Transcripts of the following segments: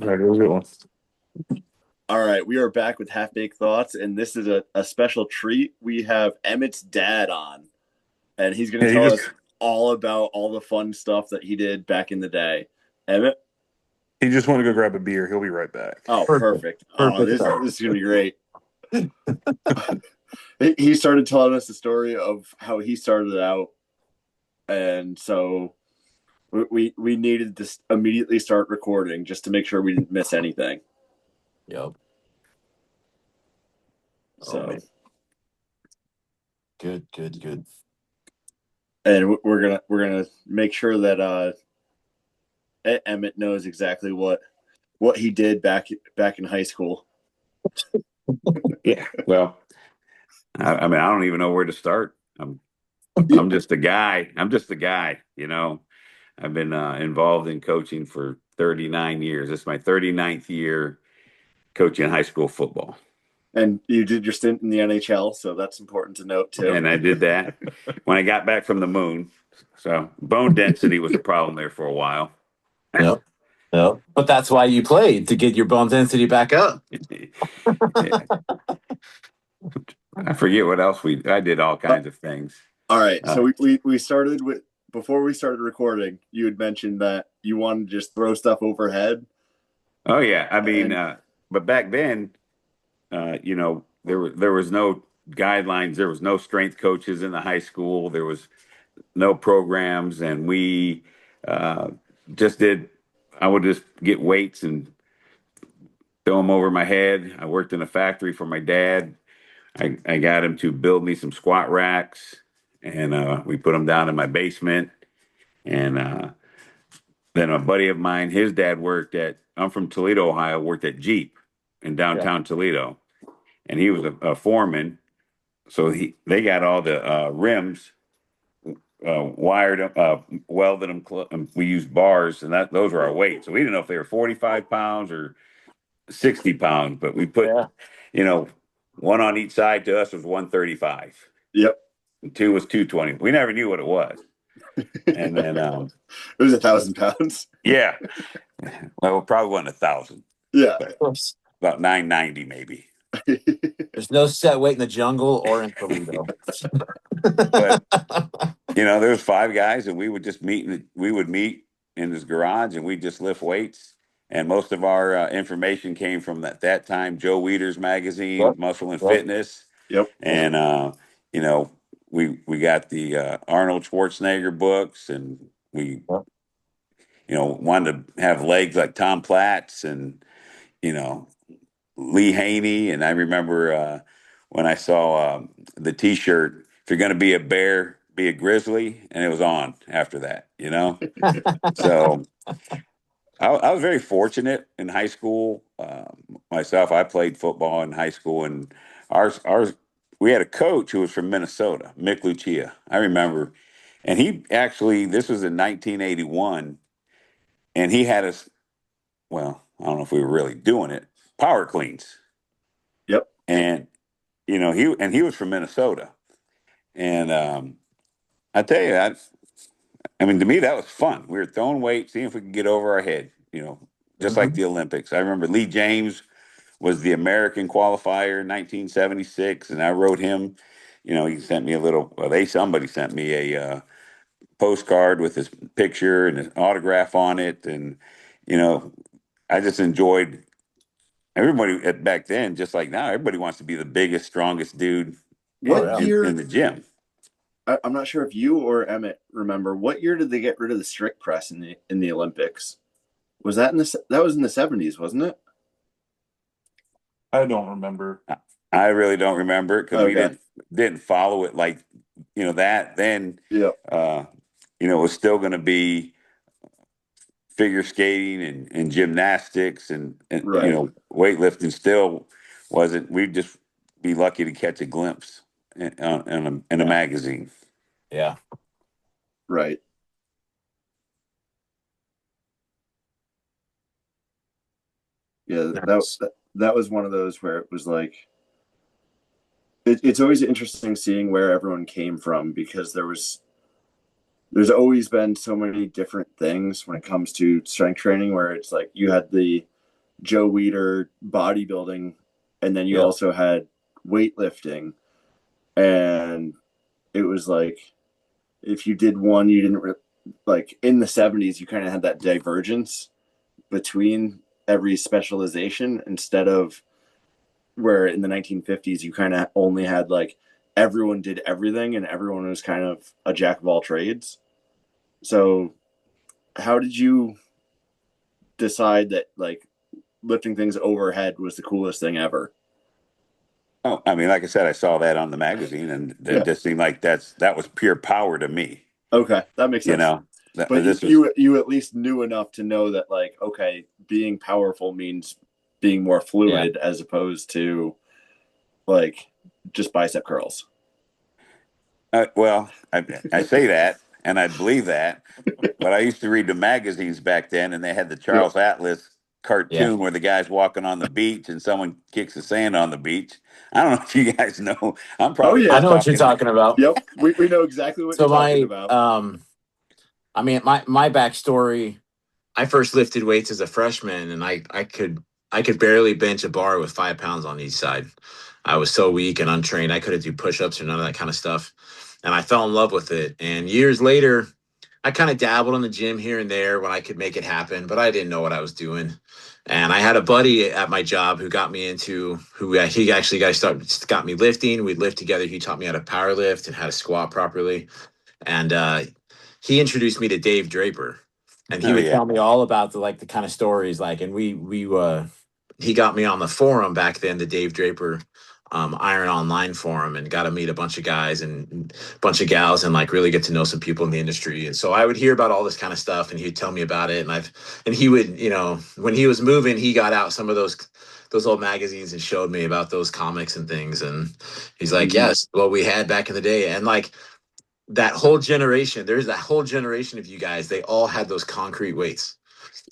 All right, here's a good one. All right, we are back with Half Baked Thoughts, and this is a special treat. We have Emet's dad on, and he's going Yeah, to he tell just us all about all the fun stuff that he did back in the day. Emmett? he just want to go grab a beer. He'll be right back. Oh, Perfect. perfect. Oh, Perfect this stuff. this is going to be great. He started telling us the story of how he started out, and so we needed to immediately start recording just to make sure we didn't miss anything. Yep. Oh So, man. Good, good, good. and we're gonna make sure that Emmett knows exactly what he did back in high school. Yeah. Well, I mean, I don't even know where to start. I'm just a guy. I'm just a guy, you know. I've been involved in coaching for 39 years. It's my 39th year coaching high school football. And you did your stint in the NHL, so that's important to note too. And I did that when I got back from the moon. So bone density was a problem there for a while. Yep. Yep. But that's why you played to get your bone density back up. Yeah. I forget what else I did all Uh, kinds of things. all right, Uh, so we started with before we started recording. You had mentioned that you wanted to just throw stuff overhead, oh yeah. I mean, and but back then, there was no guidelines. There was no strength coaches in the high school. There was no programs, and we uh, just did. I would just get weights and throw them over my head. I worked in a factory for my dad. I got him to build me some squat racks, and we put them down in my basement. And then a buddy of mine, his dad worked at. I'm from Toledo, Ohio. Worked at Jeep in Yeah. downtown Toledo, and he was a foreman. So they got all the rims wired up, welded them. We used bars, and those were our weights. So we didn't know if they were 45 pounds or 60 pounds, but we put, Yeah. you know, one on each side. To us was 135, yep, and two was 220. We never knew what it was. And then, it was 1,000 pounds. yeah, well, it probably wasn't 1,000, Yeah, but about 990 maybe. There's no set weight in the jungle or in Toledo. But there was five guys, and we would just meet. We would meet in his garage, and we'd just lift weights. And most of our information came from that time Joe Weider's magazine, Yep. Muscle and Yep. Fitness, yep, and you know, we got the Arnold Schwarzenegger books, and we Yep. wanted to have legs like Tom Platz, and you know Lee Haney. And I remember when I saw the T-shirt, "If you're going to be a bear, be a grizzly," and it was on after that. So I was very fortunate in high school. Myself, I played football in high school, and ours we had a coach who was from Minnesota, Mick Lucia. I remember, and he actually this was in 1981, and he had us. Well, I don't know if we were really doing it. Power cleans, yep. and he was from Minnesota, and I tell you, I mean, to me, that was fun. We were throwing weights, seeing if we could get over our head, just like Mhm. the Olympics. I remember Lee James was the American qualifier in 1976, and I wrote him. He sent me a little. Well, somebody sent me a postcard with his picture and his autograph on it, and you know, I just enjoyed everybody back then. Just like now, everybody wants to be the biggest, strongest dude Oh What yeah. in year? the gym. I'm not sure if you or Emmett remember. What year did they get rid of the strict press in the Olympics? Was that in the that was in the 70s, wasn't it? I don't remember. I really don't remember it because we Okay. didn't follow it like that. Then Yeah. uh, it was still going to be figure skating and gymnastics and Right. weightlifting. Still wasn't. We'd just be lucky to catch a glimpse in a Yeah. magazine. Yeah. Right. Yeah. Nice. That was one of those where it was like it's always interesting seeing where everyone came from because there's always been so many different things when it comes to strength training where it's like you had the Joe Weider bodybuilding, and then you Yeah. also had weightlifting, and it was like if you did one, you didn't like in the 70s. You kind of had that divergence between every specialization instead of where in the 1950s you kind of only had like everyone did everything and everyone was kind of a jack of all trades. So how did you decide that like lifting things overhead was the coolest thing ever? Oh, I mean, like I said, I saw that on the magazine, and it Yeah. just seemed like that was pure power to me. Okay, that makes You sense. know, But this was you at least knew enough to know that like okay, being powerful means being more fluid as opposed to like just bicep curls. well, I say that, and I believe that, but I used to read the magazines back then, and they had the Yep. Charles Atlas Yeah. cartoon where the guy's walking on the beach and someone kicks the sand on the beach. I don't know if you guys know. I'm Oh probably I yeah. just know what you're talking. talking about. Yep. We know exactly what you're So talking my about. I mean my backstory, I first lifted weights as a freshman, and I could barely bench a bar with 5 pounds on each side. I was so weak and untrained. I couldn't do push-ups or none of that kind of stuff. And I fell in love with it. And years later, I kind of dabbled in the gym here and there when I could make it happen, but I didn't know what I was doing. And I had a buddy at my job who got me into who he actually got me lifting. We'd lift together. He taught me how to power lift and how to squat properly. And he introduced me to Dave Draper, and he Oh would yeah, tell me all about the kind of stories like. And he got me on the forum back then, the Dave Draper Iron Online forum, and got to meet a bunch of guys and a bunch of gals and like really get to know some people in the industry. And so I would hear about all this kind of stuff, and he'd tell me about it. And he would, when he was moving, he got out some of those old magazines and showed me about those comics and things. And he's like, Mhm. yes, what we had back in the day. And like that whole generation, there's that whole generation of you guys, they all had those concrete weights.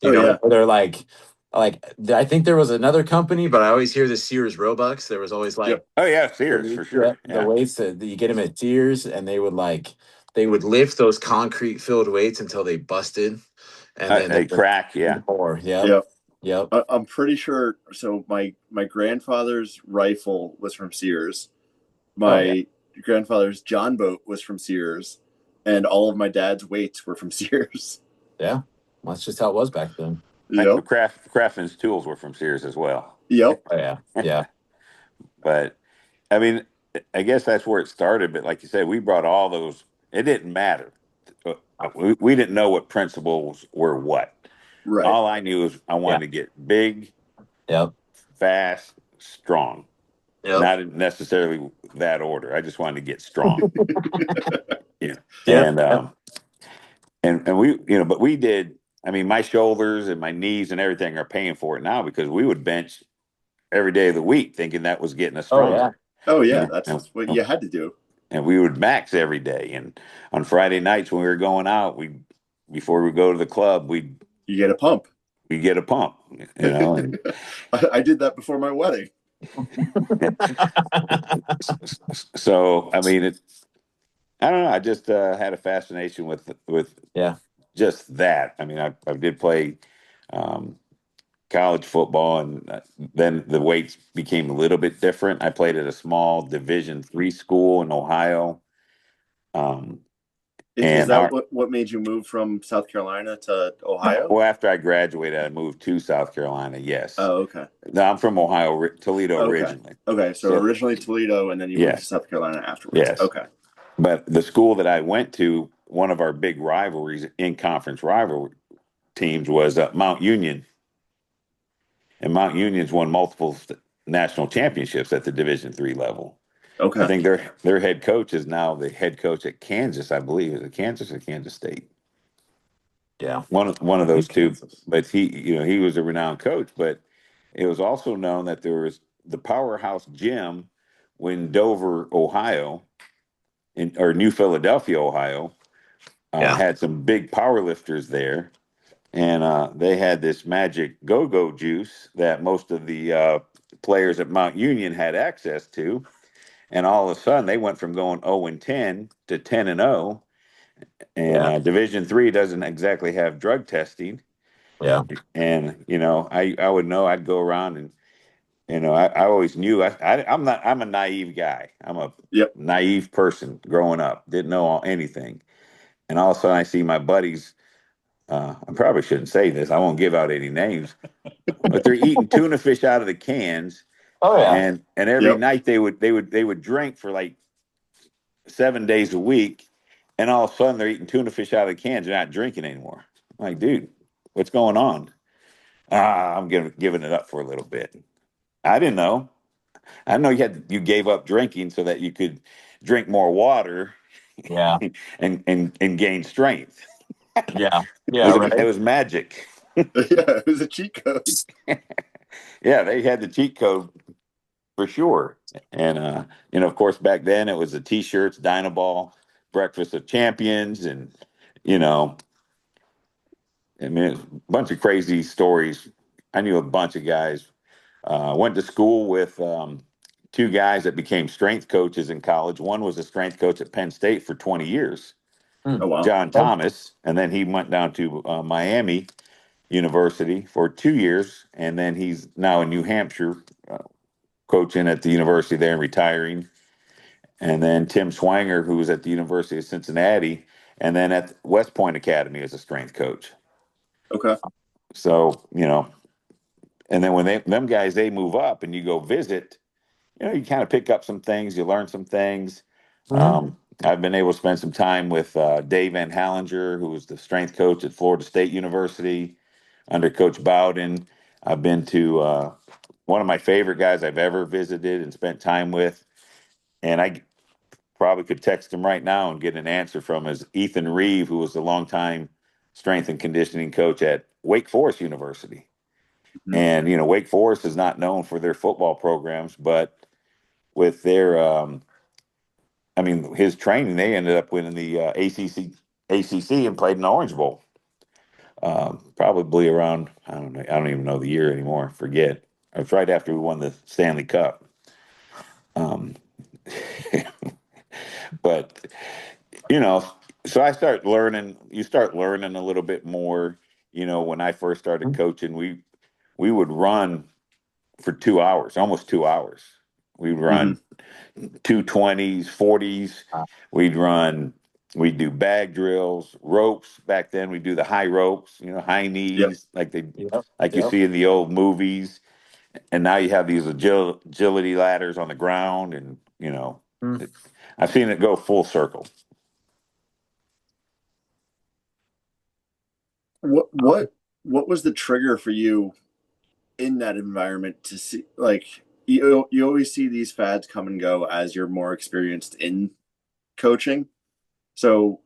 Oh yeah. They're like I think there was another company, but I always hear the Sears Roebucks. There was always like Yep. oh yeah, Sears for yeah, sure. the Yeah, weights that you get them at Sears, and they would lift those concrete filled weights until they busted, and then they a would crack. Yeah, more. Yep, Yep. yep. I'm pretty sure. So my grandfather's rifle was from Sears. Oh yeah, My grandfather's John boat was from Sears, and all of my dad's weights were from Sears. yeah. That's just how it was back then. Yep. Craftsman's tools were from Sears as well. Yep. Oh yeah, yeah. But I mean, I guess that's where it started. But like you said, we brought all those. It didn't matter. We didn't know what principles were what. Right. All I knew is I Yeah. wanted to get big, Yep. fast, strong. Yep. Not in necessarily that order. I just wanted to get strong. Yeah. Yep. And Yep. and we, but we did. I mean, my shoulders and my knees and everything are paying for it now because we would bench every day of the week, thinking that was getting us Oh yeah. stronger. Oh You yeah, know, that's what you had to do. and we would max every day. And on Friday nights when we were going out, we before we go to the club, You get a pump. we get a pump. And I did that before my wedding. so I mean, I don't know. I just had a fascination with Yeah. just that. I mean, I did play um, college football, and then the weights became a little bit different. I played at a small Division III school in Ohio. Um, Is and that our what made you move from South Carolina to Ohio? Well, after I graduated, I moved to South Carolina. Yes. Oh, okay. No, I'm from Ohio, Toledo Okay. originally. Okay. So So originally Toledo, and then you moved to yes, South Carolina afterwards. yes. Okay. But the school that I went to, one of our big rivalries in conference rival teams was Mount Union, and Mount Union's won multiple national championships at the Division III level. I Okay. think their head coach is now the head coach at Kansas, I believe. Is it Kansas or Kansas State? Yeah. One of I those think two. Kansas. But he was a renowned coach. But it was also known that there was the powerhouse gym when Dover, Ohio, or New Philadelphia, Ohio, Yeah. had some big power lifters there, and they had this magic go-go juice that most of the players at Mount Union had access to. And all of a sudden, they went from going 0-10 to 10-0. And Yeah. Division III doesn't exactly have drug testing. Yeah. And I would know. I'd go around and I always knew. I'm a naive guy. I'm a Yep. naive person growing up. Didn't know anything, and all of a sudden I see my buddies. I probably shouldn't say this. I won't give out any names, but they're eating tuna fish out of the cans, Oh yeah. and every Yep. night they would drink for like 7 days a week, and all of a sudden they're eating tuna fish out of the cans. They're not drinking anymore. I'm like, dude, what's going on? I'm giving it up for a little bit. I didn't know. I know you gave up drinking so that you could drink more water Yeah. and gain strength. Yeah. It Yeah. was it Right. was magic. Yeah, it was a cheat code. Yeah, they had the cheat code for sure. And of course, back then it was the T-shirts, Dynaball, Breakfast of Champions, and you know, I mean, it's a bunch of crazy stories. I knew a bunch of guys. Went to school with two guys that became strength coaches in college. One was a strength coach at Penn State for 20 years, Hmm. Oh wow. John Thomas, and then he went down to Miami University for 2 years, and then he's now in New Hampshire coaching at the university there and retiring. And then Tim Swanger, who was at the University of Cincinnati, and then at West Point Academy as a strength coach. Okay. So, and then when them guys they move up and you go visit, you kind of pick up some things, you learn some things. Mhm. I've been able to spend some time with Dave Van Hallinger, who was the strength coach at Florida State University under Coach Bowden. I've been to one of my favorite guys I've ever visited and spent time with, and I probably could text him right now and get an answer from is Ethan Reeve, who was the longtime strength and conditioning coach at Wake Forest University. Mhm. And Wake Forest is not known for their football programs, but with their, his training, they ended up winning the ACC and played in the Orange Bowl. Probably around I don't even know the year anymore. Forget. It was right after we won the Stanley Cup. Um, but you know, so I start learning. You start learning a little bit more. When I first started coaching, we would run for 2 hours, almost 2 hours. We'd Hmm. run 220s, 40s. We'd run, we'd do bag drills, ropes. Back then, we'd do the high ropes, high Yep. knees, Yep. like you Yep. see in the old movies. And now you have these agility ladders on the ground, and Mm. it, I've seen it go full circle. What what what was the trigger for you in that environment to see like you always see these fads come and go as you're more experienced in coaching. So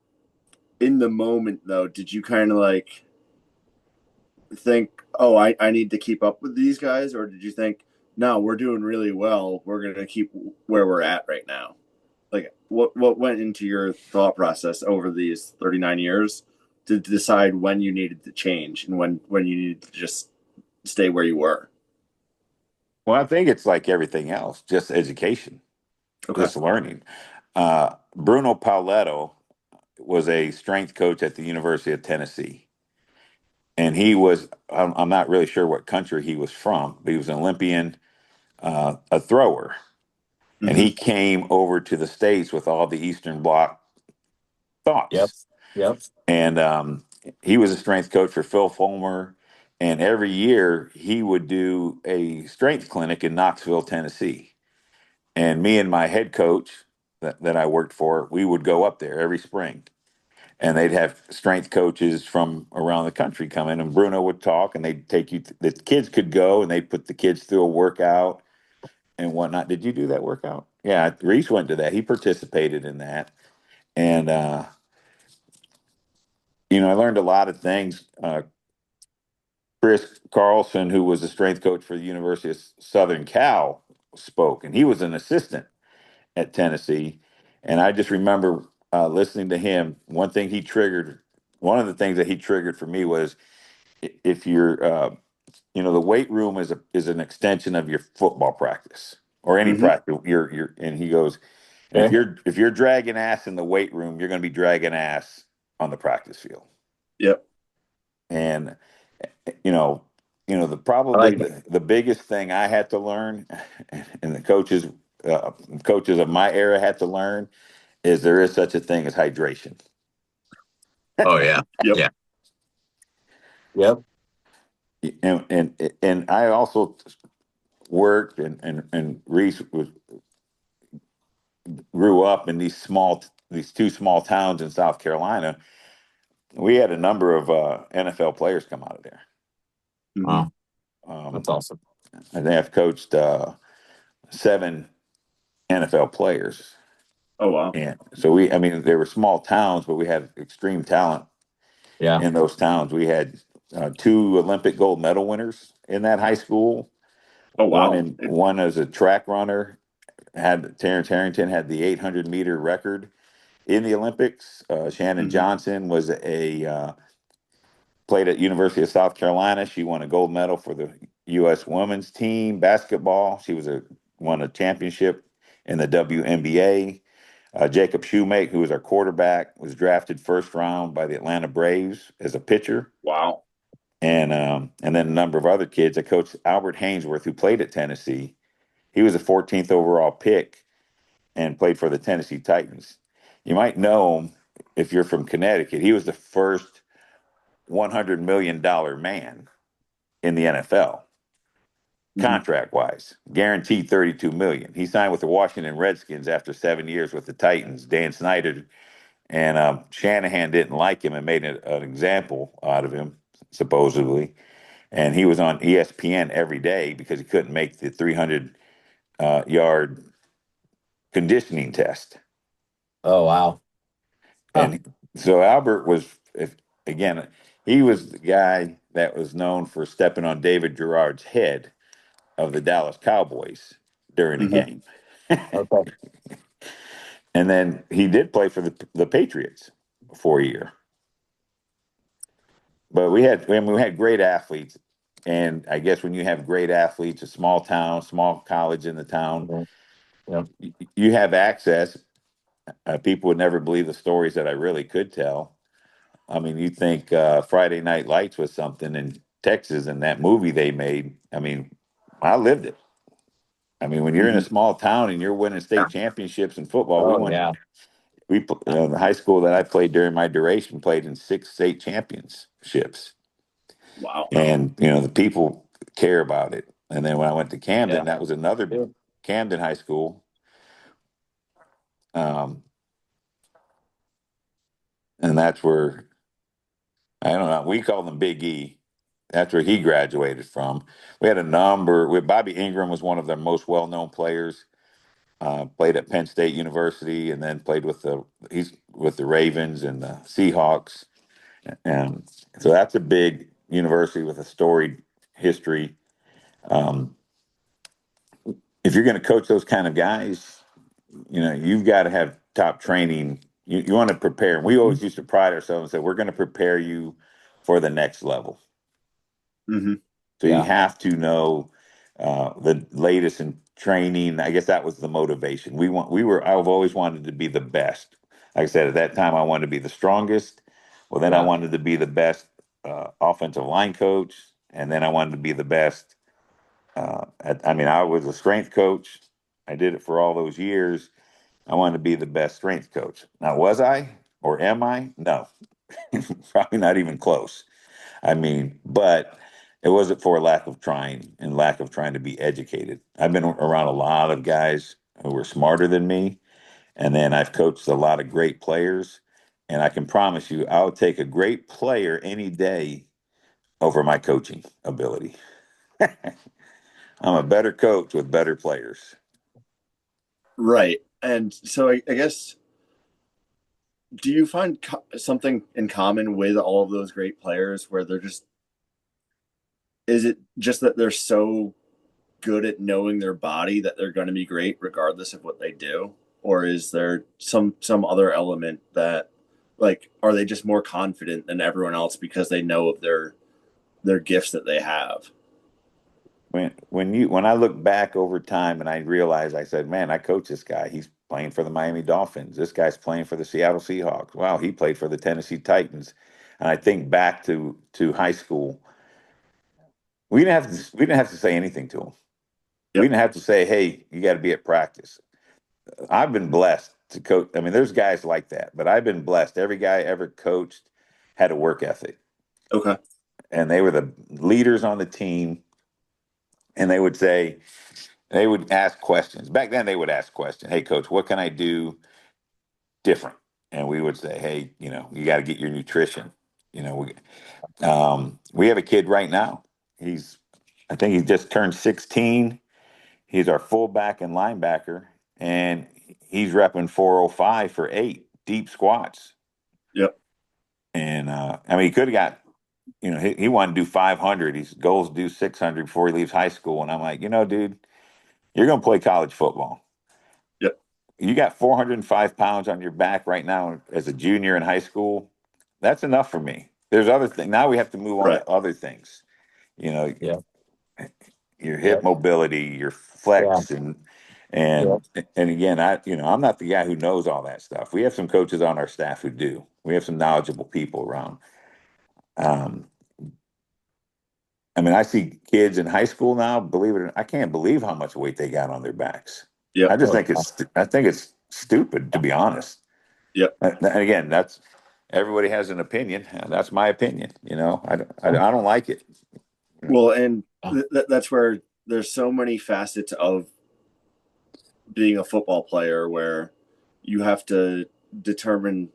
in the moment though, did you kind of like think, oh, I need to keep up with these guys, or did you think, no, we're doing really well, we're gonna keep where we're at right now? Like what went into your thought process over these 39 years to decide when you needed to change and when you needed to just stay where you were? Well, I think it's like everything else, just education, Okay. just learning. Bruno Pauletto was a strength coach at the University of Tennessee. And he was, I'm not really sure what country he was from, but he was an Olympian, a thrower. And Hmm. he came over to the States with all the Eastern Bloc Yep. thoughts. Yep. And he was a strength coach for Phil Fulmer. And every year he would do a strength clinic in Knoxville, Tennessee. And me and my head coach that I worked for, we would go up there every spring. And they'd have strength coaches from around the country come in, and Bruno would talk, and they'd take you. The kids could go, and they put the kids through a workout and whatnot. Did you do that workout? Yeah, Reese went to that. He participated in that, and I learned a lot of things. Chris Carlson, who was a strength coach for the University of Southern Cal, spoke, and he was an assistant at Tennessee. And I just remember listening to him. One of the things that he triggered for me was if you're, the weight room is an extension of your football practice or any Hmm. practice. And he goes, and Okay. if you're dragging ass in the weight room, you're going to be dragging ass on the practice field. Yep. And you know, the I probably like it. the biggest thing I had to learn, and the coaches of my era had to learn, is there is such a thing as hydration. Oh yeah. Yep. Yeah. Yep. And I also worked and Reese grew up in these two small towns in South Carolina. We had a number of NFL players come out of there. Hmm. Wow. That's awesome. And they have coached seven NFL players. Oh wow. And so I mean, they were small towns, but we had extreme talent Yeah. in those towns. We had two Olympic gold medal winners in that high school. Oh wow. One as a track runner. Had Terrence Harrington had the 800-meter record in the Olympics. Shannon Hmm. Johnson was a played at University of South Carolina. She won a gold medal for the U.S. women's team basketball. She won a championship in the WNBA. Jacob Shoemake, who was our quarterback, was drafted first round by the Atlanta Braves as a pitcher. Wow. And then a number of other kids. I coached Albert Hainsworth, who played at Tennessee. He was a 14th overall pick and played for the Tennessee Titans. You might know him if you're from Connecticut. He was the first $100 million man in the NFL, Hmm. contract wise, guaranteed 32 million. He signed with the Washington Redskins after 7 years with the Titans. Dan Snyder and Shanahan didn't like him and made an example out of him, supposedly. And he was on ESPN every day because he couldn't make the 300 yard conditioning test. Oh wow. Huh. And so Albert was, again, he was the guy that was known for stepping on David Gerard's head of the Dallas Cowboys during a Hmm. game. Okay. And then he did play for the Patriots for a year. But we had great athletes. And I guess when you have great athletes, a small town, small college in the town, Mhm. Yep. you have access. People would never believe the stories that I really could tell. I mean, you think Friday Night Lights was something in Texas and that movie they made. I mean, I lived it. I mean, when you're in a Hmm. small town and you're winning state championships in football, Oh yeah. the high school that I played during my duration played in 6 state championships, Wow. and the people care about it. And then when I went to Yeah. Camden, that was another Yeah. Camden high school, um, and that's where I don't know. We call them Big E. That's where he graduated from. We had a number. Bobby Ingram was one of their most well-known players. Played at Penn State University, and then played he's with the Ravens and the Seahawks. And so that's a big university with a storied history. Um, if you're going to coach those kind of guys, you've got to have top training. You want to prepare. We Mhm. always used to pride ourselves and say, we're going to prepare you for the next level. Hmm. So you Yeah. have to know the latest in training. I guess that was the motivation. I've always wanted to be the best. Like I said, at that time, I wanted to be the strongest. Well, then I Yeah. wanted to be the best offensive line coach. And then I wanted to be the best. I mean, I was a strength coach. I did it for all those years. I wanted to be the best strength coach. Now, was I or am I? No, probably not even close. I mean, but it wasn't for lack of trying and lack of trying to be educated. I've been around a lot of guys who were smarter than me, and then I've coached a lot of great players. And I can promise you, I'll take a great player any day over my coaching ability. I'm a better coach with better players. Right. And so I guess, do you find something in common with all of those great players where is it just that they're so good at knowing their body that they're going to be great regardless of what they do? Or is there some other element that, like, are they just more confident than everyone else because they know of their gifts that they have? When I look back over time and I realize, I said, man, I coach this guy. He's playing for the Miami Dolphins. This guy's playing for the Seattle Seahawks. Wow, he played for the Tennessee Titans. And I think back to high school, we didn't have to say anything to them. Yep. We didn't have to say, "Hey, you got to be at practice." I've been blessed to coach. I mean, there's guys like that, but I've been blessed. Every guy I ever coached had a work ethic, Okay. and they were the leaders on the team. And they would ask questions. Back then, they would ask questions. Hey, coach, what can I do different? And we would say, hey, you got to get your nutrition. We have a kid right now. I think he just turned 16. He's our fullback and linebacker, and he's repping 405 for 8 deep squats. Yep. And I mean, he could have got, he wanted to do 500. His goals to do 600 before he leaves high school. And I'm like, dude, you're going to play college football. Yep. You got 405 pounds on your back right now as a junior in high school. That's enough for me. There's other things. Now we have to move on Right. to other things. Yeah. Your hip Yep. mobility, your Yeah. flex, and Yep. again, I'm not the guy who knows all that stuff. We have some coaches on our staff who do. We have some knowledgeable people around. Um, I mean, I see kids in high school now. Believe it or not, I can't believe how much weight they got on their backs. Yep. I think it's stupid, to be honest. Yep. And again, that's everybody has an opinion. And that's my opinion. I don't like it. Well, and Yeah. that's where there's so many facets of being a football player where you have to determine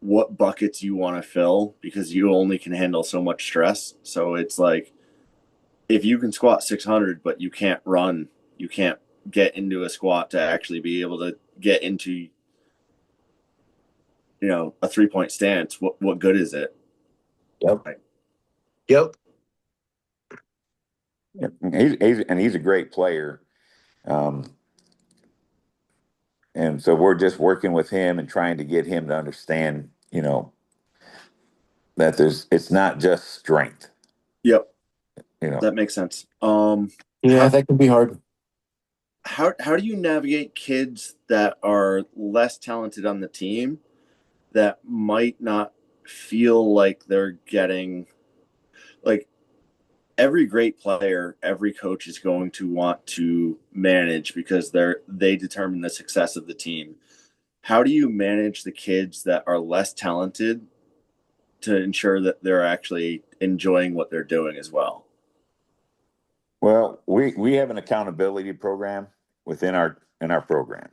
what buckets you want to fill because you only can handle so much stress. So it's like if you can squat 600 but you can't run, you can't get into a squat to actually be able to get into a 3-point stance. What good is it? Yep. Right. Yep. He's a great player. And so we're just working with him and trying to get him to understand, that it's not just strength. Yep, You know, that makes sense. Yeah, that can be hard. How do you navigate kids that are less talented on the team that might not feel like they're getting like every great player, every coach is going to want to manage because they determine the success of the team. How do you manage the kids that are less talented to ensure that they're actually enjoying what they're doing as well? well, we have an accountability program within our program,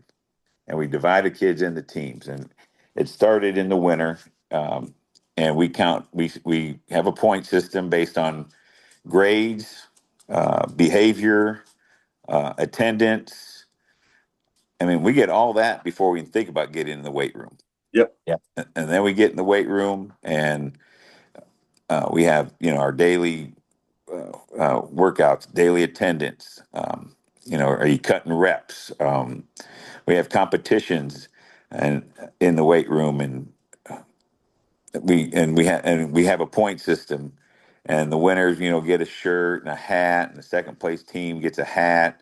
and we divided kids into teams, and it started in the winter. And we have a point system based on grades, behavior, attendance. I mean, we get all that before we even think about getting in the weight room. Yep. Yep. And then we get in the weight room, and we have our daily workouts, daily attendance. Are you cutting reps? We have competitions and in the weight room, and we have a point system, and the winners get a shirt and a hat, and the second place team gets a hat.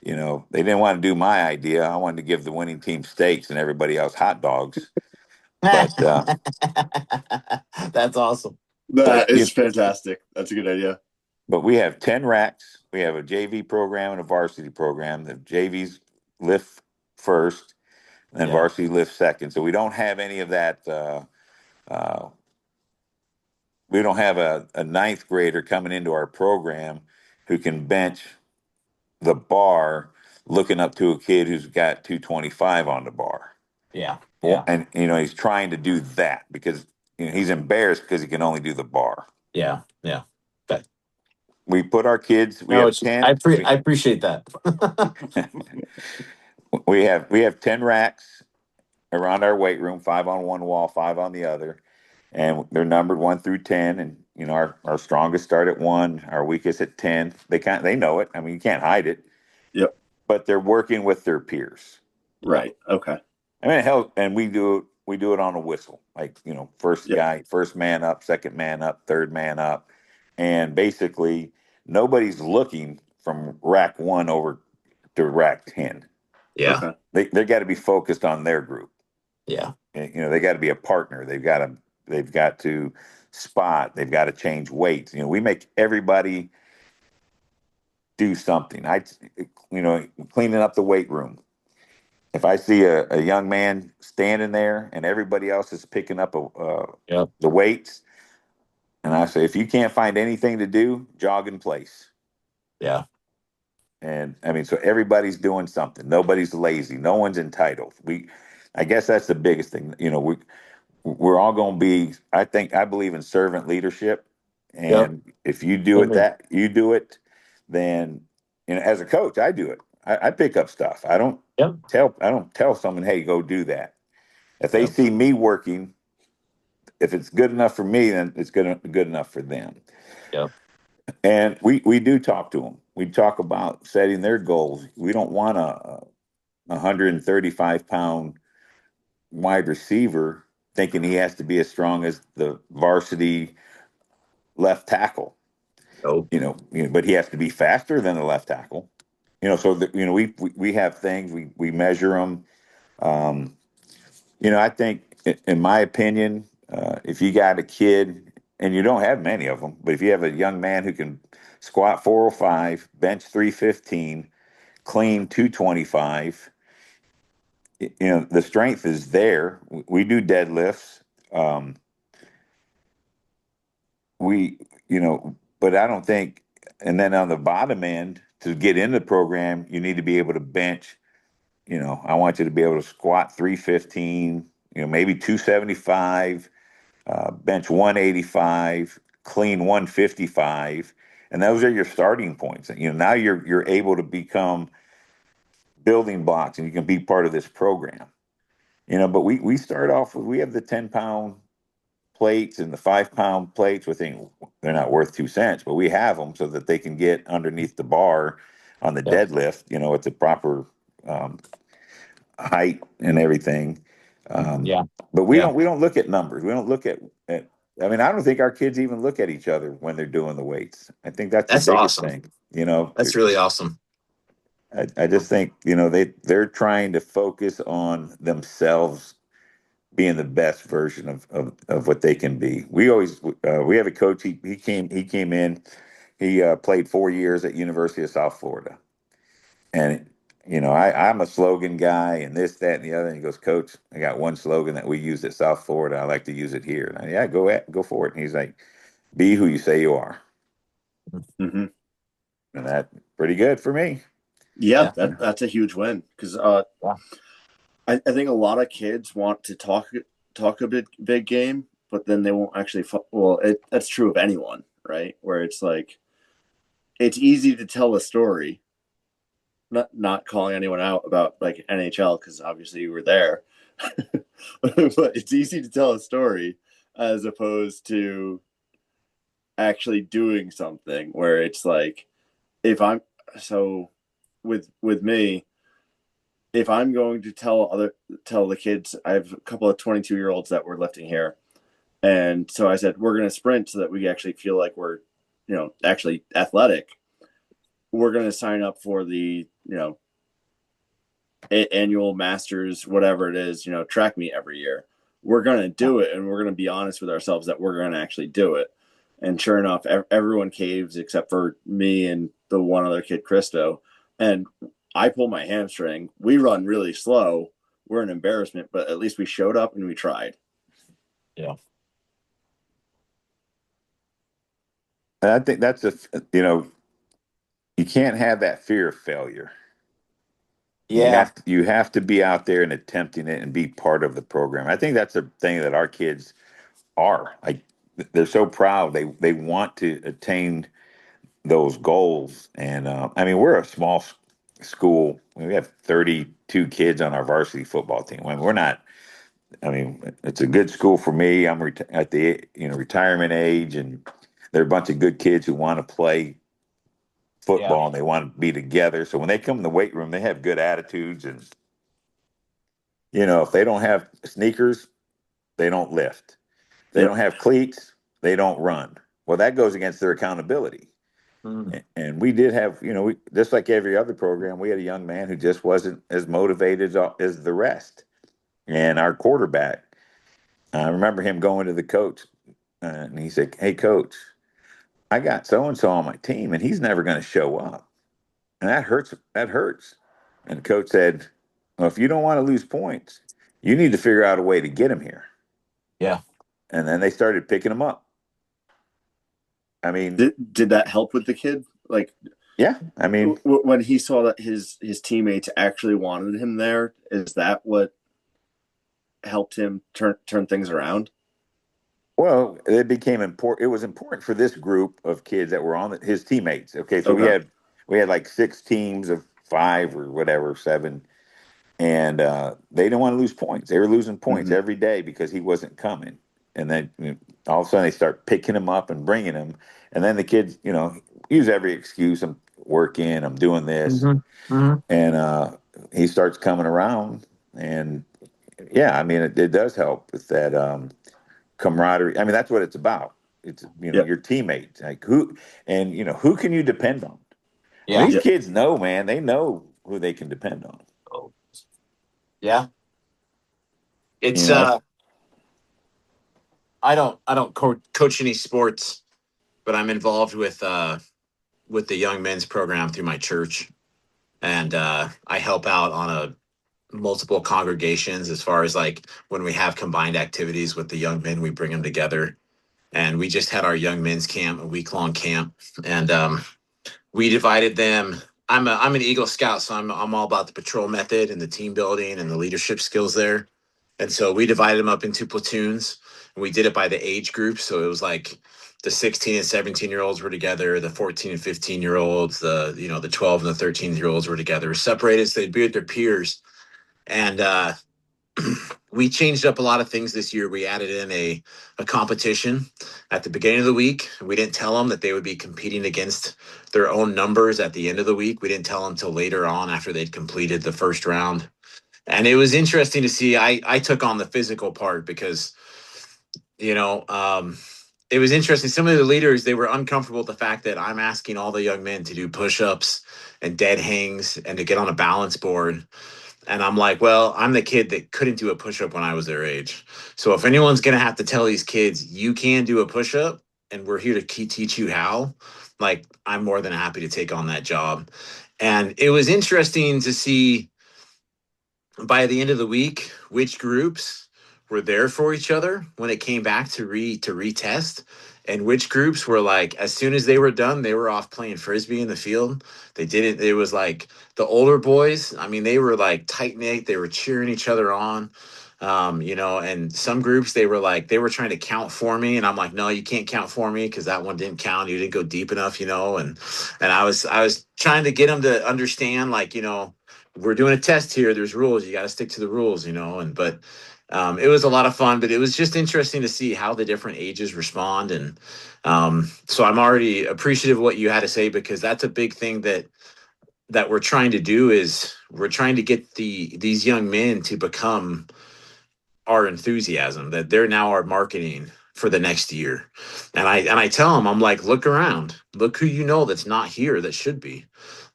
They didn't want to do my idea. I wanted to give the winning team steaks and everybody else hot dogs. But That's awesome. That but is fantastic. That's a good idea. but we have 10 racks. We have a JV program and a varsity program. The JVs lift first, and then Yeah. varsity lift second. So we don't have any of that. Uh, we don't have a ninth grader coming into our program who can bench the bar looking up to a kid who's got 225 on the bar. Yeah. Well, Yeah. and he's trying to do that because he's embarrassed because he can only do the bar. Yeah. Yeah. That, We put our kids. We no, have it's 10. I appreciate that. We have 10 racks around our weight room, 5 on one wall, 5 on the other, and they're numbered 1 through 10. And our strongest start at 1, our weakest at 10. They know it. I mean, you can't hide it. Yep. But they're working with their peers. Right. Okay. I mean, hell, and we do it on a whistle, like first Yep. guy, first man up, second man up, third man up, and basically nobody's looking from rack 1 over to rack 10. Yeah. Okay. They got to be focused on their group. Yeah. And, they got to be a partner. They've got to spot. They've got to change weights. We make everybody do something. Cleaning up the weight room. If I see a young man standing there and everybody else is picking up Yep. the weights, and I say, if you can't find anything to do, jog in place. Yeah. And I mean, so everybody's doing something. Nobody's lazy. No one's entitled. I guess that's the biggest thing. We're all going to be. I believe in servant leadership, Yep. and if you do it, Amen. you do it. Then, as a coach, I do it. I pick up stuff. Yep. I don't tell someone, hey, go do that. If they Yep. see me working, if it's good enough for me, then it's good enough for them. Yep. And we do talk to them. We talk about setting their goals. We don't want a 135-pound wide receiver thinking he has to be as strong as the varsity left tackle. Nope. But he has to be faster than the left tackle. So that we have things, we measure them. I think, in my opinion, if you got a kid, and you don't have many of them, but if you have a young man who can squat 405, bench 315, clean 225, the strength is there. We do deadlifts. Um, we, but I don't think, and then on the bottom end, to get into the program, you need to be able to bench. I want you to be able to squat 315, maybe 275, bench 185, clean 155, and those are your starting points. Now you're able to become building blocks, and you can be part of this program. But we start off with, we have the 10-pound plates and the 5-pound plates. They're not worth 2 cents, but we have them so that they can get underneath the bar on the Yep. deadlift. It's a proper um, height and everything. Yeah. But we Yeah. don't look at numbers. We don't look at. I mean, I don't think our kids even look at each other when they're doing the weights. I think that's the That's biggest awesome. thing. That's really awesome. I just think they're trying to focus on themselves being the best version of what they can be. We have a coach. He came in. He played 4 years at University of South Florida, and I'm a slogan guy and this, that, and the other. And he goes, Coach, I got one slogan that we use at South Florida. I like to use it here. And yeah, go for it. And he's like, be who you say you are. Mm-hmm. And that's pretty good for me. Yeah, Yeah. that's a huge win because Yeah. I think a lot of kids want to talk a big game, but then they won't actually. That's true of anyone, right? Where it's like it's easy to tell a story. Not calling anyone out about like NHL because obviously you were there, but it's easy to tell a story as opposed to actually doing something. Where it's like if I'm so with me, if I'm going to tell the kids, I have a couple of 22-year-olds that were lifting here, and so I said we're going to sprint so that we actually feel like we're, actually athletic. We're going to sign up for the annual masters, whatever it is, track meet every year. We're going to do it, and we're going to be honest with ourselves that we're going to actually do it. And sure enough, everyone caves except for me and the one other kid, Christo. And I pull my hamstring. We run really slow. We're an embarrassment, but at least we showed up and we tried. Yeah. And I think that's you can't have that fear of failure. Yeah. You have to be out there and attempting it and be part of the program. I think that's the thing that our kids are. Like, they're so proud. They want to attain those goals. And I mean, we're a small school. We have 32 kids on our varsity football team. I mean, we're not. I mean, it's a good school for me. I'm at the retirement age, and there are a bunch of good kids who want to play Yeah. football and they want to be together. So when they come in the weight room, they have good attitudes. And if they don't have sneakers, they don't lift. If they Yep. don't have cleats, they don't run. Well, that goes against their accountability. Mm. And we did have, just like every other program, we had a young man who just wasn't as motivated as the rest. And our quarterback, I remember him going to the coach, and he said, "Hey, coach, I got so and so on my team, and he's never going to show up." and that hurts. That hurts. And the coach said, "Well, if you don't want to lose points, you need to figure out a way to get him here." Yeah. And then they started picking him up. I mean, Did that help with the kid? Like, yeah. I mean, when he saw that his teammates actually wanted him there, is that what helped him turn things around? well, it became important. It was important for this group of kids that were on his teammates. Okay, so Okay. we had like 6 teams of 5 or whatever, 7, and they didn't want to lose points. They were losing points Mm-hmm. every day because he wasn't coming. And then all of a sudden they start picking him up and bringing him. And then the kids, use every excuse. I'm working. I'm doing this, and he starts coming around. And yeah, I mean, it does help with that camaraderie. I mean, that's what it's about. It's Yep. your teammates, like who can you depend on? Well, Yeah. these Yep. kids know, man. They know who they can depend on. Yeah. You It's know, I don't coach any sports, but I'm involved with the young men's program through my church, and I help out on a multiple congregations as far as like when we have combined activities with the young men, we bring them together. And we just had our young men's camp, a week long camp, and we divided them. I'm an Eagle Scout, so I'm all about the patrol method and the team building and the leadership skills there. And so we divided them up into platoons, and we did it by the age group. So it was like the 16 and 17-year-olds were together, the 14 and 15-year-olds, the 12 and the 13-year-olds were together, separated so they'd be with their peers. And we changed up a lot of things this year. We added in a competition at the beginning of the week. We didn't tell them that they would be competing against their own numbers at the end of the week. We didn't tell them until later on after they'd completed the first round. And it was interesting to see. I took on the physical part because, you know, um, it was interesting. Some of the leaders, they were uncomfortable with the fact that I'm asking all the young men to do push-ups and dead hangs and to get on a balance board. And I'm like, well, I'm the kid that couldn't do a push up when I was their age. So if anyone's going to have to tell these kids, you can do a push up and we're here to teach you how, like, I'm more than happy to take on that job. And it was interesting to see by the end of the week which groups were there for each other when it came back to retest, and which groups were like, as soon as they were done, they were off playing frisbee in the field. They didn't. It was like the older boys, I mean, they were like tight knit, they were cheering each other on. And some groups, they were like, they were trying to count for me, and I'm like, no, you can't count for me because that one didn't count, you didn't go deep enough, and I was trying to get them to understand, like, we're doing a test here. There's rules. You got to stick to the rules, but it was a lot of fun. But it was just interesting to see how the different ages respond, and so I'm already appreciative of what you had to say, because that's a big thing that we're trying to do, is we're trying to get these young men to become our enthusiasm, that they're now our marketing for the next year. And I tell them, I'm like, look around, look who that's not here that should be.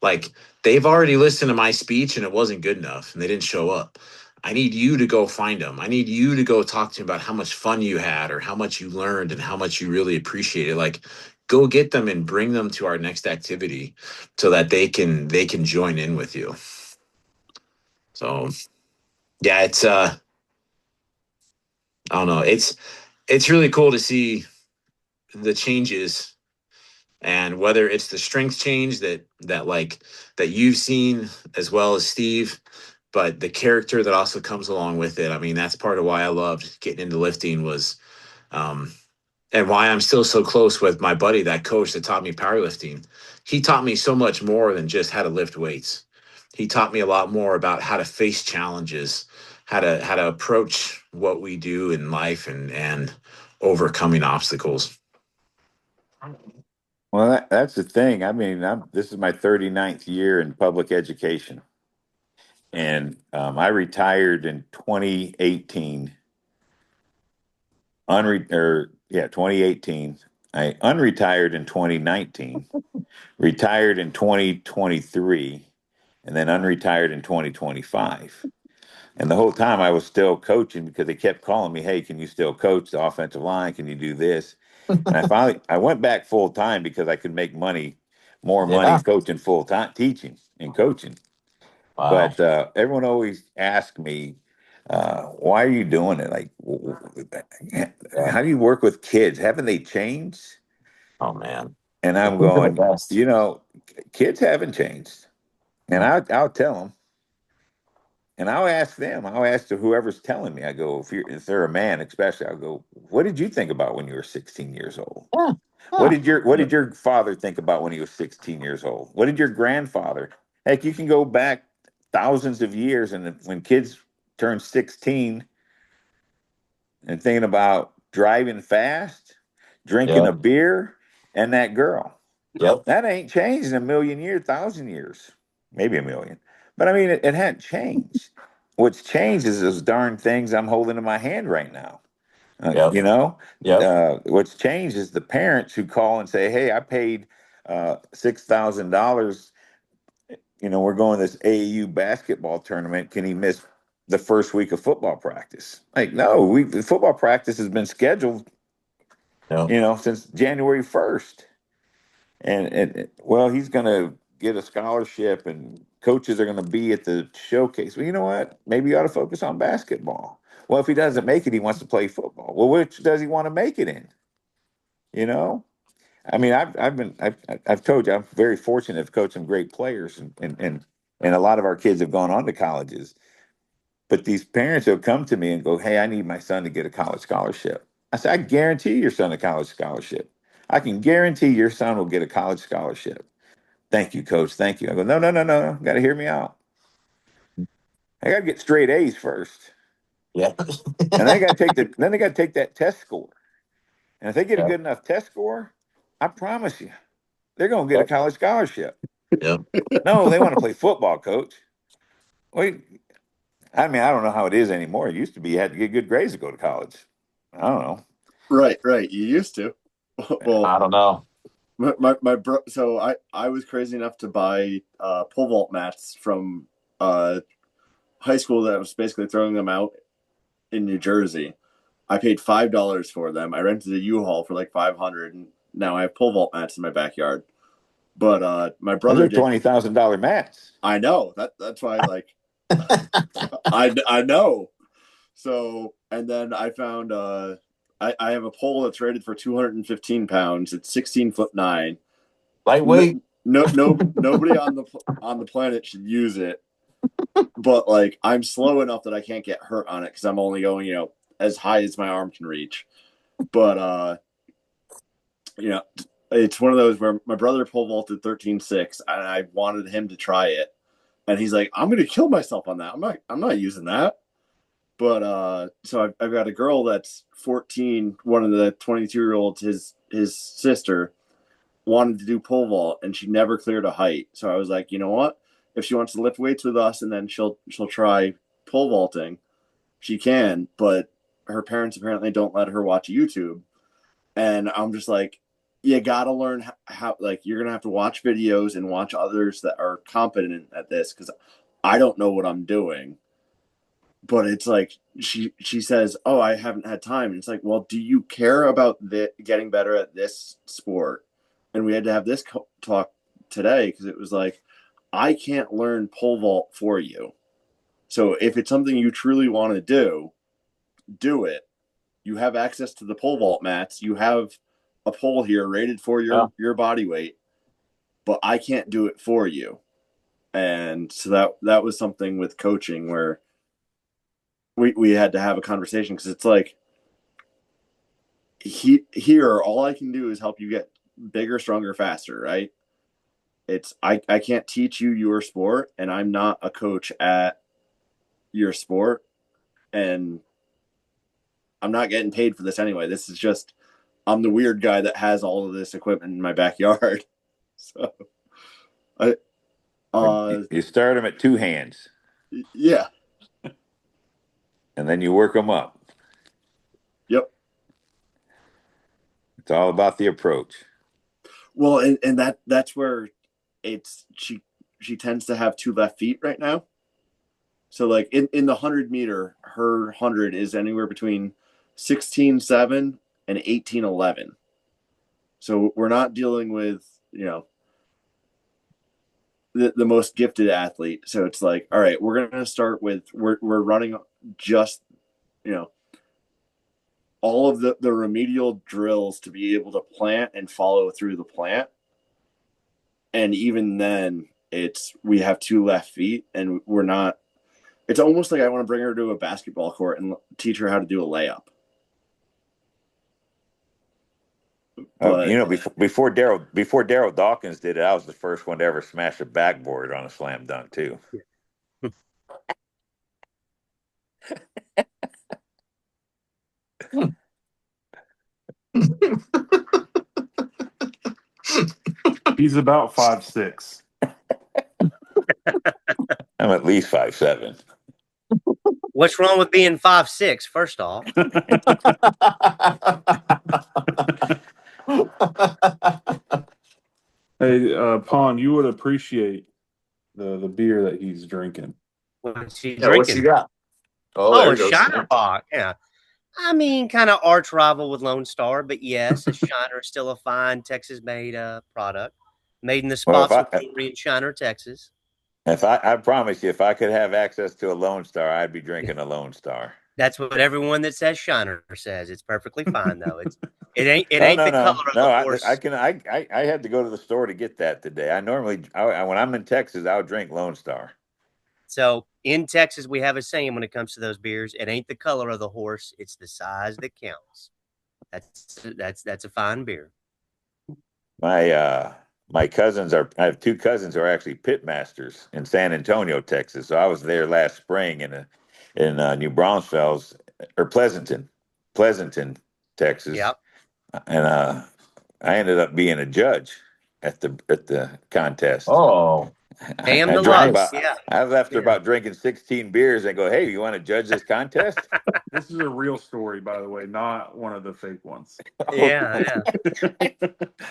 Like, they've already listened to my speech and it wasn't good enough and they didn't show up. I need you to go find them. I need you to go talk to them about how much fun you had or how much you learned and how much you really appreciate it. Like, go get them and bring them to our next activity so that they can join in with you. So yeah, it's I don't know. It's really cool to see the changes, and whether it's the strength change that you've seen as well as Steve, but the character that also comes along with it. I mean, that's part of why I loved getting into lifting, was um and why I'm still so close with my buddy, that coach that taught me powerlifting. He taught me so much more than just how to lift weights. He taught me a lot more about how to face challenges, how to approach what we do in life, and overcoming obstacles. well, that's the thing. I mean, this is my 39th year in public education, and I retired in 2018. 2018. I unretired in 2019, retired in 2023, and then unretired in 2025. And the whole time I was still coaching because they kept calling me, "Hey, can you still coach the offensive line? Can you do this?" And I went back full time because I could make money. more money Yeah. coaching full time, teaching and coaching. Wow. But everyone always asks me, why are you doing it? Like, how do you work with kids? Haven't they changed? Oh man. And The I'm kids are the going, best. kids haven't changed. And No. I'll tell them, and I'll ask them. I'll ask to whoever's telling me. I go, if they're a man, especially, I'll go, what did you think about when you were 16 years old? Yeah. What Yeah. did your father think about when he was 16 years old? What did your grandfather? Heck, you can go back thousands of years, and when kids turn 16 and thinking about driving fast, drinking a Yep. beer, and that girl. Yep. That ain't changed in a million years, 1,000 years, maybe a million. But I mean, it hadn't changed. What's changed is those darn things I'm holding in my hand right now. Yep. Yep. What's changed is the parents who call and say, "Hey, I paid $6,000. We're going to this AAU basketball tournament. Can he miss the first week of football practice?" Like, no, the football practice has been scheduled, Yep. since January 1st. And well, he's going to get a scholarship, and coaches are going to be at the showcase. Well, you know what? Maybe you ought to focus on basketball. Well, if he doesn't make it, he wants to play football. Well, which does he want to make it in? You know, I mean, I've told you I'm very fortunate to coach some great players, and a lot of our kids have gone on to colleges. But these parents will come to me and go, "Hey, I need my son to get a college scholarship." I said, "I guarantee your son a college scholarship. I can guarantee your son will get a college scholarship." "Thank you, coach. Thank you." I go, "No, no, no, no. Got to hear me out. I got to get straight A's first, Yeah. and they got to take that test score. And if they get a Yep. good enough test score, I promise you, they're going to get a Yep. college scholarship." Yep. "No, they want to play football, coach." Wait, I mean, I don't know how it is anymore. It used to be you had to get good grades to go to college. I don't know. Right, right. You used to. Well, I don't know. my bro. So I was crazy enough to buy pole vault mats from uh high school that was basically throwing them out in New Jersey. I paid $5 for them. I rented a U-Haul for like 500, and now I have pole vault mats in my backyard. But my Those brother are did. $20,000 mats. I know that's why like I know. So and then I found I have a pole that's rated for 215 pounds. It's 16'9". No, Lightweight. nobody on the planet should use it. But like I'm slow enough that I can't get hurt on it because I'm only going as high as my arm can reach. But you know it's one of those where my brother pole vaulted 13.6 and I wanted him to try it, and he's like, "I'm gonna kill myself on that. I'm not using that." But so I've got a girl that's 14. One of the 22-year-olds, his sister, wanted to do pole vault, and she never cleared a height. So I was like, you know what? If she wants to lift weights with us, and then she'll try pole vaulting, she can. But her parents apparently don't let her watch YouTube, and I'm just like, you gotta learn how. Like, you're gonna have to watch videos and watch others that are competent at this because I don't know what I'm doing. But it's like she says, "Oh, I haven't had time." And it's like, well, do you care about getting better at this sport? And we had to have this talk today because it was like, I can't learn pole vault for you. So if it's something you truly want to do it. You have access to the pole vault mats. You have a pole here rated for Yeah. your body weight, but I can't do it for you. And so that was something with coaching where we had to have a conversation because it's like here all I can do is help you get bigger, stronger, faster, right? It's I can't teach you your sport, and I'm not a coach at your sport, and I'm not getting paid for this anyway. This is just I'm the weird guy that has all of this equipment in my backyard. So I You start them at two hands, yeah. and then you work them up. Yep. It's all about the approach. Well, and that's where it's she tends to have two left feet right now. So like in the 100 meter, her 100 is anywhere between 16.7 and 18.11. So we're not dealing with the most gifted athlete. So it's like, all right, we're going to start with, we're running just, all of the remedial drills to be able to plant and follow through the plant. And even then we have 2 left feet and we're not, it's almost like I want to bring her to a basketball court and teach her how to do a layup. But before Daryl Dawkins did it, I was the first one to ever smash a backboard on a slam dunk too. He's about 5'6". I'm at least 5'7". What's wrong with being 5'6", first off? Hey, Pon, you would appreciate the beer that he's drinking. What's he Yeah, what's drinking? you got? Oh, there a it goes. Shiner Bock. Yeah. I mean, kind of arch rival with Lone Star, but yes, a Shiner is still a fine Texas-made product, made in the Well, Spotswood Brewery in Shiner, Texas. if I promise you, if I could have access to a Lone Star, I'd be drinking a Lone Star. That's what everyone that says Shiner says. It's perfectly fine though. It ain't No, the color of the horse. I had to go to the store to get that today. I normally, when I'm in Texas, I'll drink Lone Star. So in Texas, we have a saying when it comes to those beers: it ain't the color of the horse; it's the size that counts. That's a fine beer. My cousins I have 2 cousins who are actually pit masters in San Antonio, Texas. So I was there last spring in New Braunfels or Pleasanton, Texas. Yep. And I ended up being a judge at the contest. Oh, Damn I the drank luck. about, Yeah. I was after Yeah. about drinking 16 beers and go, hey, you want to judge this contest? This is a real story, by the way, not one of the fake ones. Yeah.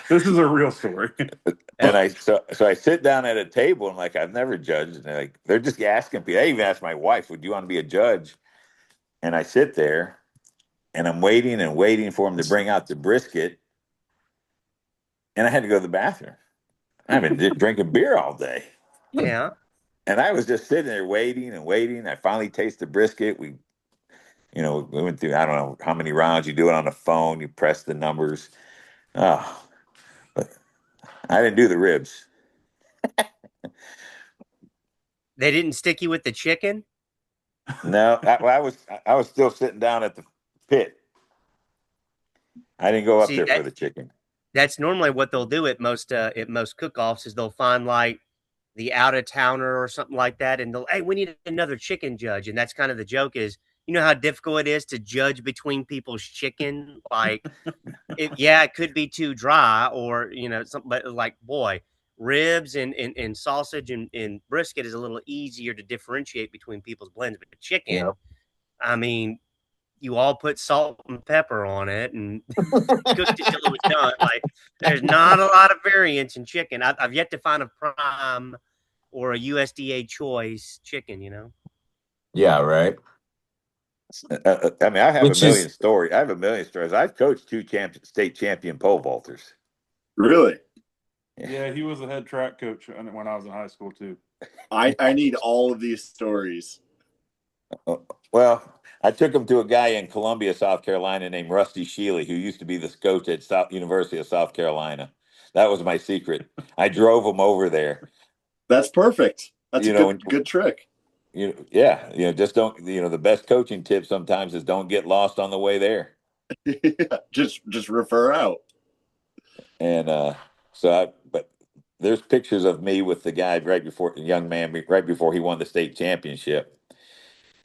This is a real story. And so I sit down at a table and like I've never judged, and they're just asking people. I even asked my wife, "Would you want to be a judge?" And I sit there and I'm waiting and waiting for him to bring out the brisket, and I had to go to the bathroom. I've been drinking beer all day, Yeah. and I was just sitting there waiting and waiting. I finally taste the brisket. We went through, I don't know how many rounds. You do it on the phone. You press the numbers. Oh, but I didn't do the ribs. They didn't stick you with the chicken? No, I was still sitting down at the pit. I didn't go up See, there for the chicken. that's normally what they'll do at most cook-offs is they'll find like the out of towner or something like that, and hey, we need another chicken judge, and that's kind of the joke is, you know how difficult it is to judge between people's chicken, like it could be too dry or something, but like boy, ribs and sausage and brisket is a little easier to differentiate between people's blends, but the chicken, yeah. I mean, you all put salt and pepper on it and cooked it till it was done. Like, there's not a lot of variance in chicken. I've yet to find a prime or a USDA choice chicken, Yeah, right. I mean, I have a Which million is stories. I have a million stories. I've coached 2 state champion pole vaulters. really, Yeah, he was a head track coach when I was in high school too. I need all of these stories. Well, I took him to a guy in Columbia, South Carolina, named Rusty Shealy, who used to be the coach at University of South Carolina. That was my secret. I drove him over there. That's perfect. That's You a know, good trick. Just don't. The best coaching tip sometimes is don't get lost on the way there. just refer out. And but there's pictures of me with the guy young man right before he won the state championship,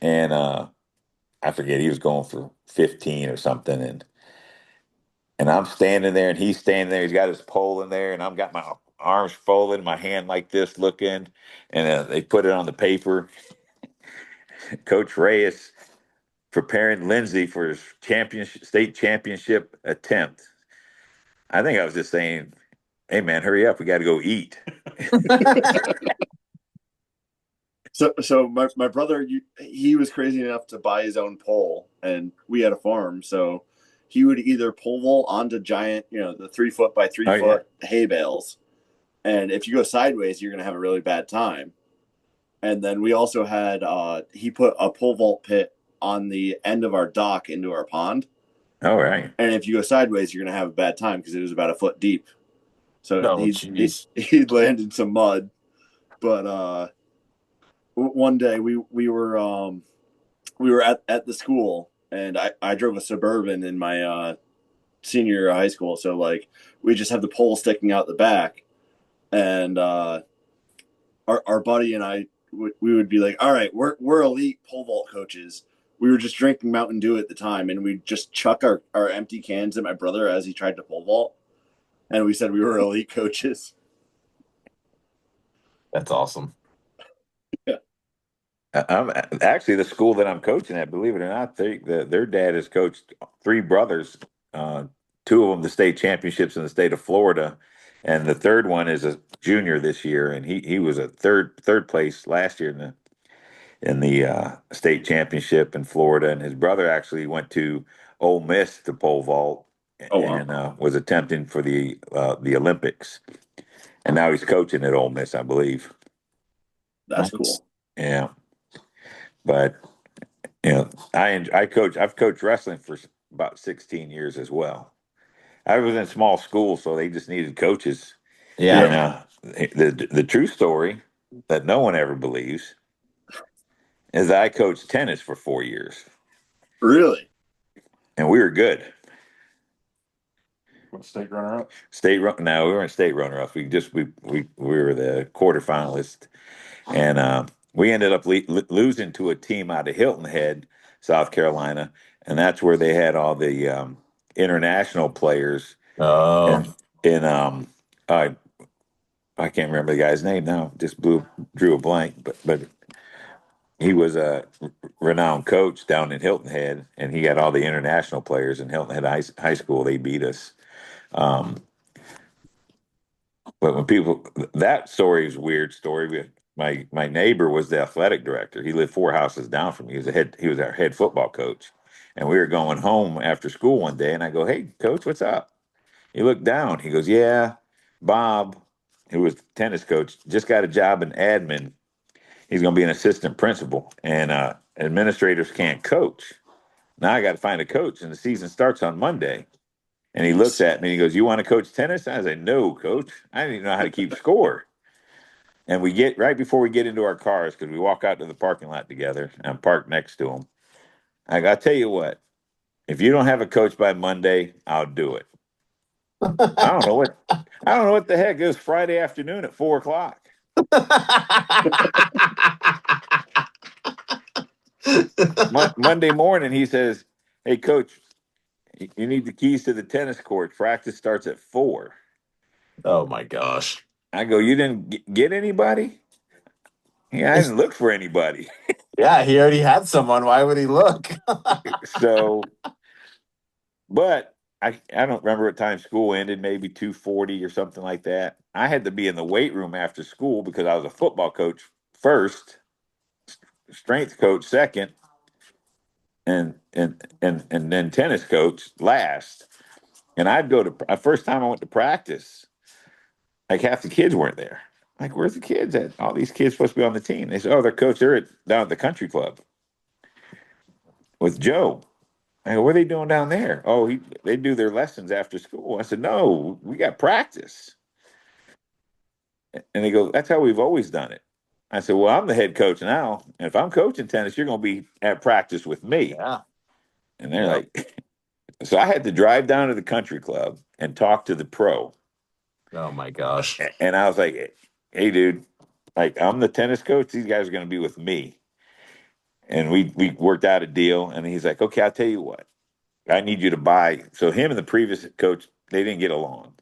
and I forget, he was going for 15 or something, and I'm standing there and he's standing there. He's got his pole in there, and I've got my arms folded, my hand like this, looking, and they put it on the paper. Coach Reyes preparing Lindsay for his state championship attempt. I think I was just saying, "Hey man, hurry up! We got to go eat." So my brother, he was crazy enough to buy his own pole, and we had a farm, so he would either pole vault onto giant, the 3 foot by 3 foot hay bales, and if you go sideways, you're going to have a really bad time. And then we also had he put a pole vault pit on the end of our dock into our pond. All right. And if you go sideways, you're going to have a bad time because it was about a foot deep. So Oh, jeez. he landed in some mud. But one day we were at the school, and I drove a Suburban in my senior year of high school. So like we just have the pole sticking out the back, and our buddy and I we would be like, all right, we're elite pole vault coaches. We were just drinking Mountain Dew at the time, and we'd just chuck our empty cans at my brother as he tried to pole vault, and we said we were elite coaches. That's awesome. I'm actually the school that I'm coaching at. Believe it or not, their dad has coached three brothers. Two of them the state championships in the state of Florida, and the third one is a junior this year, and he was a third place last year in the state championship in Florida. And his brother actually went to Ole Miss to pole vault Oh, wow. and was attempting for the Olympics, and now he's coaching at Ole Miss, I believe. That's cool. Yeah, but I've coached wrestling for about 16 years as well. I was in small schools, so they just needed coaches. Yeah. And the true story that no one ever believes is that I coached tennis for 4 years, Really? and we were good. What, state runner up? No, we weren't state runner up. We were the quarterfinalists, and we ended up losing to a team out of Hilton Head, South Carolina, and that's where they had all the international players. Oh, In I can't remember the guy's name now. Just drew a blank, but he was a renowned coach down in Hilton Head, and he had all the international players in Hilton Head High School. They beat us. Um, but when people that story is a weird story. My neighbor was the athletic director. He lived 4 houses down from me. He was our head football coach, and we were going home after school one day, and I go, "Hey, coach, what's up?" He looked down. He goes, "Yeah, Bob, who was the tennis coach, just got a job in admin. He's going to be an assistant principal, and administrators can't coach. Now I got to find a coach, and the season starts on Monday." And he looks at me and he goes, "You want to coach tennis?" I said, "No, coach. I didn't even know how to keep score." And we get right before we get into our cars, because we walk out to the parking lot together, and I'm parked next to him. I'll tell you what, if you don't have a coach by Monday, I'll do it. I don't know what the heck. It was Friday afternoon at 4 o'clock. Monday morning, he says, "Hey, coach, you need the keys to the tennis court. Practice starts at 4." oh my gosh. I go, "You didn't get anybody?" Yeah, I didn't look for anybody. Yeah, he already had someone. Why would he look? So, but I don't remember what time school ended, maybe 2:40 or something like that. I had to be in the weight room after school because I was a football coach first, strength coach second, and then tennis coach last. And I'd go to first time I went to practice, like half the kids weren't there. Like, where's the kids at? All these kids supposed to be on the team. They said, "Oh, they're coach. They're down at the country club with Joe." I go, "What are they doing down there?" "Oh, they do their lessons after school." I said, "No, we got practice." And they go, "That's how we've always done it." I said, "Well, I'm the head coach now. And if I'm coaching tennis, you're going to be at practice with me." Yeah. And they're like, so I had to drive down to the country club and talk to the pro. Oh my gosh. And I was like, "Hey, dude, like, I'm the tennis coach. These guys are going to be with me." And we worked out a deal. And he's like, "Okay, I'll tell you what. I need you to buy." So him and the previous coach, they didn't get along.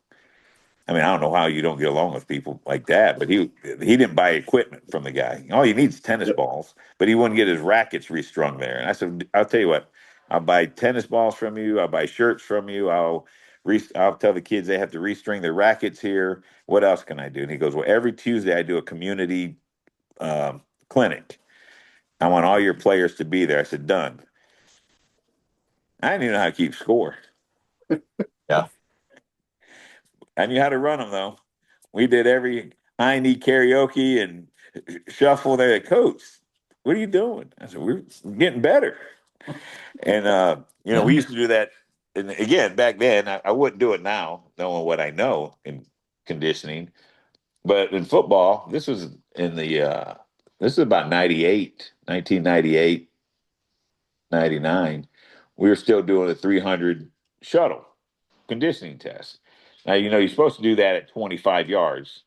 I mean, I don't know how you don't get along with people like that, but he didn't buy equipment from the guy. All he needs is tennis balls, but he wouldn't get his rackets restrung there. And I said, "I'll tell you what, I'll buy tennis balls from you. I'll buy shirts from you. I'll tell the kids they have to restring their rackets here. What else can I do?" And he goes, "Well, every Tuesday I do a community clinic. I want all your players to be there." I said, "Done." I didn't even know how to keep score. Yeah. I knew how to run them though. We did every high knee karaoke and shuffle there. Coach, what are you doing? I said, we're getting better. And we used to do that. And again, back then, I wouldn't do it now, knowing what I know in conditioning. But in football, this is about 98, 1998, 99. We were still doing a 300 shuttle conditioning test. Now, you're supposed to do that at 25 yards,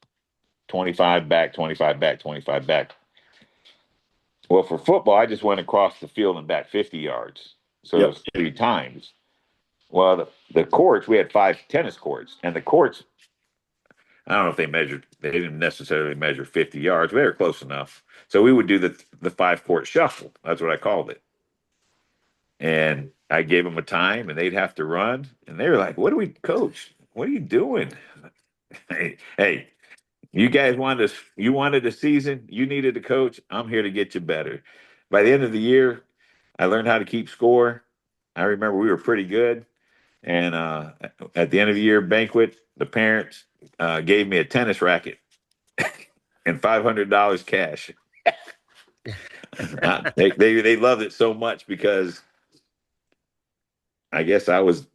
25 back, 25 back, 25 back. Well, for football, I just went across the field and back 50 yards. So it Yep. was 3 times. Well, the courts, we had 5 tennis courts, and the courts, I don't know if they didn't necessarily measure 50 yards, but they were close enough. So we would do the 5-court shuffle. That's what I called it. And I gave them a time, and they'd have to run. And they were like, Coach, what are you doing? Hey, you guys wanted a season, you needed a coach. I'm here to get you better. By the end of the year, I learned how to keep score. I remember we were pretty good. And at the end of the year banquet, the parents gave me a tennis racket and $500 cash. They loved it so much because I guess I was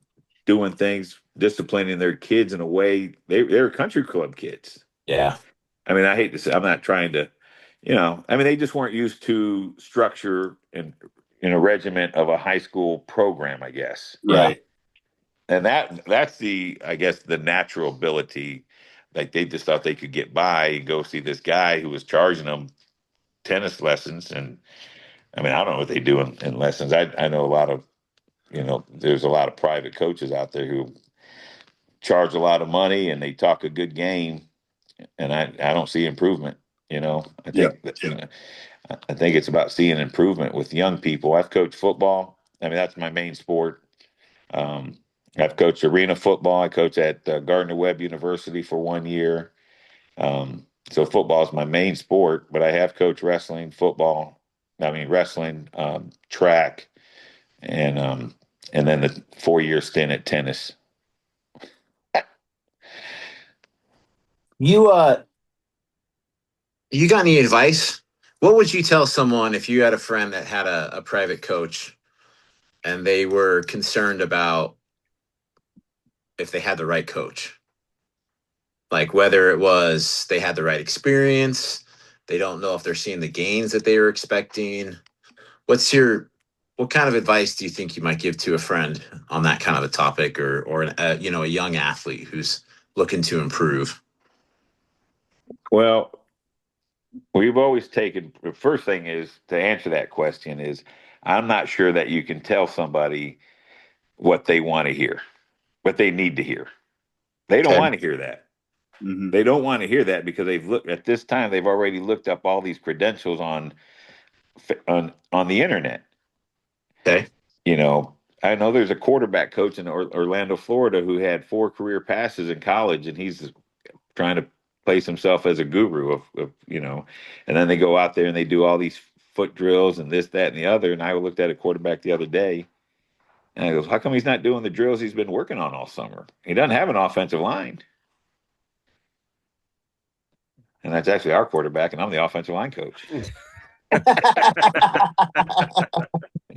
doing things, disciplining their kids in a way. They were country club kids. Yeah. I mean, I hate to say, I'm not trying to, they just weren't used to structure and in a regiment of a high school program, I guess. Right. And that's I guess the natural ability. Like they just thought they could get by and go see this guy who was charging them tennis lessons. And I mean, I don't know what they do in lessons. I know a lot of, there's a lot of private coaches out there who charge a lot of money and they talk a good game. And I don't see improvement. I think I think it's about seeing improvement with young people. I've coached football. I mean, that's my main sport. Um, I've coached arena football. I coached at Gardner Webb University for 1 year. So football is my main sport, but I have coached wrestling, wrestling, track, and then the 4 year stint at tennis. You you got any advice? What would you tell someone if you had a friend that had a private coach and they were concerned about if they had the right coach? Like whether it was they had the right experience, they don't know if they're seeing the gains that they were expecting. What kind of advice do you think you might give to a friend on that kind of a topic, or a young athlete who's looking to improve? Well, we've always taken the first thing is to answer that question is I'm not sure that you can tell somebody what they want to hear, what they need to hear. They don't Okay. want to hear that. Mm-hmm. They don't want to hear that because they've already looked up all these credentials on the internet. Okay. I know there's a quarterback coach in Orlando, Florida, who had 4 career passes in college, and he's trying to place himself as a guru and then they go out there and they do all these foot drills and this, that, and the other. And I looked at a quarterback the other day, and I goes, how come he's not doing the drills he's been working on all summer? He doesn't have an offensive line. And that's actually our quarterback, and I'm the offensive line coach.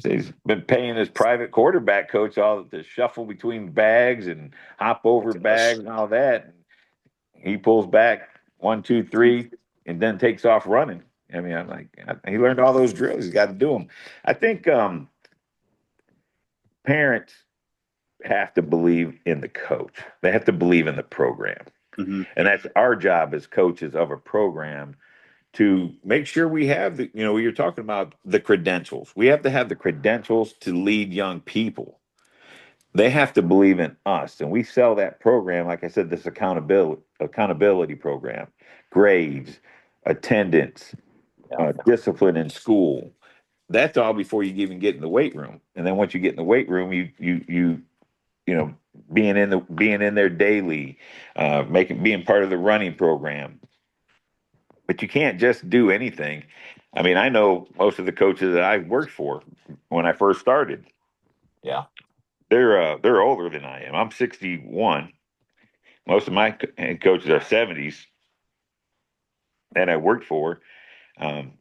He's been paying his private quarterback coach all to shuffle between bags and hop over bags and all that. He pulls back 1, 2, 3, and then takes off running. I mean, I'm like, he learned all those drills. He's got to do them. I think parents have to believe in the coach. They have to believe in the program. Mm-hmm. And that's our job as coaches of a program to make sure we have you're talking about the credentials. We have to have the credentials to lead young people. They have to believe in us, and we sell that program. Like I said, this accountability program, grades, attendance, discipline in school. That's all before you even get in the weight room. And then once you get in the weight room, being in there daily, being part of the running program. But you can't just do anything. I mean, I know most of the coaches that I've worked for when I first started. Yeah. They're older than I am. I'm 61. most of my head coaches are 70s that I worked for, um,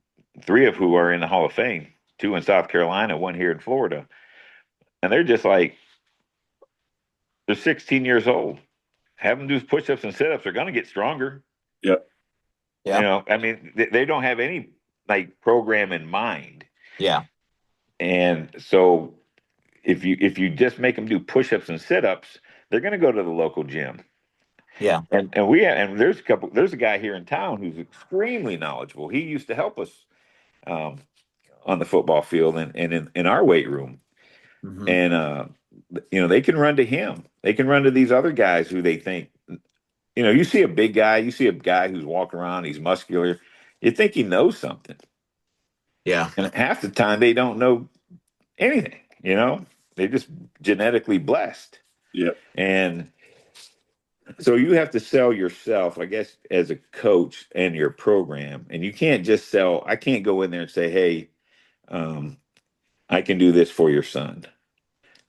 three of who are in the Hall of Fame, two in South Carolina, one here in Florida. And they're just like, they're 16 years old. Have them do push-ups and sit-ups. They're going to get stronger. Yep. Yeah. I mean, they don't have any like program in mind. Yeah. And so if you just make them do push-ups and sit-ups, they're going to go to the local gym. Yeah. And there's a guy here in town who's extremely knowledgeable. He used to help us um, on the football field and in our weight room. Mm-hmm. And they can run to him. They can run to these other guys who they think, you see a big guy, you see a guy who's walking around, he's muscular, you think he knows something. Yeah. And half the time they don't know anything, they're just genetically blessed. Yep. And so you have to sell yourself, I guess, as a coach and your program. And you can't just I can't go in there and say, hey, I can do this for your son.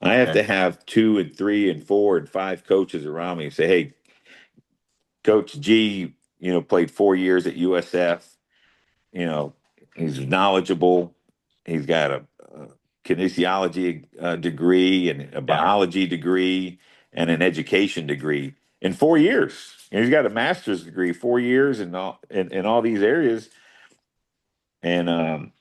I have Okay. to have 2 and 3 and 4 and 5 coaches around me and say, hey, Coach G, played 4 years at USF. He's knowledgeable. He's got a kinesiology degree and a biology degree and an education degree in 4 years. And he's got a master's degree, 4 years in all these areas. And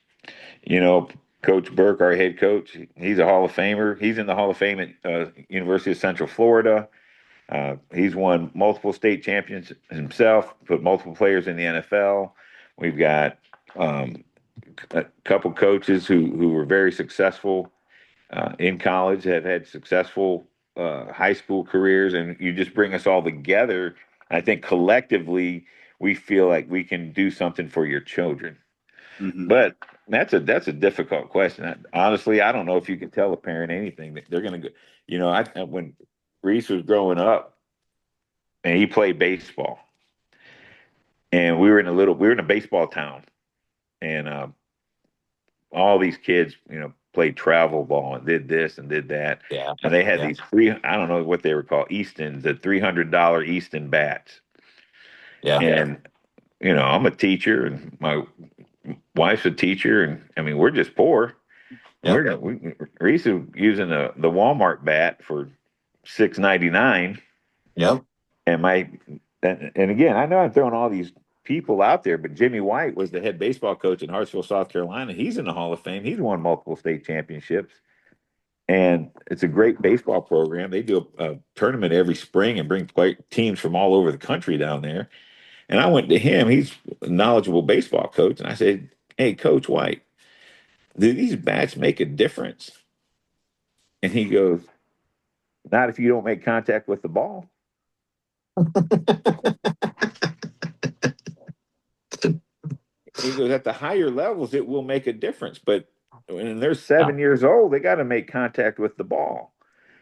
Coach Burke, our head coach, he's a Hall of Famer. He's in the Hall of Fame at University of Central Florida. He's won multiple state champions himself, put multiple players in the NFL. We've got a couple coaches who were very successful in college, have had successful high school careers, and you just bring us all together. I think collectively we feel like we can do something for your children. Mm-hmm. But that's a difficult question. Honestly, I don't know if you can tell a parent anything that they're going to go. When Reese was growing up, and he played baseball, and we were in a baseball town, and all these kids, played travel ball and did this and did that. Yeah. And they had Yeah. these I don't know what they were called, Eastons, the $300 Easton bats. Yeah. And, I'm a teacher and my wife's a teacher. And I mean, we're just poor. Yep. Reese is using the Walmart bat for $6.99. Yep. And again, I know I'm throwing all these people out there, but Jimmy White was the head baseball coach in Hartsville, South Carolina. He's in the Hall of Fame. He's won multiple state championships. And it's a great baseball program. They do a tournament every spring and bring teams from all over the country down there. And I went to him. He's a knowledgeable baseball coach. And I said, hey, Coach White, do these bats make a difference? And he goes, not if you don't make contact with the ball. He goes, at the higher levels, it will make a difference. But when they're 7 years old, they got to make contact with the ball.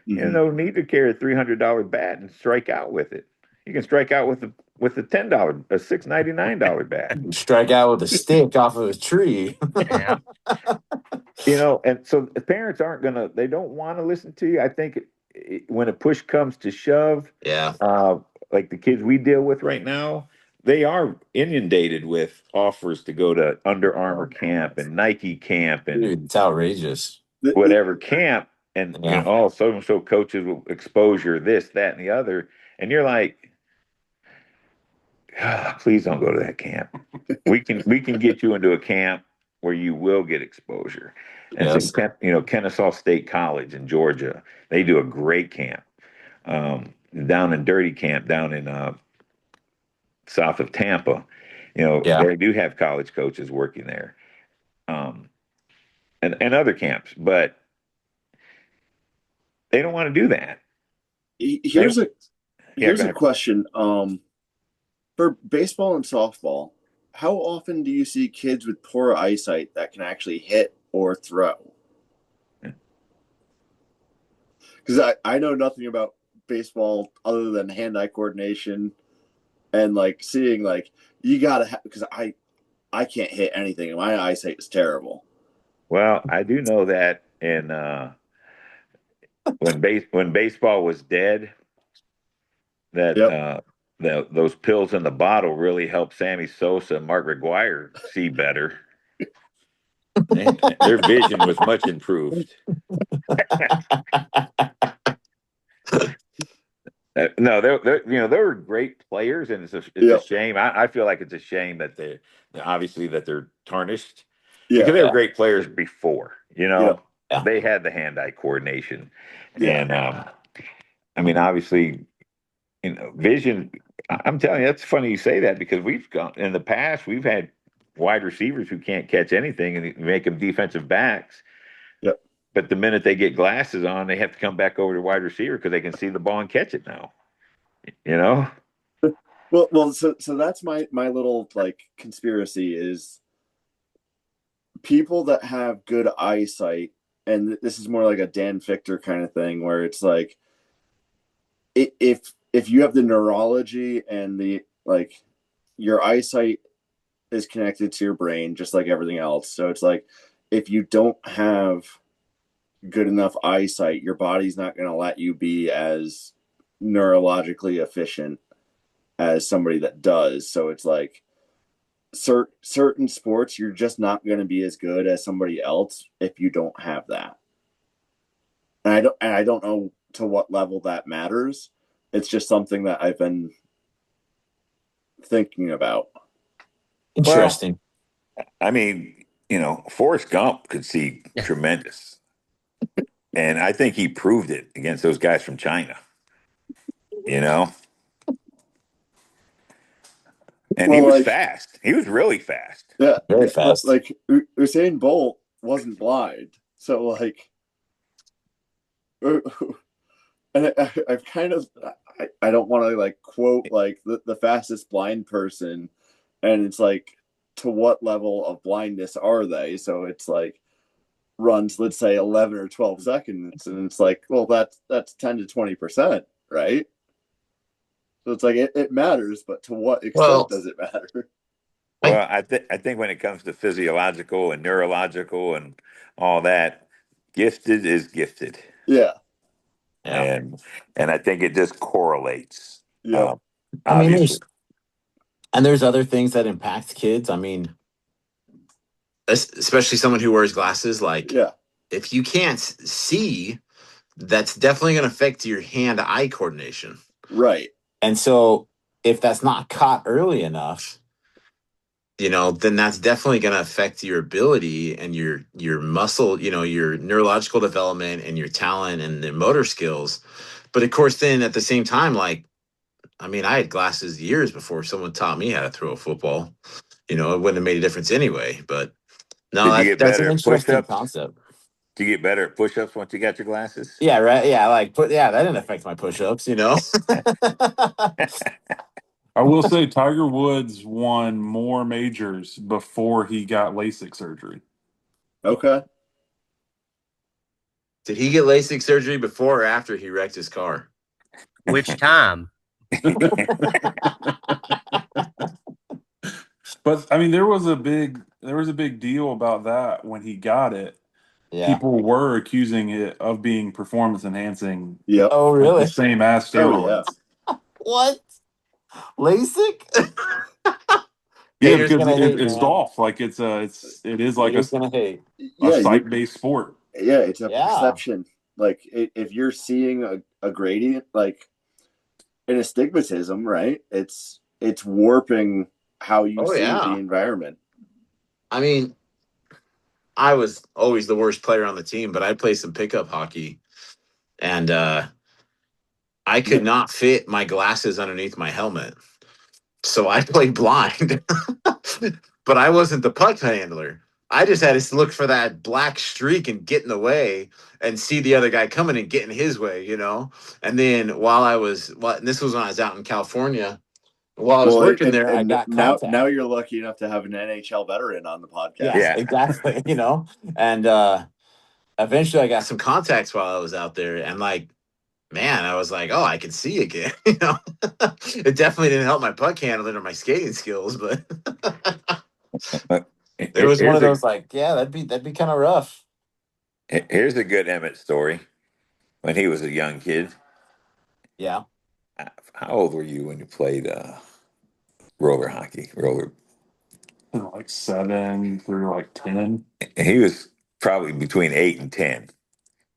Mm-hmm. You no need to carry a $300 bat and strike out with it. You can strike out with a $10, a $6.99 bat. Strike out with a stick off of a tree. Yeah. And so the parents they don't want to listen to you. I think when a push comes to shove, Yeah. like the kids we deal with right now, they are inundated with offers to go to Under Armour camp and Nike camp and Dude, it's outrageous. whatever camp. And Yeah. so and so coaches will exposure, this, that, and the other. And you're like, please don't go to that camp. We can get you into a camp where you will get exposure. And Yes. so, Kennesaw State College in Georgia, they do a great camp. Down in Dirty Camp, down in south of Tampa, Yeah. they do have college coaches working there, and other camps, but they don't want to do that. Here's go a ahead. question. For baseball and softball, how often do you see kids with poor eyesight that can actually hit or throw? Because I know nothing about baseball other than hand-eye coordination and like seeing like you gotta because I can't hit anything and my eyesight is terrible. Well, I do know that in. When baseball was dead, that Yep. those pills in the bottle really help Sammy Sosa and Mark McGuire see better. Their vision was much improved. No, they were great players, and it's a Yep. shame. I feel like it's a shame that they're tarnished Yeah. because they were Yeah. great players before. Yep. Yeah. They had the hand-eye coordination, Yeah. and I mean, obviously, vision. I'm telling you, that's funny you say that because we've gone in the past. We've had wide receivers who can't catch anything and make them defensive backs. Yep. But the minute they get glasses on, they have to come back over to wide receiver because they can see the ball and catch it now. You know? Well, so that's my little like conspiracy is people that have good eyesight, and this is more like a Dan Fichter kind of thing, where it's like if you have the neurology and the like, your eyesight is connected to your brain just like everything else. So it's like if you don't have good enough eyesight, your body's not going to let you be as neurologically efficient as somebody that does. So it's like certain sports, you're just not going to be as good as somebody else if you don't have that. And I don't know to what level that matters. It's just something that I've been thinking about. Interesting. I mean, Forrest Gump could see tremendous. And I think he proved it against those guys from China, you know? And he Well, was like, fast. He was really fast. yeah, Very fast. like Usain Bolt wasn't blind. So like, and I've kind of, I don't want to like quote like the fastest blind person, and it's like, to what level of blindness are they? So it's like runs, let's say 11 or 12 seconds, and it's like, well, that's 10 to 20%, right? So it's like it matters, but to what extent Well, does it matter? Well, I think when it comes to physiological and neurological and all that, gifted is gifted. Yeah. Yeah. And I think it just correlates. Yep. I mean, Obviously. there's other things that impact kids. I mean, especially someone who wears glasses. Like, Yeah. if you can't see, that's definitely going to affect your hand-eye coordination. Right. And so, if that's not caught early enough, then that's definitely going to affect your ability and your muscle, your neurological development and your talent and the motor skills. But of course, then at the same time, like, I mean, I had glasses years before someone taught me how to throw a football. It wouldn't have made a difference anyway. But no, Did you get that's an better at interesting push-ups? concept. Did you get better at push-ups once you got your glasses? Yeah, right. Yeah, that didn't affect my push-ups. I will say Tiger Woods won more majors before he got LASIK surgery. Okay. Did he get LASIK surgery before or after he wrecked his car? Which time? But I mean, there was a big deal about that when he got it. Yeah. People were accusing it of being performance enhancing. Yep. Oh, Like really? the same as Oh, steroids. What? LASIK? Yeah, Haters because gonna hate, it's man. golf. Like it is like Haters gonna hate. a Yeah. sight-based sport. Yeah. It's a Yeah. perception. Like if you're seeing a gradient, like an astigmatism, right? It's warping how you Oh, see yeah. the environment. I mean, I was always the worst player on the team, but I played some pickup hockey, and I could not fit my glasses underneath my helmet. So I played blind, but I wasn't the puck handler. I just had to look for that black streak and get in the way and see the other guy coming and get in his way. And then and this was when I was out in California. While I was working there, I got contact. Now you're lucky enough to have an NHL veteran on the podcast. Yeah, exactly. And eventually I got some contacts while I was out there, and like, man, I was like, oh, I can see again. It definitely didn't help my puck handling or my skating skills, but it was one of those like, yeah, that'd be kind of rough. Here's a good Emmett story when he was a young kid. Yeah. How old were you when you played roller hockey? Roller. Like 7 through like 10. He was probably between 8 and 10.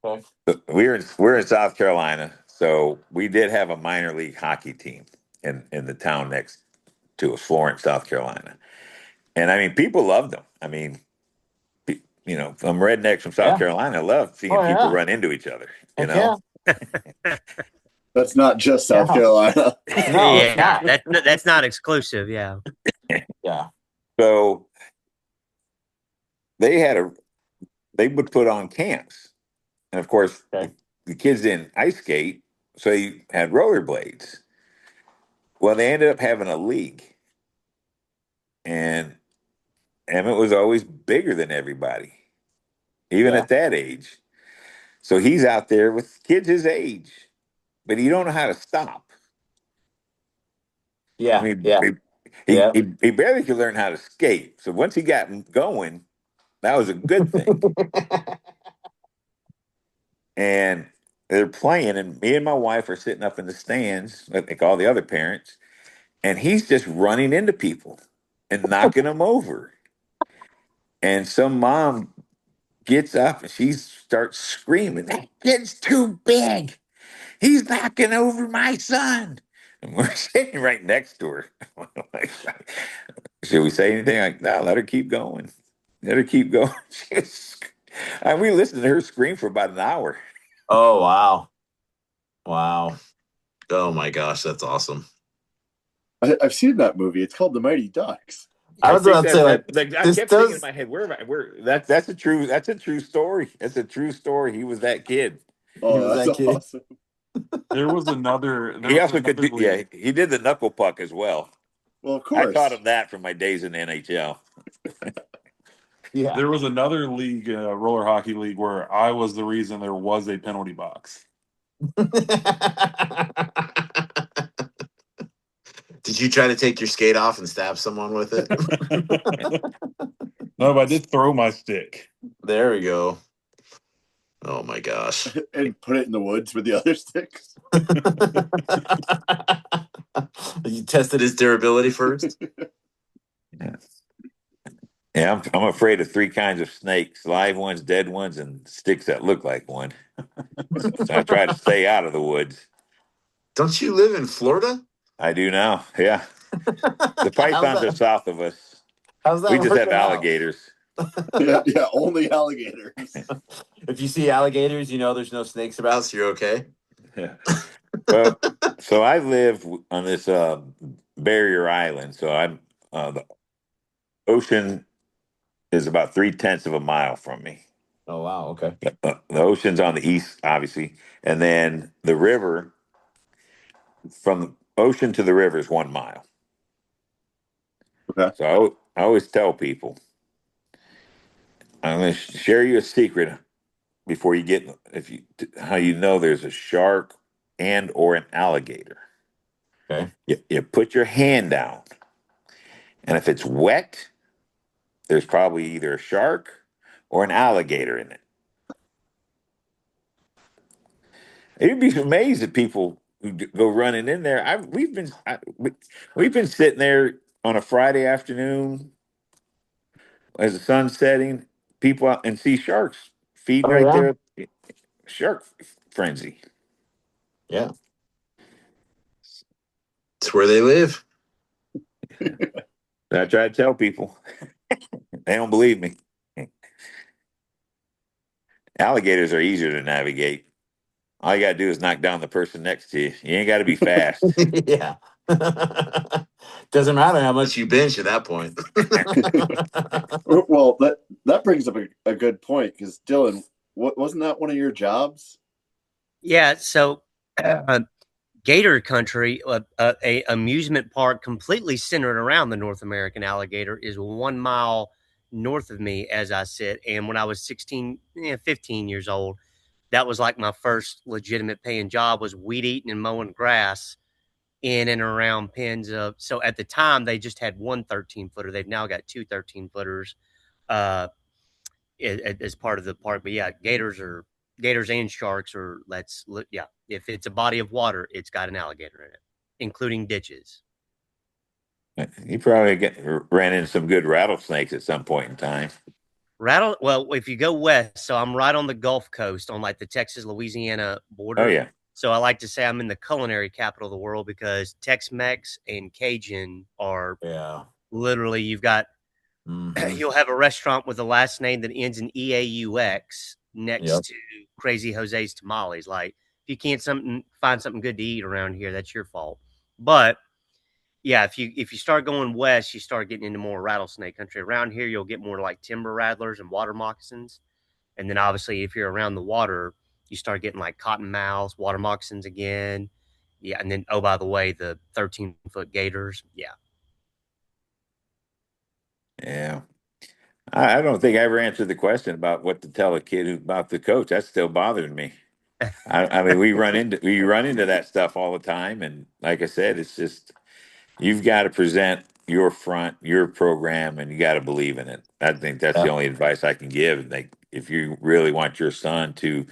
Okay. We're in South Carolina, so we did have a minor league hockey team in the town next to us, Florence, South Carolina. And I mean, people loved them. I mean, from rednecks from South Yeah. Carolina, love seeing Oh, people yeah. run into each other. You Heck know, That's not just South Yeah. Carolina. No, it's Yeah, not. that's not exclusive. Yeah. Yeah. so they had a they would put on camps, and of course, Okay. the kids didn't ice skate, so you had rollerblades. Well, they ended up having a league, and Emmett was always bigger than everybody, even Yeah. at that age. So he's out there with kids his age, but he don't know how to stop. I Yeah. mean, Yeah. he, Yeah. he, he barely could learn how to skate. So once he got going, that was a good thing. And they're playing, and me and my wife are sitting up in the stands, like all the other parents, and he's just running into people and knocking them over. And some mom gets up and she starts screaming, "That kid's too big. He's knocking over my son." And we're sitting right next to her. Like, should we say anything? Like, no, let her keep going. Let her keep going. And we listened to her scream for about an hour. Oh, wow. Wow. Oh my gosh, that's awesome. I've seen that movie. It's called The Mighty Ducks. I I was think about to say, like, I this kept thinking in does. my head, where that's a true story. That's a true story. He was that kid. He Oh, was that's that kid. awesome. There He was also could another do, yeah, league. he did the knuckle puck as well. Well, of I taught course. him that from my days in the NHL. Yeah. There was another league, roller hockey league, where I was the reason there was a penalty box. Did you try to take your skate off and stab someone with it? No, but I did throw my stick. There we go. Oh my gosh. And put it in the woods with the other sticks. You tested his durability first? Yeah, I'm afraid of three kinds of snakes: live ones, dead ones, and sticks that look like one. So I try to stay out of the woods. Don't you live in Florida? I do now. Yeah, the How's pythons are that? south of us. How's We that just have working out? alligators. Yeah, only alligators. If you see alligators, you know there's no snakes about, so you're okay. Yeah. Well, so I live on this barrier island. So the ocean is about 3/10 of a mile from me. Oh wow, okay. The ocean's on the east, obviously, and then the river from the ocean to the river is 1 mile. Okay. So I always tell people, I'm going to share you a secret before you get how you know there's a shark and or an alligator. Okay. You put your hand down, and if it's wet, there's probably either a shark or an alligator in it. You'd be amazed at people who go running in there. We've been sitting there on a Friday afternoon as the sun's setting, people out and see sharks feeding Oh right yeah. there. Shark frenzy. Yeah. It's where they live. I try to tell people, they don't believe me. Alligators are easier to navigate. All you got to do is knock down the person next to you. You ain't got to be fast. Yeah. Doesn't matter how much you bench at that point. Well, that brings up a good point because Dylan, wasn't that one of your jobs? Yeah. So, Gator Country, a amusement park completely centered around the North American alligator, is 1 mile north of me as I sit. And when I was 15 years old, that was like my first legitimate paying job, was weed eating and mowing grass in and around pens of. So at the time they just had one 13-footer. They've now got two 13-footers as part of the park. But yeah, gators and sharks are, yeah, if it's a body of water, it's got an alligator in it. including ditches. You probably ran into some good rattlesnakes at some point in time. Well, if you go west, so I'm right on the Gulf Coast on like the Texas Louisiana border. Oh yeah. So I like to say I'm in the culinary capital of the world because Tex-Mex and Cajun are literally you've got you'll have a restaurant with a last name that ends in EAUX next to Crazy Jose's Tamales. Like if you can't find something good to eat around here, that's your fault. But yeah, if you start going west, you start getting into more rattlesnake country. Around here, you'll get more like timber rattlers and water moccasins. And then obviously, if you're around the water, you start getting like cottonmouths, water moccasins again. Yeah, and then oh by the way, the 13-foot gators. Yeah. Yeah. I don't think I ever answered the question about what to tell a kid about the coach. That's still bothering me. I mean, we run into that stuff all the time, and like I said, it's just you've got to present your program, and you got to believe in it. I think that's the only advice I can give. Like, if you really want your son to,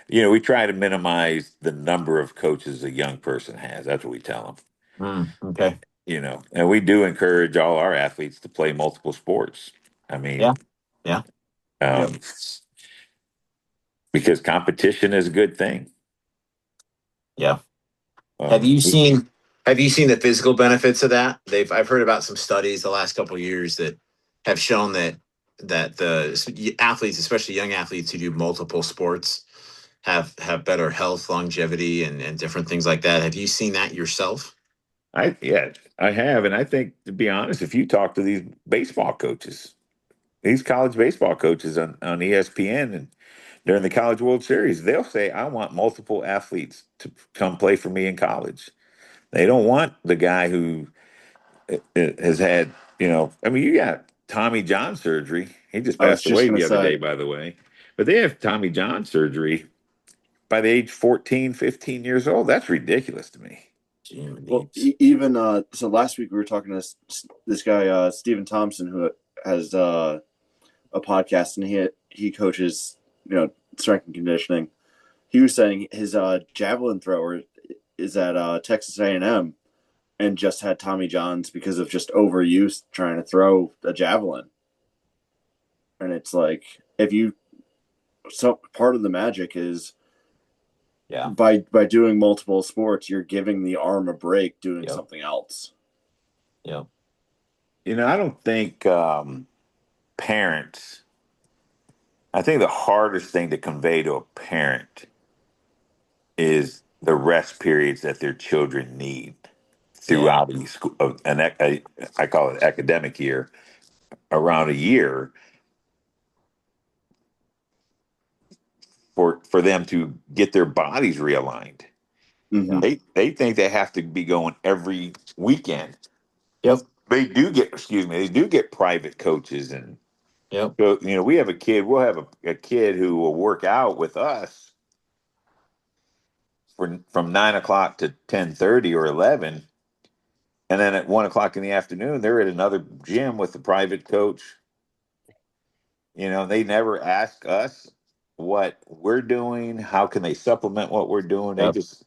we try to minimize the number of coaches a young person has. That's what we tell them. Okay. And we do encourage all our athletes to play multiple sports. I mean, Yeah. because competition is a good thing. Yeah. Have you seen the physical benefits of that? I've heard about some studies the last couple of years that have shown that the athletes, especially young athletes who do multiple sports, have better health, longevity, and different things like that. Have you seen that yourself? I have, and I think, to be honest, if you talk to these baseball coaches, these college baseball coaches on ESPN and during the College World Series, they'll say, "I want multiple athletes to come play for me in college." They don't want the guy who has had, I mean, you got Tommy John surgery. He just I was passed just away gonna the other say. day, by the way. But they have Tommy John surgery by the age 14, 15 years old. That's ridiculous to me. Well, even so, last week we were talking to this guy, Stephen Thompson, who has a podcast, and he coaches, strength and conditioning. He was saying his javelin thrower is at Texas A&M and just had Tommy Johns because of just overuse trying to throw a javelin. And it's like, part of the magic is by doing multiple sports, you're giving the arm a break doing something else. Yeah. I don't think parents, I think the hardest thing to convey to a parent is the rest periods that their children need throughout the school, I call it academic year, around a year, for them to get their bodies realigned. Mm-hmm. They think they have to be going every weekend. Yep. They do get private coaches, and so, we have a kid. We'll have a kid who will work out with us from 9 o'clock to 10:30 or 11, and then at 1 o'clock in the afternoon, they're at another gym with the private coach. They never ask us what we're doing. How can they supplement what we're doing? They just,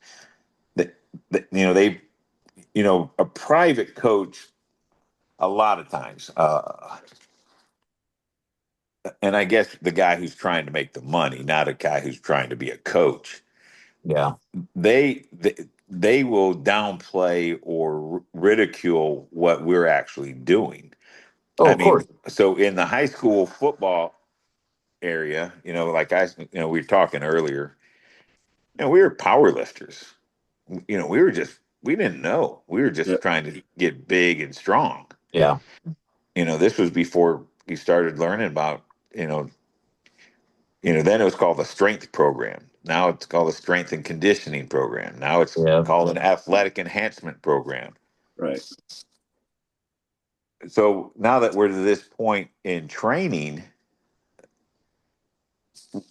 a private coach, a lot of times, and I guess the guy who's trying to make the money, not a guy who's trying to be a coach. Yeah. They will downplay or ridicule what we're actually doing. Oh, of course. So in the high school football area, like we were talking earlier, we were power lifters. We didn't know. We were just trying to get big and strong. Yeah. This was before we started learning about, then it was called the strength program. Now it's called the strength and conditioning program. Now it's called an athletic enhancement program. Right. So now that we're to this point in training,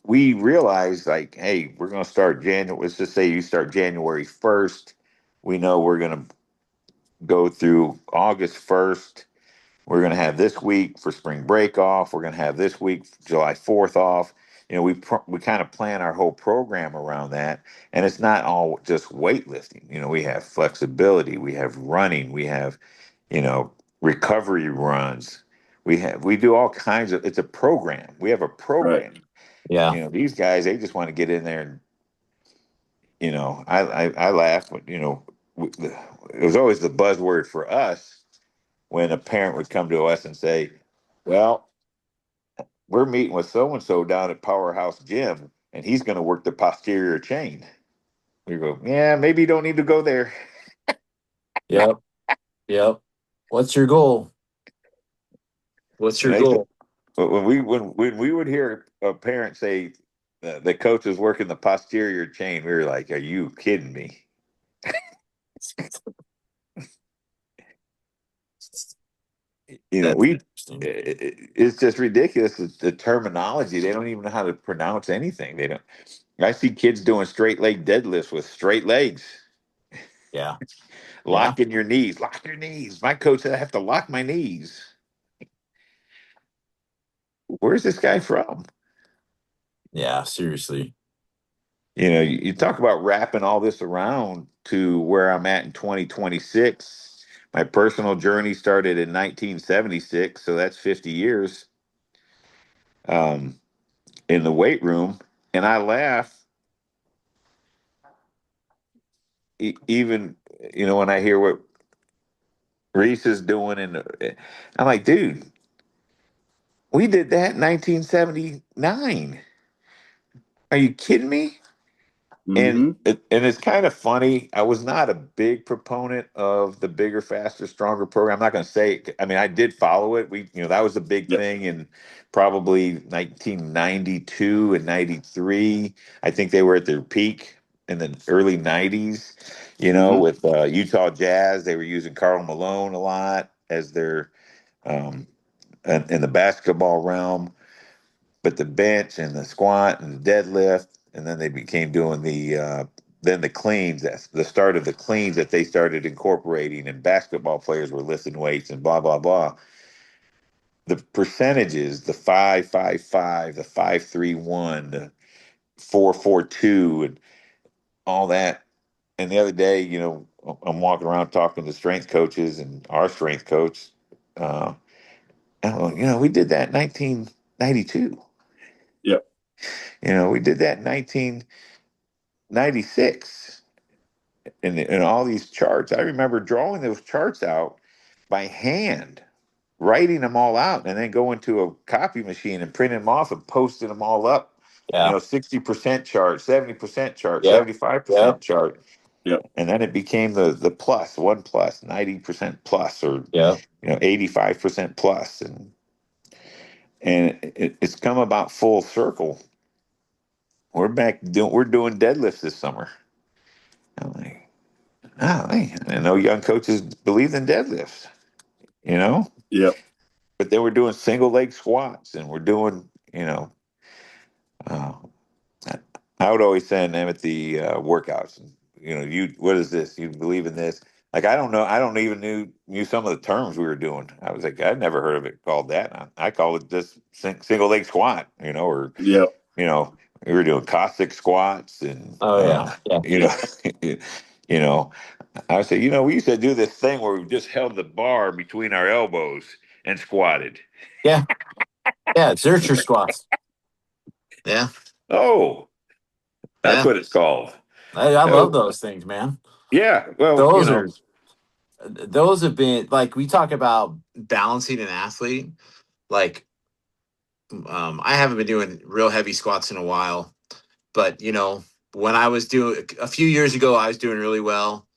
we realize, like, hey, we're going to start January. Let's just say you start January 1st. We know we're going to go through August 1st. We're going to have this week for spring break off. We're going to have this week, July 4th off. we kind of plan our whole program around that, and it's not all just weightlifting. We have flexibility, we have running, we have recovery runs. We do all kinds of. It's a program. We have a Right. program. Yeah. These guys, they just want to get in there and I laugh when it was always the buzzword for us when a parent would come to us and say, "Well, we're meeting with so and so down at Powerhouse Gym, and he's going to work the posterior chain." We go, "Yeah, maybe you don't need to go there." Yep. Yep. What's your goal? What's And your I used to, goal? when we would hear a parent say the coach is working the posterior chain, we were like, "Are you kidding me?" That's We interesting. it's just ridiculous. The terminology, they don't even know how to pronounce anything. They don't. I see kids doing straight leg deadlifts with straight legs, Yeah. Yeah. locking your knees. Lock your knees. My coach said I have to lock my knees. Where's this guy from? Yeah. Seriously. You talk about wrapping all this around to where I'm at in 2026. My personal journey started in 1976, so that's 50 years um, in the weight room. And I laugh even, when I hear what Reese is doing, and I'm like, dude, we did that in 1979. Are you kidding me? And Mm-hmm. it's kind of funny. I was not a big proponent of the bigger, faster, stronger program. I'm not going to say. I mean, I did follow it. That was a big Yep. thing in probably 1992 and 93. I think they were at their peak in the early 90s. Mm-hmm. With Utah Jazz, they were using Karl Malone a lot as their um, in the basketball realm. But the bench and the squat and the deadlift, and then they became doing the cleans. That's the start of the cleans that they started incorporating, and basketball players were lifting weights and blah blah blah. The percentages, the 5-5-5, the 5-3-1, the 4-4-2, and all that. And the other day, I'm walking around talking to strength coaches and our strength coach. Uh, we did that in 1992. Yep. We did that in 1996, and all these charts. I remember drawing those charts out by hand, writing them all out, and then going to a copy machine and printing them off and posting them all up. Yeah. 60% chart, 70% chart, Yep. 75% Yep. chart. Yep. And then it became the plus, 1+, 90% plus, or Yep. 85% plus. And it's come about full circle. We're doing deadlifts this summer. I'm like, oh, man, I know young coaches believe in deadlifts, you know, Yep. but they were doing single leg squats, and we're doing, uh, I would always send them at the workouts. What is this? You believe in this? Like, I don't know. I don't even knew some of the terms we were doing. I was like, I'd never heard of it called that. I call it just single leg squat, or, Yep. you know, we were doing Cossack squats and, Oh yeah. Yeah. you know, you know, I said, we used to do this thing where we just held the bar between our elbows and squatted. Yeah. Yeah. It's Zercher squats. Yeah. Oh, that's Yeah. what it's called. I love Oh, those things, man. yeah. Well, Those are those have been like we talk about balancing an athlete. Like I haven't been doing real heavy squats in a while, but when I was doing a few years ago, I was doing really well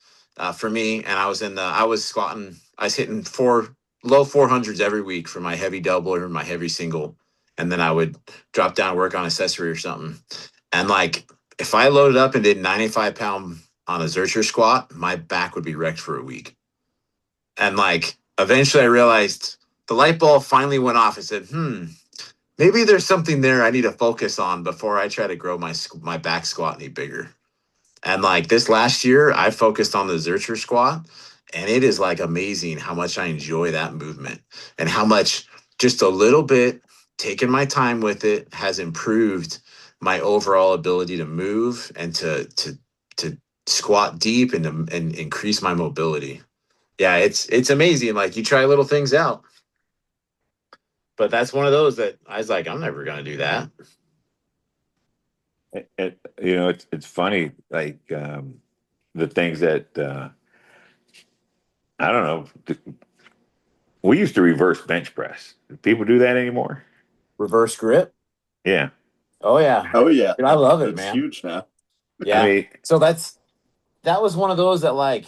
for me, and I was squatting. I was hitting low 400s every week for my heavy double or my heavy single, and then I would drop down and work on accessory or something. And like if I loaded up and did 95-pound on a Zercher squat, my back would be wrecked for a week. And like eventually I realized the light bulb finally went off. I said, maybe there's something there I need to focus on before I try to grow my back squat any bigger. And like this last year, I focused on the Zercher squat, and it is like amazing how much I enjoy that movement and how much just a little bit. taken my time with it has improved my overall ability to move and to squat deep and increase my mobility. Yeah, it's amazing. Like you try little things out, but that's one of those that I was like, I'm never gonna do that. It's funny, like the things that I don't know. We used to reverse bench press. Do people do that anymore? Reverse grip. Yeah. Oh yeah. Oh yeah, Dude, I love it, it's man. huge now. Yeah. I mean, So that was one of those that like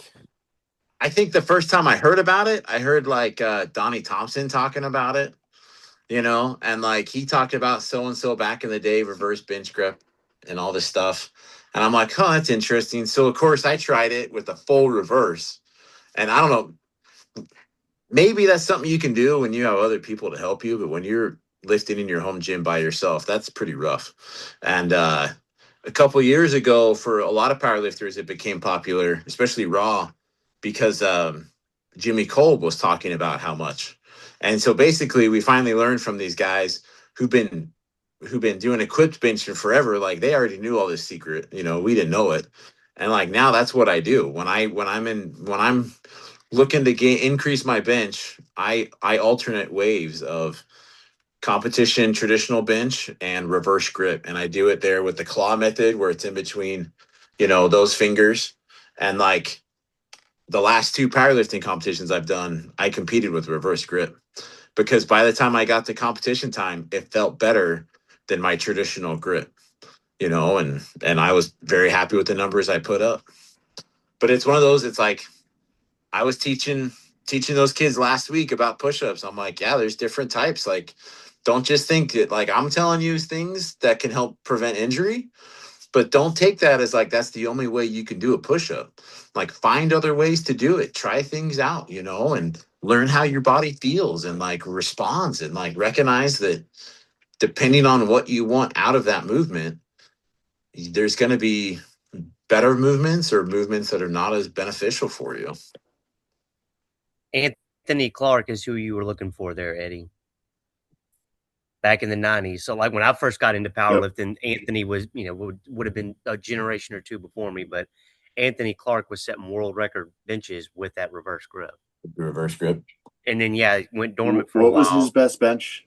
I think the first time I heard about it, I heard like Donnie Thompson talking about it, and like he talked about so and so back in the day, reverse bench grip and all this stuff. And I'm like, oh, that's interesting. So of course I tried it with a full reverse. And I don't know, maybe that's something you can do when you have other people to help you, but when you're lifting in your home gym by yourself, that's pretty rough. And a couple of years ago, for a lot of powerlifters, it became popular, especially raw, because Jimmy Kolb was talking about how much. And so basically, we finally learned from these guys who've been doing equipped benching forever. Like they already knew all this secret, we didn't know it. And like now, that's what I do when I'm looking to increase my bench. I alternate waves of competition, traditional bench, and reverse grip, and I do it there with the claw method, where it's in between, those fingers. And like the last two powerlifting competitions I've done, I competed with reverse grip because by the time I got to competition time, it felt better than my traditional grip, and I was very happy with the numbers I put up. But it's one of those. It's like I was teaching those kids last week about push-ups. I'm like, yeah, there's different types. Like, don't just think that like I'm telling you things that can help prevent injury, but don't take that as like that's the only way you can do a push-up. Like find other ways to do it. Try things out, and learn how your body feels and like responds and like recognize that depending on what you want out of that movement, there's going to be better movements or movements that are not as beneficial for you. Anthony Clark is who you were looking for there, Eddie. Back in the 90s. So like when I first got into powerlifting, Anthony was, would have been a generation or two before me, but Anthony Clark was setting world record benches with that reverse grip. The reverse grip. And then, yeah, it went dormant for a What while. was his best bench?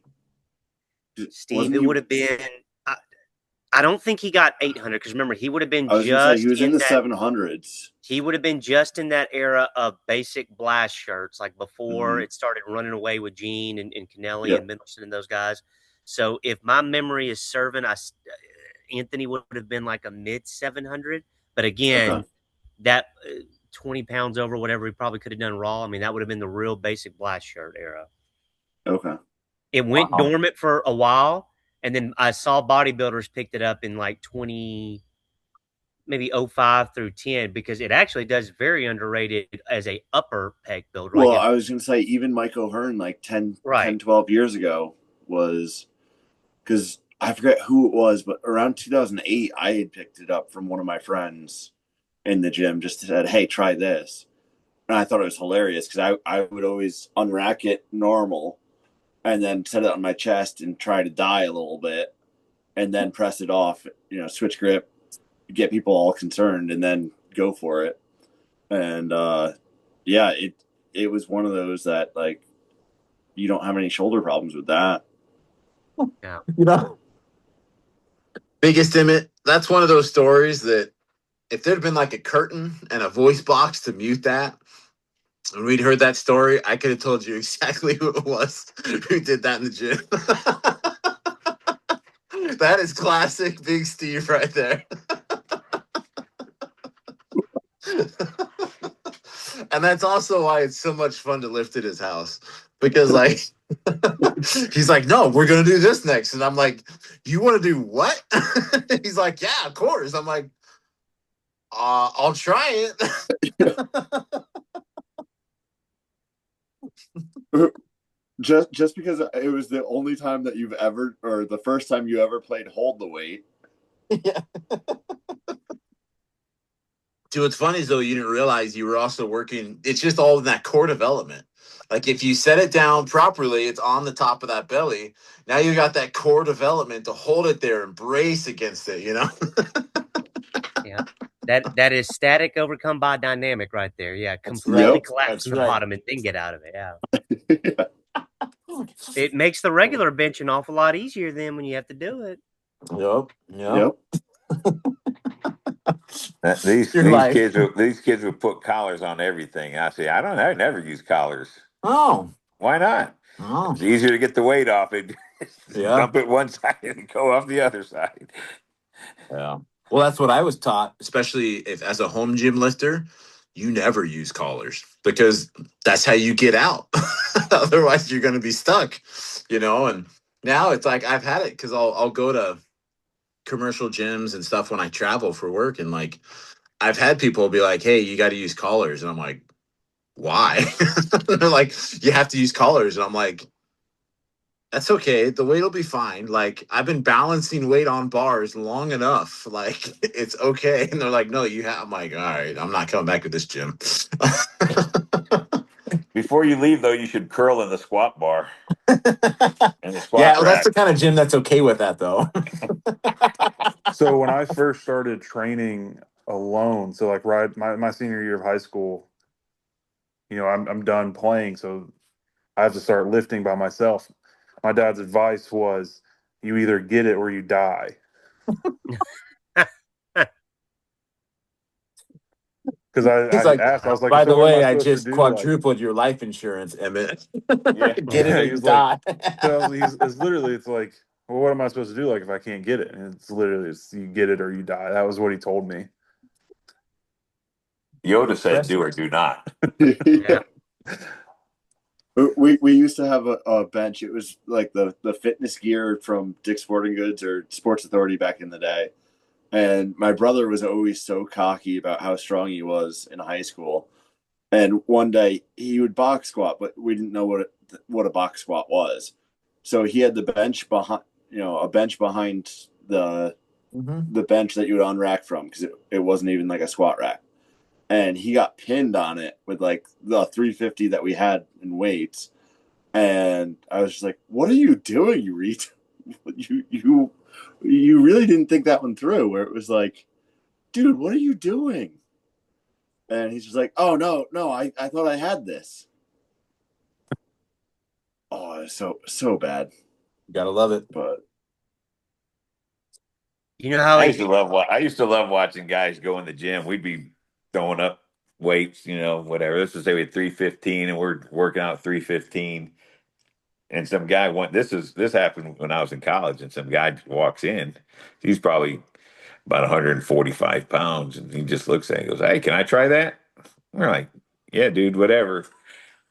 Steve, it would have been, I don't think he got 800 because remember, he would have been I was just he was in the that, 700s. He would have been just in that era of basic blast shirts, like before it started running away with Gene and Kennelly and Mendelson and those guys. So if my memory is serving, Anthony would have been like a mid 700. But again, that 20 pounds over whatever he probably could have done raw. I mean, that would have been the real basic blast shirt era. Okay. It went dormant for a while. And then I saw bodybuilders picked it up in like 20, maybe 05 through 10, because it actually does very underrated as a upper pec builder. Well, I was going to say even Mike O'Hearn like 10, 12 years ago was, because I forget who it was, but around 2008, I had picked it up from one of my friends in the gym, just said, hey, try this. And I thought it was hilarious because I would always unrack it normal and then set it on my chest and try to die a little bit and then press it off, switch grip, get people all concerned and then go for it. And it was one of those that like you don't have any shoulder problems with that. Yeah. Biggest Emmett, that's one of those stories that if there'd been like a curtain and a voice box to mute that, and we'd heard that story, I could have told you exactly who it was who did that in the gym. That is classic Big Steve right there. And that's also why it's so much fun to lift at his house. Because like he's like, no, we're gonna do this next. And I'm like, you want to do what? He's like, yeah, of course. I'm like, I'll try it. Just because it was the only time that you've ever, or the first time you ever played hold the weight. Yeah. Dude, what's funny is though, you didn't realize you were also working. It's just all in that core development. Like if you set it down properly, it's on the top of that belly. Now you got that core development to hold it there and brace against it, you know? Yeah. That is static overcome by dynamic right there. Yeah. That's Completely right. Yep. collapse That's to the right. bottom and then get out of it. Yeah. It makes the regular bench an awful lot easier then when you have to do it. Yep. Yep. Yep. These You're these like, kids would put collars on everything. I say I never use collars. oh, Why not? oh, It's easier to get the weight off it. yeah. Dump it one side and go off the other side. Yeah. Well, that's what I was taught, especially if as a home gym lifter, you never use collars because that's how you get out. Otherwise, you're going to be stuck, you know? And now it's like I've had it because I'll go to commercial gyms and stuff when I travel for work. And like I've had people be like, hey, you got to use collars. And I'm like, why? They're like, you have to use collars. And I'm like, that's okay. The weight will be fine. Like I've been balancing weight on bars long enough. Like it's okay. And they're like, no, you have. I'm like, all right, I'm not coming back to this gym. Before you leave, though, you should curl in the squat bar and the Yeah, squat well, that's rack. the kind of gym that's okay with that, though. So when I first started training alone, so like right my senior year of high school, I'm done playing, so I have to start lifting by myself. My dad's advice was you either get it or you die. Because He's I like, asked, I was like, by so the what am I way, I supposed to just do? Like, quadrupled your life insurance, Emmett. Yeah. Get it yeah, or he you was like, die. so it's literally, it's like, well, what am I supposed to do? Like, if I can't get it, and it's literally, it's you get it or you die. That was what he told me. Yoda said, "Do or do not." Yeah. We used to have a bench. It was like the fitness gear from Dick's Sporting Goods or Sports Authority back in the day. And my brother was always so cocky about how strong he was in high school. And one day he would box squat, but we didn't know what a box squat was. So he had the bench behind, a bench behind the bench that you would unrack from because it wasn't even like a squat rack. And he got pinned on it with like the 350 that we had in weights. And I was just like, "What are you doing, you reet? You really didn't think that one through." Where it was like, "Dude, what are you doing?" And he's just like, "Oh no, I thought I had this." Oh, it's so bad. You gotta love it. But You know how I used to love. I used to love watching guys go in the gym. We'd be throwing up weights, whatever. Let's just say we had 315, and we're working out 315. And some guy went. This happened when I was in college, and some guy walks in. He's probably about 145 pounds, and he just looks at it and goes, "Hey, can I try that?" We're like, "Yeah, dude, whatever."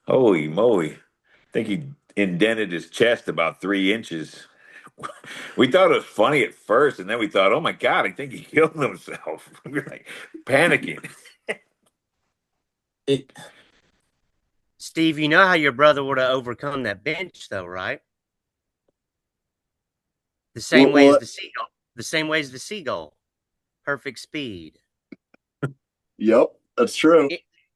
Holy moly! I think he indented his chest about 3 inches. We thought it was funny at first, and then we thought, "Oh my god, I think he killed himself." We were like panicking. It, Steve, you know how your brother would have overcome that bench though, right? The same way as well, the seagull. The same way as the seagull. Perfect speed. yep, that's true.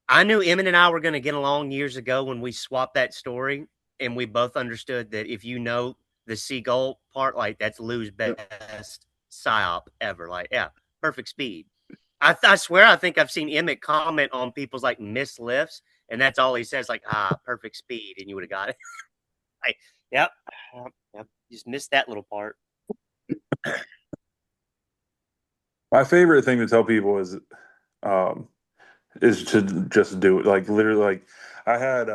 I knew Emmett and I were going to get along years ago when we swapped that story, and we both understood that if you know the seagull part, like that's Lou's best psyop ever. Like, yeah, perfect speed. I swear, I think I've seen Emmett comment on people's like missed lifts, and that's all he says, like, perfect speed, and you would have got it. Like, yep, yep, just missed that little part. My favorite thing to tell people um, is to just do it. Like literally, like I had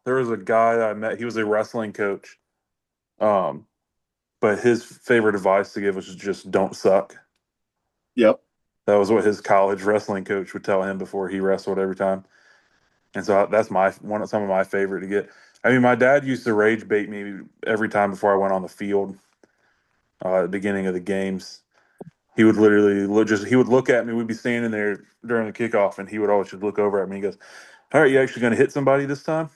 there was a guy I met. He was a wrestling coach. Um, but his favorite advice to give was just don't suck. Yep. That was what his college wrestling coach would tell him before he wrestled every time. And so that's some of my favorite to get. I mean, my dad used to rage bait me every time before I went on the field at the beginning of the games. He would literally he would look at me. We'd be standing there during the kickoff, and he would always just look over at me. He goes, "All right, you actually going to hit somebody this time?"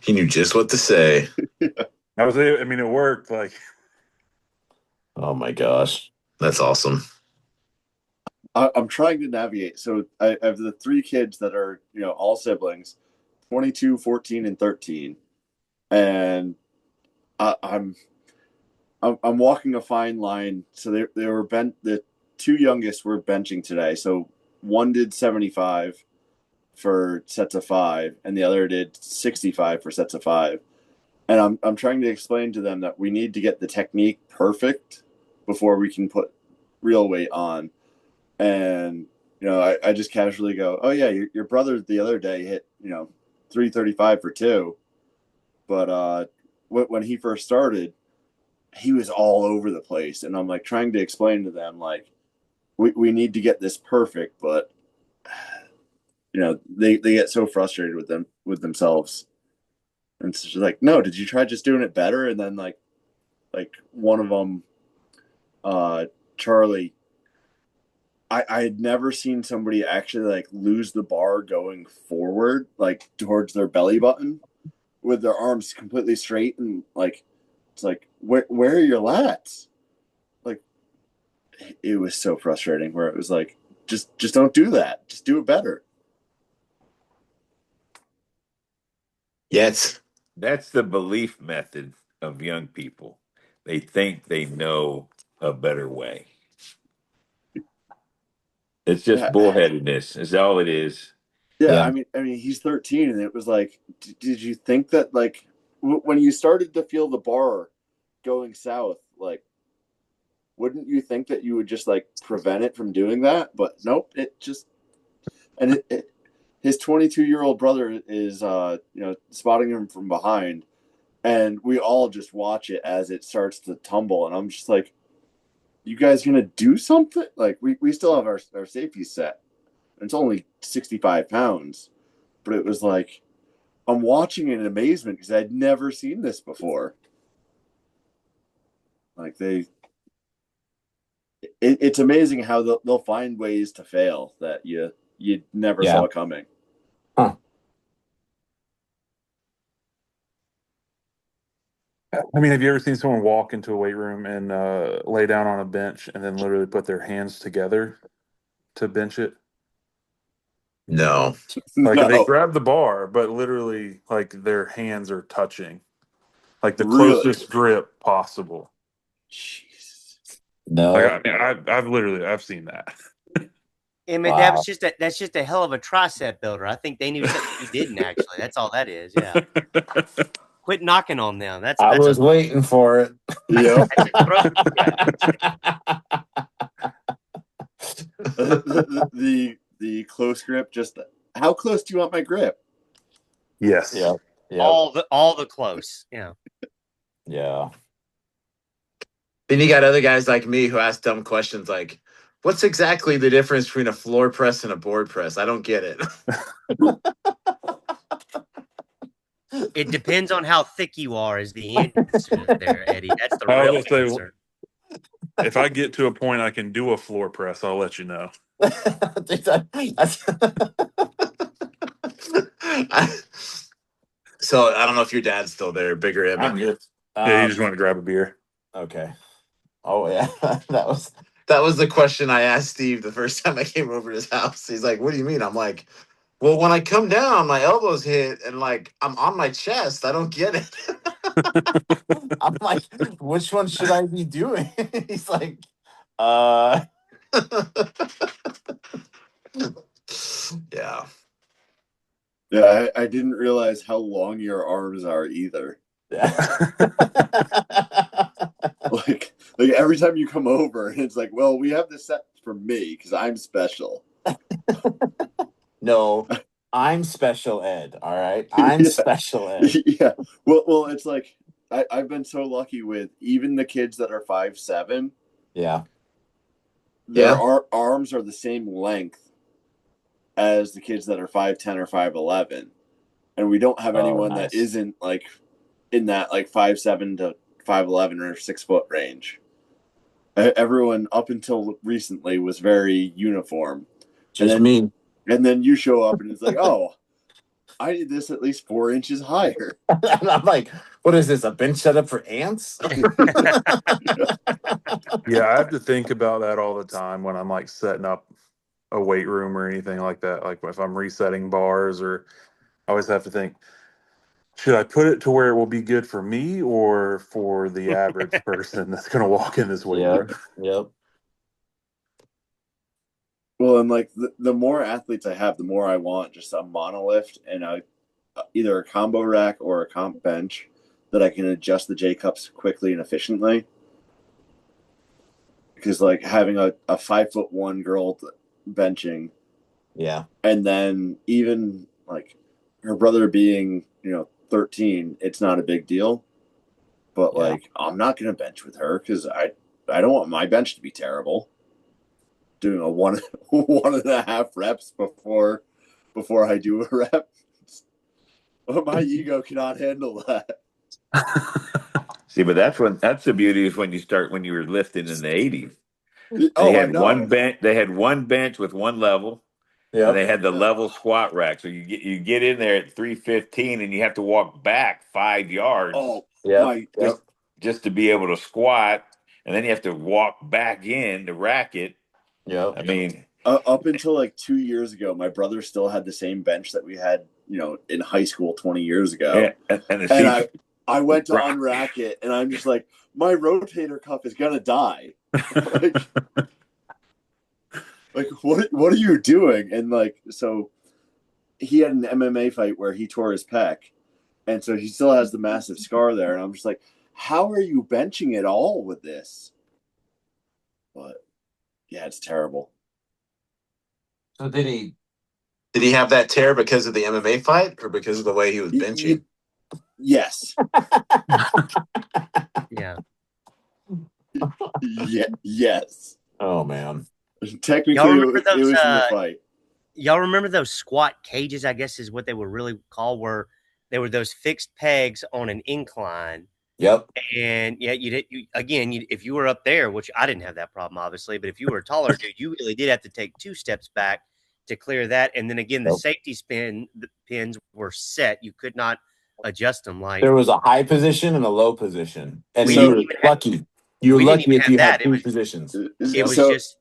he knew just what to say. I was, I mean, it worked. Like, Oh my gosh, that's awesome. I'm trying to navigate. So I have the 3 kids that are, all siblings, 22, 14, and 13. And I'm walking a fine line. So they were the 2 youngest were benching today. So one did 75 for sets of 5, and the other did 65 for sets of 5. And I'm trying to explain to them that we need to get the technique perfect before we can put real weight on. And I just casually go, "Oh yeah, your brother the other day hit 335 for 2, but when he first started, he was all over the place." And I'm like trying to explain to them like we need to get this perfect, but they get so frustrated with themselves. And it's just like, no, did you try just doing it better? And then like one of them, Charlie, I had never seen somebody actually like lose the bar going forward, like towards their belly button with their arms completely straight. And like, it's like, where are your lats? Like, it was so frustrating where it was like, just don't do that. Just do it better. Yes. That's the belief method of young people. They think they know a better way. It's just bullheadedness. Is all it is. Yeah. I mean, he's 13, and it was like, did you think that like when you started to feel the bar going south, like, wouldn't you think that you would just like prevent it from doing that? But nope, it just and his 22-year-old brother is spotting him from behind, and we all just watch it as it starts to tumble, and I'm just like, you guys gonna do something? Like we still have our safety set. It's only 65 pounds, but it was like I'm watching it in amazement because I'd never seen this before. Like it's amazing how they'll find ways to fail that you never saw coming. Huh. I mean, have you ever seen someone walk into a weight room and lay down on a bench and then literally put their hands together to bench it? No. Like No, they grab the bar, but literally, like their hands are touching, like the really? closest grip possible. Jeez. No. Like I've seen that. Emmett, Wow. that's just a hell of a tricep builder. I think they knew something you didn't actually. That's all that is. Yeah. Quit knocking on them. I was waiting for it. Yeah. the close grip. Just how close do you want my grip? Yes. Yeah. All the close. Yeah. Yeah. Then you got other guys like me who ask dumb questions like, what's exactly the difference between a floor press and a board press? I don't get it. It depends on how thick you are, is the answer there, Eddie. That's the real answer. If I get to a point I can do a floor press, I'll let you know. So I don't know if your dad's still there, bigger Emmett. Yeah, you just want to grab a beer. Okay. Oh yeah, that was the question I asked Steve the first time I came over to his house. He's like, "What do you mean?" I'm like, "Well, when I come down, my elbows hit, and like I'm on my chest. I don't get it." I'm like, "Which one should I be doing?" He's like, yeah." Yeah, I didn't realize how long your arms are either. Yeah. like every time you come over, it's like, well, we have this set for me because I'm special. No, I'm special ed. All right, I'm special ed. Yeah. Well, it's like I've been so lucky with even the kids that are 5'7". Yeah. Their arms are the same length as the kids that are 5'10" or 5'11", and we don't have anyone that isn't like in that like 5'7" to 5'11" or 6 foot range. Everyone up until recently was very uniform. Just me. And then you show up and it's like, oh, I did this at least 4 inches higher. I'm like, what is this? A bench setup for ants? Yeah, I have to think about that all the time when I'm like setting up a weight room or anything like that. Like if I'm resetting bars, or I always have to think, should I put it to where it will be good for me or for the average person that's going to walk in this weight room? Yep. Well, and like the more athletes I have, the more I want just a monolift and either a combo rack or a comp bench that I can adjust the J cups quickly and efficiently. Because like having a 5'1" girl benching, Yeah, and then even like her brother being 13, it's not a big deal. But Yeah. like I'm not gonna bench with her because I don't want my bench to be terrible. Doing a 1.5 reps before I do a rep. My ego cannot handle that. See, but that's the beauty is when you were lifting in the 80s. They Oh, I had know. one bench. They had one bench with one level, and they Yep. had the level squat rack. So you get in there at 315, and you have to walk back 5 yards Oh, Yep. just just to be able to squat, and then you have to walk back in to rack it. Yep. I mean, up until like 2 years ago, my brother still had the same bench that we had, in high school 20 years ago. and the And seats. I went to unrack it, and I'm just like, my rotator cuff is gonna die. like what are you doing? And like, so he had an MMA fight where he tore his pec, and so he still has the massive scar there. And I'm just like, how are you benching at all with this? But yeah, it's terrible. So did he have that tear because of the MMA fight or because of the way he was benching? Yes. Yeah. Yes. Oh man. Technically, it was in the fight. Y'all remember those squat cages? I guess is what they were really called. Where they were those fixed pegs on an incline. Yep. And yeah, if you were up there, which I didn't have that problem, obviously, but if you were a taller dude, you really did have to take 2 steps back to clear that. And then again, the safety pins were set. You could not adjust them. Like there was a high position and a low position, and We you didn't were even have- lucky. You were we didn't lucky even if have you had that. It two was- positions. it was So- just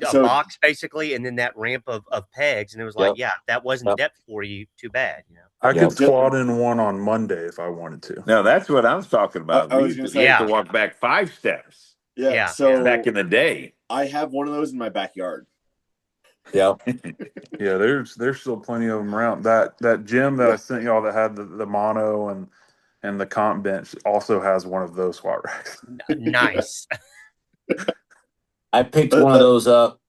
a box basically, and then that ramp of pegs, and it was like, Yep. if that wasn't Yep. depth for you, too bad. I Yep. could squat in one on Monday if I wanted to. No, that's what I was talking about. I We was used gonna to say- have to walk back 5 steps. Yeah. So back in the day. I have one of those in my backyard. Yep. Yeah, there's still plenty of them around. That gym that I sent y'all that had the mono and the comp bench also has one of those squat racks. Nice. I picked one of those up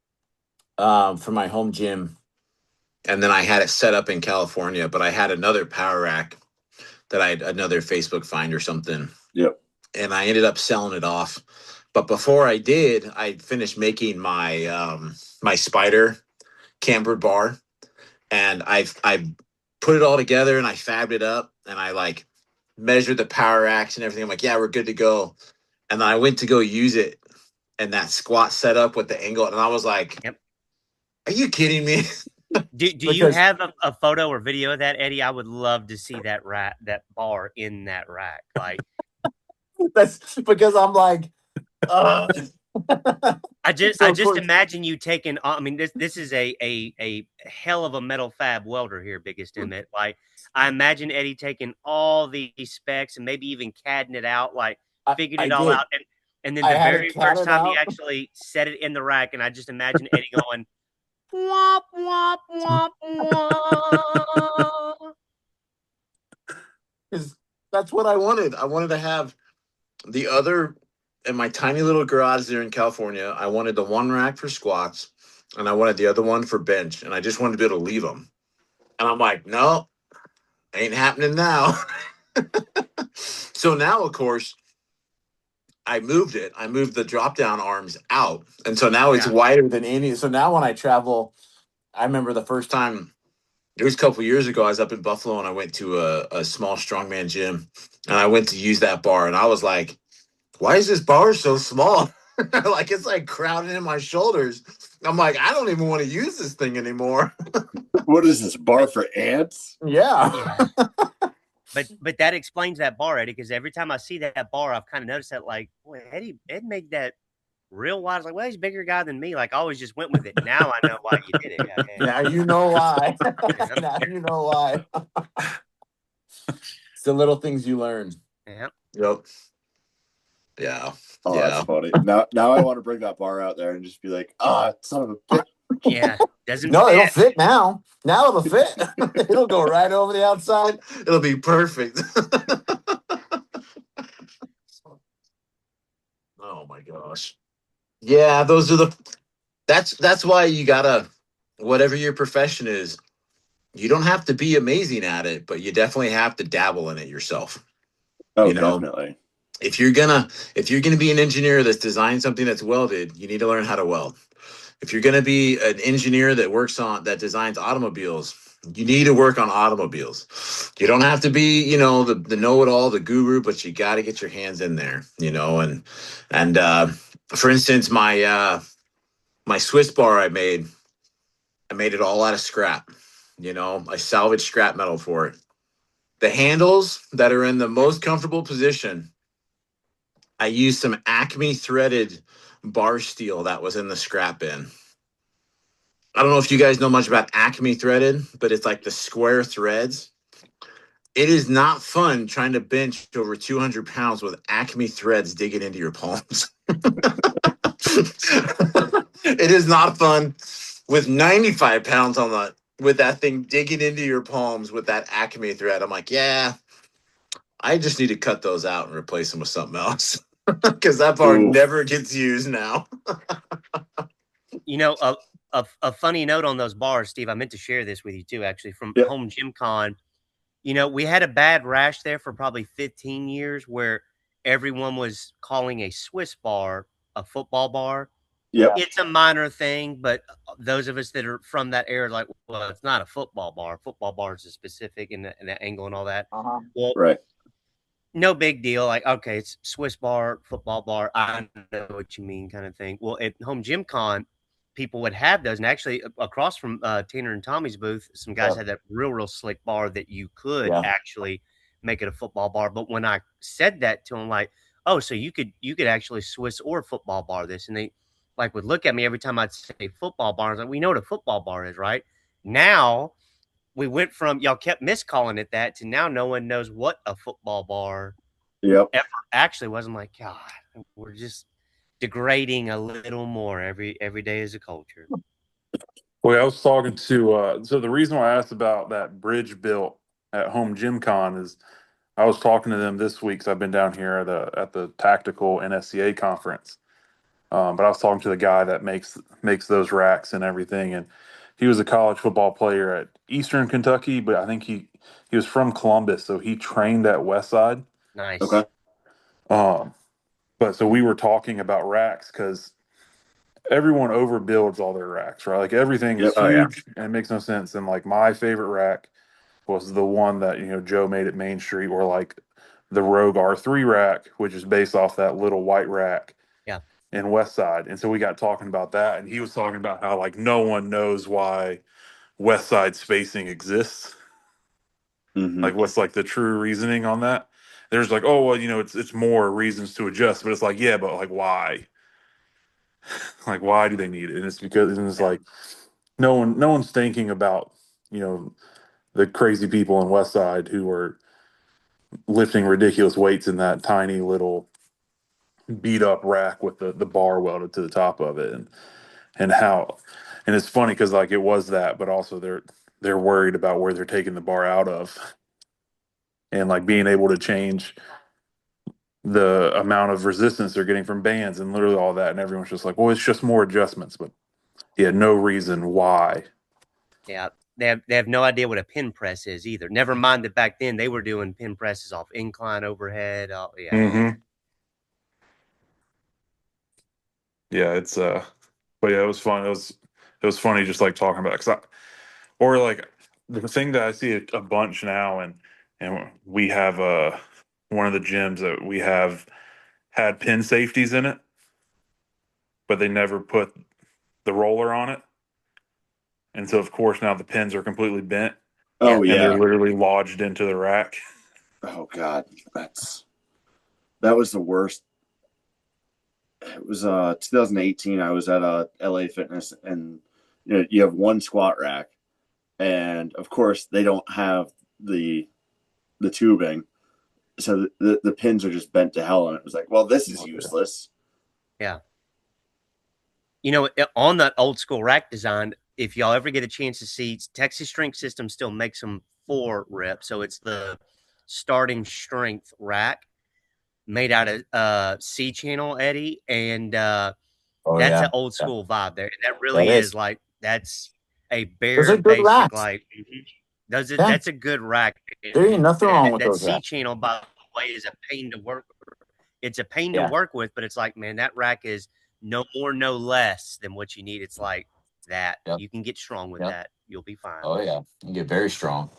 for my home gym, and then I had it set up in California. But I had another power rack that I had another Facebook find or something. Yep. And I ended up selling it off. But before I did, I finished making my my spider cambered bar, and I put it all together and I fabbed it up, and I like measured the power racks and everything. I'm like, yeah, we're good to go. And then I went to go use it, and that squat setup with the angle, and I was like, Yep. Are you kidding me? Do you have a photo or video of that, Eddie? I would love to see that bar in that rack. Like That's because I'm like, I just imagine you taking. I mean, this is a hell of a metal fab welder here, biggest Emet. Like I imagine Eddie taking all these specs and maybe even CADing it out, like figuring it all out, and then the very first time he actually set it in the rack, and I just imagine Eddie going, womp womp womp womp. Because that's what I wanted. I wanted to have the other in my tiny little garage there in California. I wanted the one rack for squats, and I wanted the other one for bench, and I just wanted to be able to leave them. And I'm like, no, ain't happening now. So now, of course, I moved it. I moved the drop down arms out, and so now it's wider than any. So now when I travel, I remember the first time. It was a couple of years ago. I was up in Buffalo, and I went to a small strongman gym, and I went to use that bar, and I was like, why is this bar so small? Like it's like crowding in my shoulders. I'm like, I don't even want to use this thing anymore. What is this, bar for ants? Yeah. But that explains that bar, Eddie, because every time I see that bar, I've kind of noticed that, like, boy, Ed made that real wide. I was like, well, he's a bigger guy than me. Like, I always just went with it. Now I know why you did it. Yeah. Now you know why. Now you know why. It's the little things you learn. Yeah. Yep. Yeah. Oh, yeah. that's funny. Now I want to bring that bar out there and just be like, son of a bitch. Yeah. Doesn't No, fit. it'll fit now. Now it'll fit. It'll go right over the outside. It'll be perfect. Oh my gosh. Yeah, that's why you gotta, whatever your profession is, you don't have to be amazing at it, but you definitely have to dabble in it yourself. Oh, You know, definitely. if you're gonna be an engineer that's designed something that's welded, you need to learn how to weld. If you're gonna be an engineer that designs automobiles, you need to work on automobiles. You don't have to be, the know-it-all, the guru, but you got to get your hands in there, and for instance, my Swiss bar I made it all out of scrap. I salvaged scrap metal for it. The handles that are in the most comfortable position, I used some Acme threaded bar steel that was in the scrap bin. I don't know if you guys know much about Acme threaded, but it's like the square threads. It is not fun trying to bench over 200 pounds with Acme threads digging into your palms. It is not fun with 95 pounds with that thing digging into your palms with that Acme thread. I'm like, yeah, I just need to cut those out and replace them with something else because that bar never gets used now. A funny note on those bars, Steve, I meant to share this with you too, actually, from home gym con. We had a bad rash there for probably 15 years where everyone was calling a Swiss bar a football bar. Yeah. It's a minor thing, but those of us that are from that era, like, well, it's not a football bar. Football bars is specific and the angle and all that. Well, Right. no big deal. Like, okay, it's Swiss bar, football bar. I know what you mean, kind of thing. Well, at home gym con, people would have those, and actually across from Tanner and Tommy's booth, some guys had that real slick bar that you could actually make it a football bar. But when I said that to them, like, oh, so you could actually Swiss or football bar this, and they like would look at me every time I'd say football bar. I was like, we know what a football bar is, right? Now we went from y'all kept miscalling it that to now no one knows what a football bar ever actually was. I'm like, God, we're just degrading a little more every day as a culture. Well, I was talking to so the reason why I asked about that bridge built at home gym con is I was talking to them this week. So I've been down here at the tactical NSCA conference. But I was talking to the guy that makes those racks and everything, and he was a college football player at Eastern Kentucky, but I think he was from Columbus, so he trained at Westside. Nice. Okay. But so we were talking about racks because everyone overbuilds all their racks, right? Like everything is huge and it makes no sense. And like my favorite rack was the one that Joe made at Main Street, or like the Rogue R3 rack, which is based off that little white rack. In West Side. And so we got talking about that, and he was talking about how like no one knows why West Side spacing exists. Like what's like the true reasoning on that? There's like, oh well, it's more reasons to adjust, but it's like, yeah, but like why? Like why do they need it? And it's because it's like no one's thinking about, the crazy people in West Side who are lifting ridiculous weights in that tiny little beat up rack with the bar welded to the top of it, and how, and it's funny because like it was that, but also they're worried about where they're taking the bar out of, and like being able to change the amount of resistance they're getting from bands and literally all that, and everyone's just like, well, it's just more adjustments, but no reason why. Yeah, they have no idea what a pin press is either. Never mind that back then they were doing pin presses off incline overhead. Oh yeah. Mm-hmm. Yeah, it's but yeah, it was fun. It was funny just like talking about it, or like the thing that I see a bunch now, and we have one of the gyms that we have had pin safeties in it, but they never put the roller on it, and so of course now the pins are completely bent. Oh yeah, and they're literally lodged into the rack. Oh God, that was the worst. it was 2018. I was at LA Fitness, and you have one squat rack, and of course they don't have the tubing, so the pins are just bent to hell, and it was like, well, this is useless. Yeah. On that old school rack design, if y'all ever get a chance to see, Texas Strength System still makes them 4 reps, so it's the starting strength rack made out of C channel Eddie, and that's an old school vibe there. That really is like that's a bare basic racks. like does it. Yeah. That's a good rack. There ain't nothing wrong with that those C racks. channel, by the way, is a pain to work. It's a pain to work with, but it's like, man, that rack is no more, no less than what you need. It's like that. Yep. You can get strong with that. You'll be fine. Oh yeah, you can get very strong.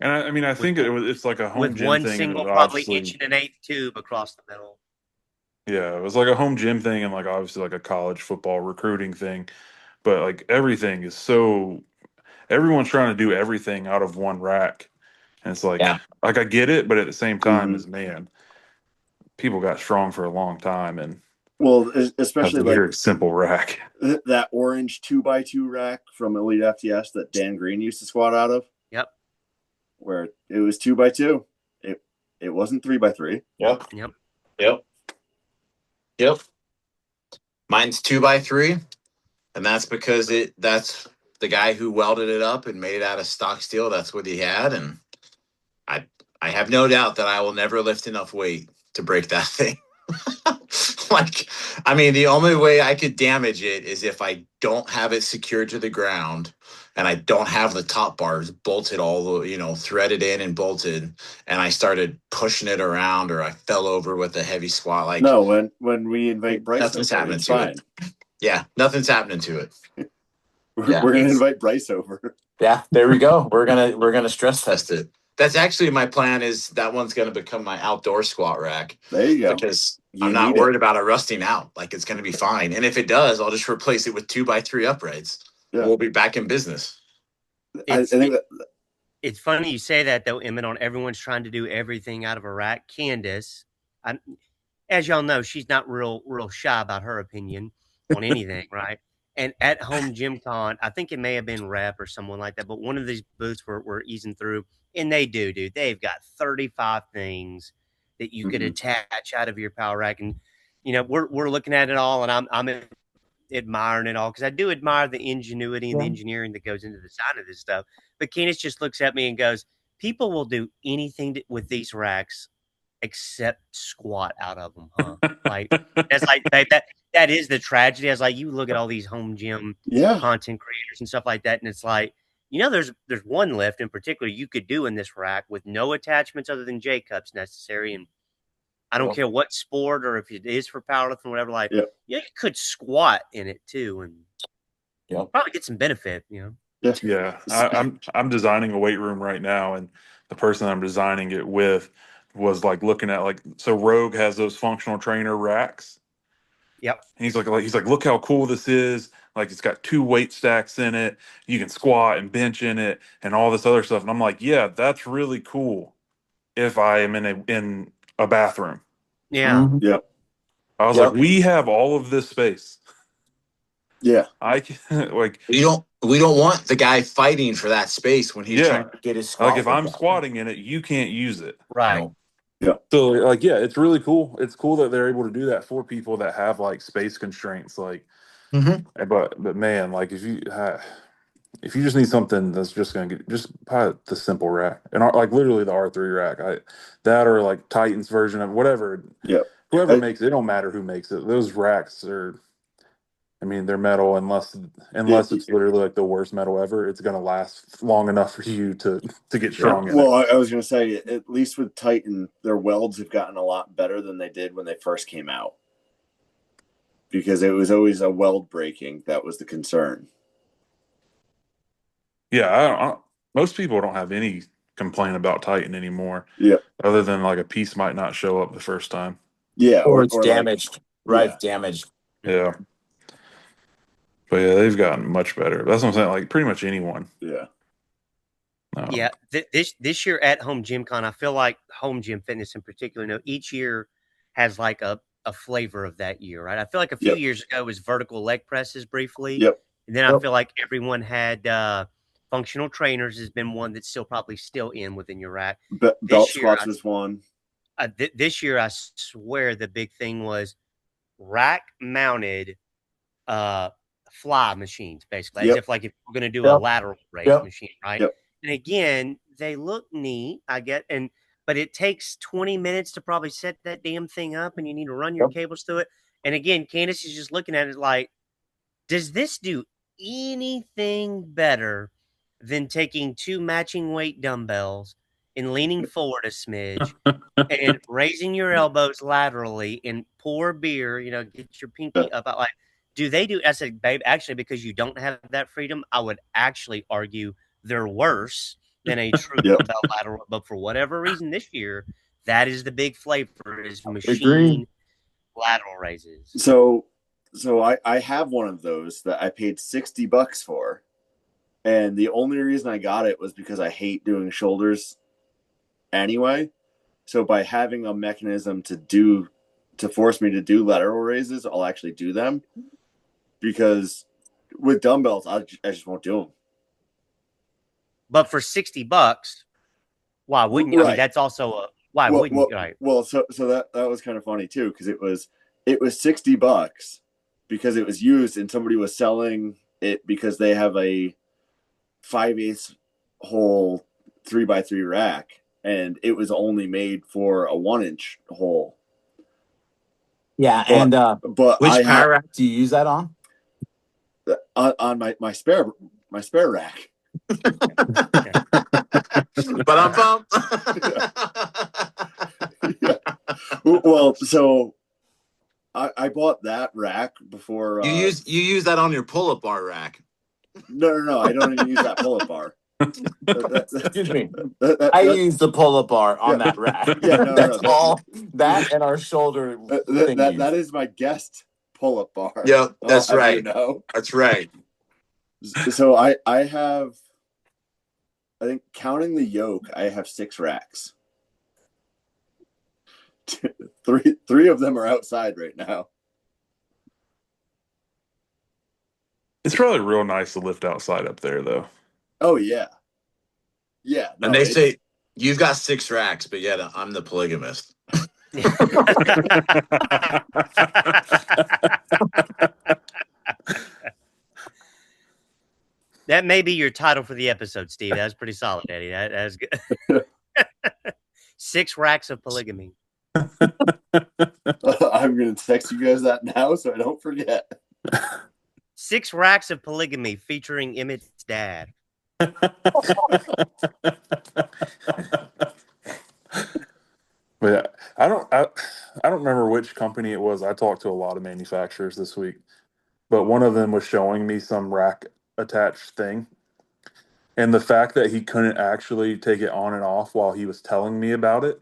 And I mean, I think it's like a home With gym one thing, single, and probably obviously, 1.8" tube across the middle. yeah, it was like a home gym thing, and like obviously like a college football recruiting thing. But like everything is so everyone's trying to do everything out of one rack, and it's like Yeah. like I get it, but at the same time, Mhm. as man, people got strong for a long time, and Well, that's especially a like very simple rack. that orange 2x2 rack from Elite FTS that Dan Green used to squat out of. Yep. Where it was 2x2. It wasn't 3x3. Yep. Yep. Yep. Yep. Mine's 2x3, and that's because that's the guy who welded it up and made it out of stock steel. That's what he had, and I have no doubt that I will never lift enough weight to break that thing. Like, I mean, the only way I could damage it is if I don't have it secured to the ground and I don't have the top bars bolted threaded in and bolted, and I started pushing it around or I fell over with a heavy squat. Like, no, when we invite Bryce, nothing's over, happening it's to fine. it. Yeah, nothing's happening to it. We're gonna invite Bryce over. Yeah, there we go. We're gonna stress test it. That's actually my plan. Is that one's gonna become my outdoor squat rack? There you go. Because You I'm not need worried it. about it rusting out. Like, it's gonna be fine. And if it does, I'll just replace it with 2x3 uprights. Yeah. We'll be back in business. I think It's funny you say that, though, Emmett, on everyone's trying to do everything out of a rack. Candace, as y'all know, she's not real shy about her opinion on anything, right? And at home Gym Con, I think it may have been Rep or someone like that, but one of these booths we're easing through, and they do, dude. They've got 35 things that you could attach out of your power rack. And, we're looking at it all, and I'm admiring it all because I do admire the ingenuity and the engineering that goes into the design of this stuff. But Candace just looks at me and goes, people will do anything with these racks except squat out of them, huh? Like, that's like that is the tragedy. I was like, you look at all these home gym content creators and stuff like that, and it's like, there's one lift in particular you could do in this rack with no attachments other than J cups necessary, and I don't care what sport or if it is for powerlifting or whatever. Like, you could squat in it too, and probably get some benefit. Yeah, I'm designing a weight room right now, and the person I'm designing it with was like looking at so Rogue has those functional trainer racks. Yep. And he's like, look how cool this is. Like, it's got 2 weight stacks in it. You can squat and bench in it and all this other stuff. And I'm like, yeah, that's really cool if I am in a bathroom. Yeah. Yep. I was like, we have all of this space. Yeah. I can we don't want the guy fighting for that space when he's trying to get his squat. Like, if I'm squatting in it, you can't use it. Right. Yeah. So it's really cool. It's cool that they're able to do that for people that have like space constraints. Like, but man, like if you just need something that's just gonna just buy the simple rack and like literally the R3 rack, that or like Titan's version of whatever. Yeah. Whoever makes it, it don't matter who makes it. Those racks are, I mean, they're metal unless it's literally like the worst metal ever. It's gonna last long enough for you to get strong in it. Well, I was gonna say, at least with Titan, their welds have gotten a lot better than they did when they first came out, because it was always a weld breaking that was the concern. Yeah, most people don't have any complaint about Titan anymore. Yeah. Other than like a piece might not show up the first time. Yeah. Or it's damaged. Damaged. Yeah. But yeah, they've gotten much better. That's what I'm saying. Like pretty much anyone. Yeah. Yeah. This year at Home Gym Con, I feel like Home Gym Fitness in particular, each year has like a a flavor of that year, right? I feel like a few years ago it was vertical leg presses briefly. Yep. And then I feel like everyone had functional trainers has been one that's probably still in within your rack. Belt squats was one. This year, I swear the big thing was rack mounted fly machines, basically, as if like if we're going to do a lateral raise machine, right? And again, they look neat, I get, but it takes 20 minutes to probably set that damn thing up, and you need to run your cables through it. And again, Candace is just looking at it like, does this do anything better than taking 2 matching weight dumbbells and leaning forward a smidge and raising your elbows laterally and pour beer, get your pinky up? Like, do they do? I said, babe, actually, because you don't have that freedom, I would actually argue they're worse than a true dumbbell lateral. But for whatever reason this year, that is the big flavor is machine lateral raises. So I have one of those that I paid $60 for. And the only reason I got it was because I hate doing shoulders anyway. So by having a mechanism to force me to do lateral raises, I'll actually do them. Because with dumbbells, I just won't do them. But for $60, why wouldn't you? Right. I mean, that's also why wouldn't you? Right. Well, so that was kind of funny too, because it was $60 because it was used and somebody was selling it because they have a 5/8 hole 3x3 rack, and it was only made for a 1-inch hole. Yeah, but which power rack do you use that on? On my spare rack. But I'm pumped. Yeah. Well, so I bought that rack before. You use that on your pull-up bar rack. No. I don't even use that pull-up bar. Excuse me. I use the pull-up bar on that rack. Yeah, that's all. That and our shoulder. That is my guest pull-up bar. Yep, that's right. That's right. So I have, I think counting the yoke, I have 6 racks. Three of them are outside right now. It's probably real nice to lift outside up there, though. Oh yeah, yeah. No, and they say you've got 6 racks, but yet I'm the polygamist. That may be your title for the episode, Steve. That's pretty solid, Eddie. That's good. 6 racks of polygamy. I'm going to text you guys that now so I don't forget. 6 racks of polygamy featuring Emet's dad. But I don't remember which company it was. I talked to a lot of manufacturers this week, but one of them was showing me some rack attached thing, and the fact that he couldn't actually take it on and off while he was telling me about it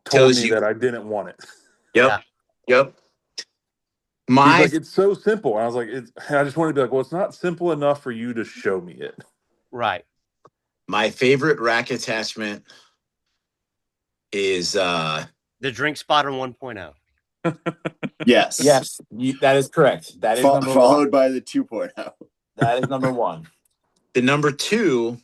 told me that I didn't want it. Yep. Yep. He's like, it's so simple. And I was like, I just wanted to be like, well, it's not simple enough for you to show me it. Right. My favorite rack attachment is the Drink Spotter 1.0. Yes. Yes. That is correct. That is number followed 1. by the 2.0. That is number 1. The number 2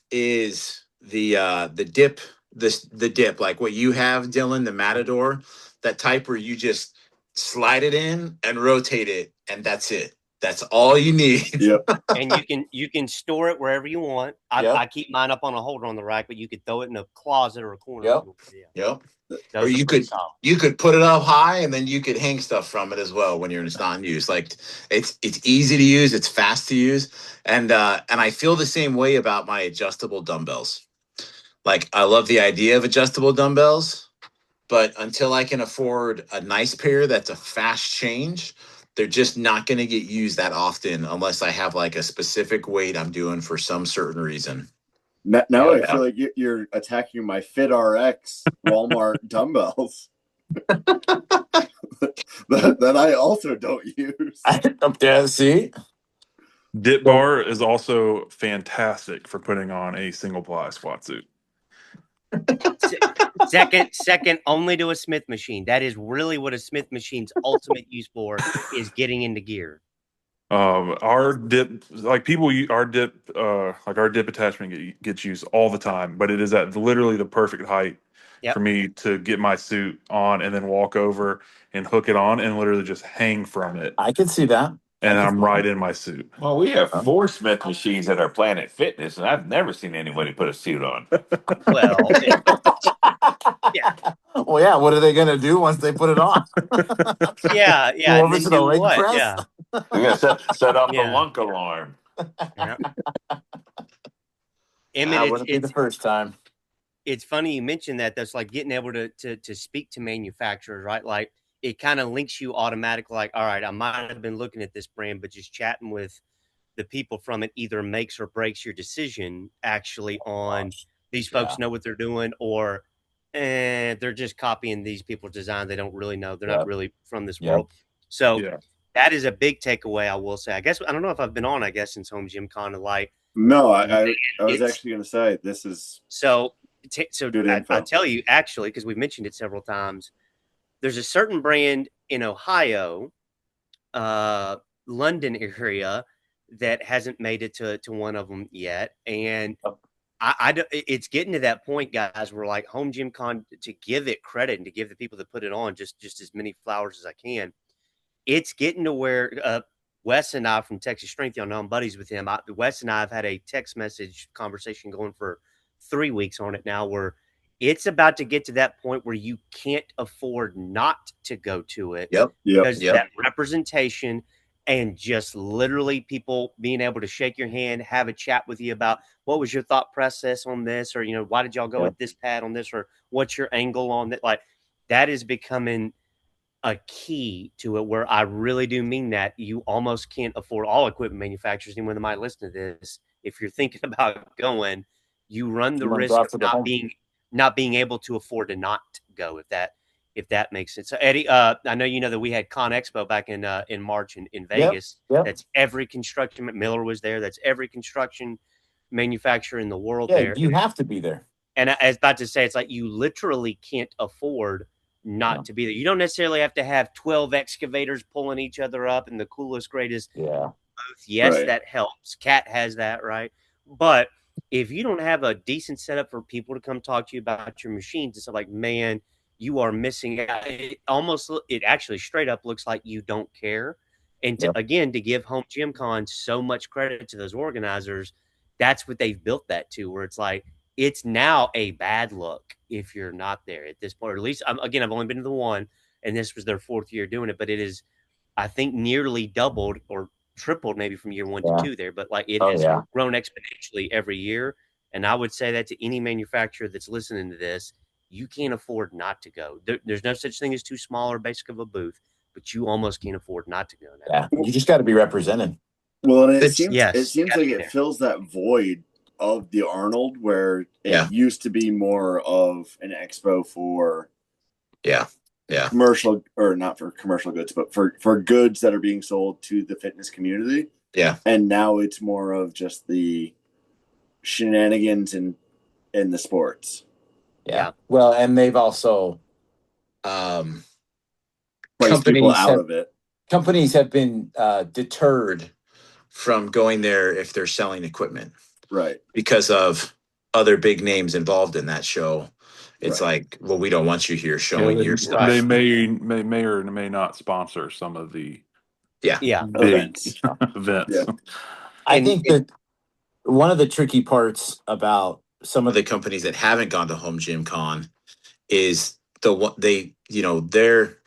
is the dip, the dip, like what you have, Dillon, the Matador, that type where you just slide it in and rotate it, and that's it. That's all you need. Yep. And you can store it wherever you want. I keep mine up on a holder on the rack, but you could throw it in a closet or a corner. Yep. Yep. Or you could put it up high, and then you could hang stuff from it as well when it's not in use. Like it's easy to use, it's fast to use, and I feel the same way about my adjustable dumbbells. Like I love the idea of adjustable dumbbells, but until I can afford a nice pair that's a fast change, they're just not going to get used that often unless I have like a specific weight I'm doing for some certain reason. Now I feel like you're attacking my FitRx Walmart dumbbells that I also don't use. See? Dip bar is also fantastic for putting on a single ply squat suit. Second only to a Smith machine. That is really what a Smith machine's ultimate use for, is getting into gear. Our dip, like people, our dip, like our dip attachment gets used all the time, but it is at literally the perfect height Yep. for me to get my suit on and then walk over and hook it on and literally just hang from it. I can see that. And I'm right in my suit. Well, we have 4 Smith machines at our Planet Fitness, and I've never seen anybody put a suit on. Well, yeah. Well, yeah. What are they gonna do once they put it on? Yeah. Go over And to then the do leg what? press? Yeah. We got to set off the Yeah. lunk alarm. Yeah. That wouldn't be the first time. It's funny you mentioned that. That's like getting able to speak to manufacturers, right? Like it kind of links you automatically. Like, all right, I might have been looking at this brand, but just chatting with the people from it either makes or breaks your decision actually on these folks know what they're doing, or they're just copying these people's design. They don't really know. They're not really from this world. So that is a big takeaway, I will say. I guess I don't know if I've been on, I guess, since Home Gym Con of like. No, I was actually going to say this is so good info. I tell you, actually, because we've mentioned it several times, there's a certain brand in Ohio, London area, that hasn't made it to one of them yet. And it's getting to that point, guys, where like Home Gym Con, to give it credit and to give the people that put it on just as many flowers as I can, it's getting to where Wes and I from Texas Strength, y'all know I'm buddies with him. Wes and I have had a text message conversation going for 3 weeks on it now, where it's about to get to that point where you can't afford not to go to it. Because that representation and just literally people being able to shake your hand, have a chat with you about what was your thought process on this, or, why did y'all go with this pad on this, or what's your angle on that? Like, that is becoming a key to it, where I really do mean that. You almost can't afford, all equipment manufacturers, anyone that might listen to this, if you're thinking about going, you run the risk of not being able to afford to not go, if that makes sense. So Eddie, I know that we had Con Expo back in March in Vegas. That's every construction, Miller was there. That's every construction manufacturer in the world there. You have to be there. And I was about to say, it's like you literally can't afford not to be there. You don't necessarily have to have 12 excavators pulling each other up and the coolest, greatest booth. Yes, that helps. Cat has that, right? But if you don't have a decent setup for people to come talk to you about your machines, it's like, man, you are missing out. It actually straight up looks like you don't care. And again, to give Home Gym Con so much credit to those organizers, that's what they've built that to, where it's like, it's now a bad look if you're not there at this point. Or at least, again, I've only been to the one, and this was their 4th year doing it, but it is, I think, nearly doubled or tripled maybe from year 1 to 2 there. But like it has grown exponentially every year. And I would say that to any manufacturer that's listening to this, you can't afford not to go. There's no such thing as too small or basic of a booth, but you almost can't afford not to go now. Yeah, you just got to be represented. Well, and it seems like it fills that void of the Arnold, where it used to be more of an expo for commercial, or not for commercial goods, but for goods that are being sold to the fitness community. And now it's more of just the shenanigans in the sports. Well, and they've also placed people out of it. Companies have been deterred from going there if they're selling equipment. Right. Because of other big names involved in that show. It's like, well, we don't want you here showing your stuff. They may or may not sponsor some of the big events. events. I think that one of the tricky parts about some of the companies that haven't gone to Home Gym Con is they're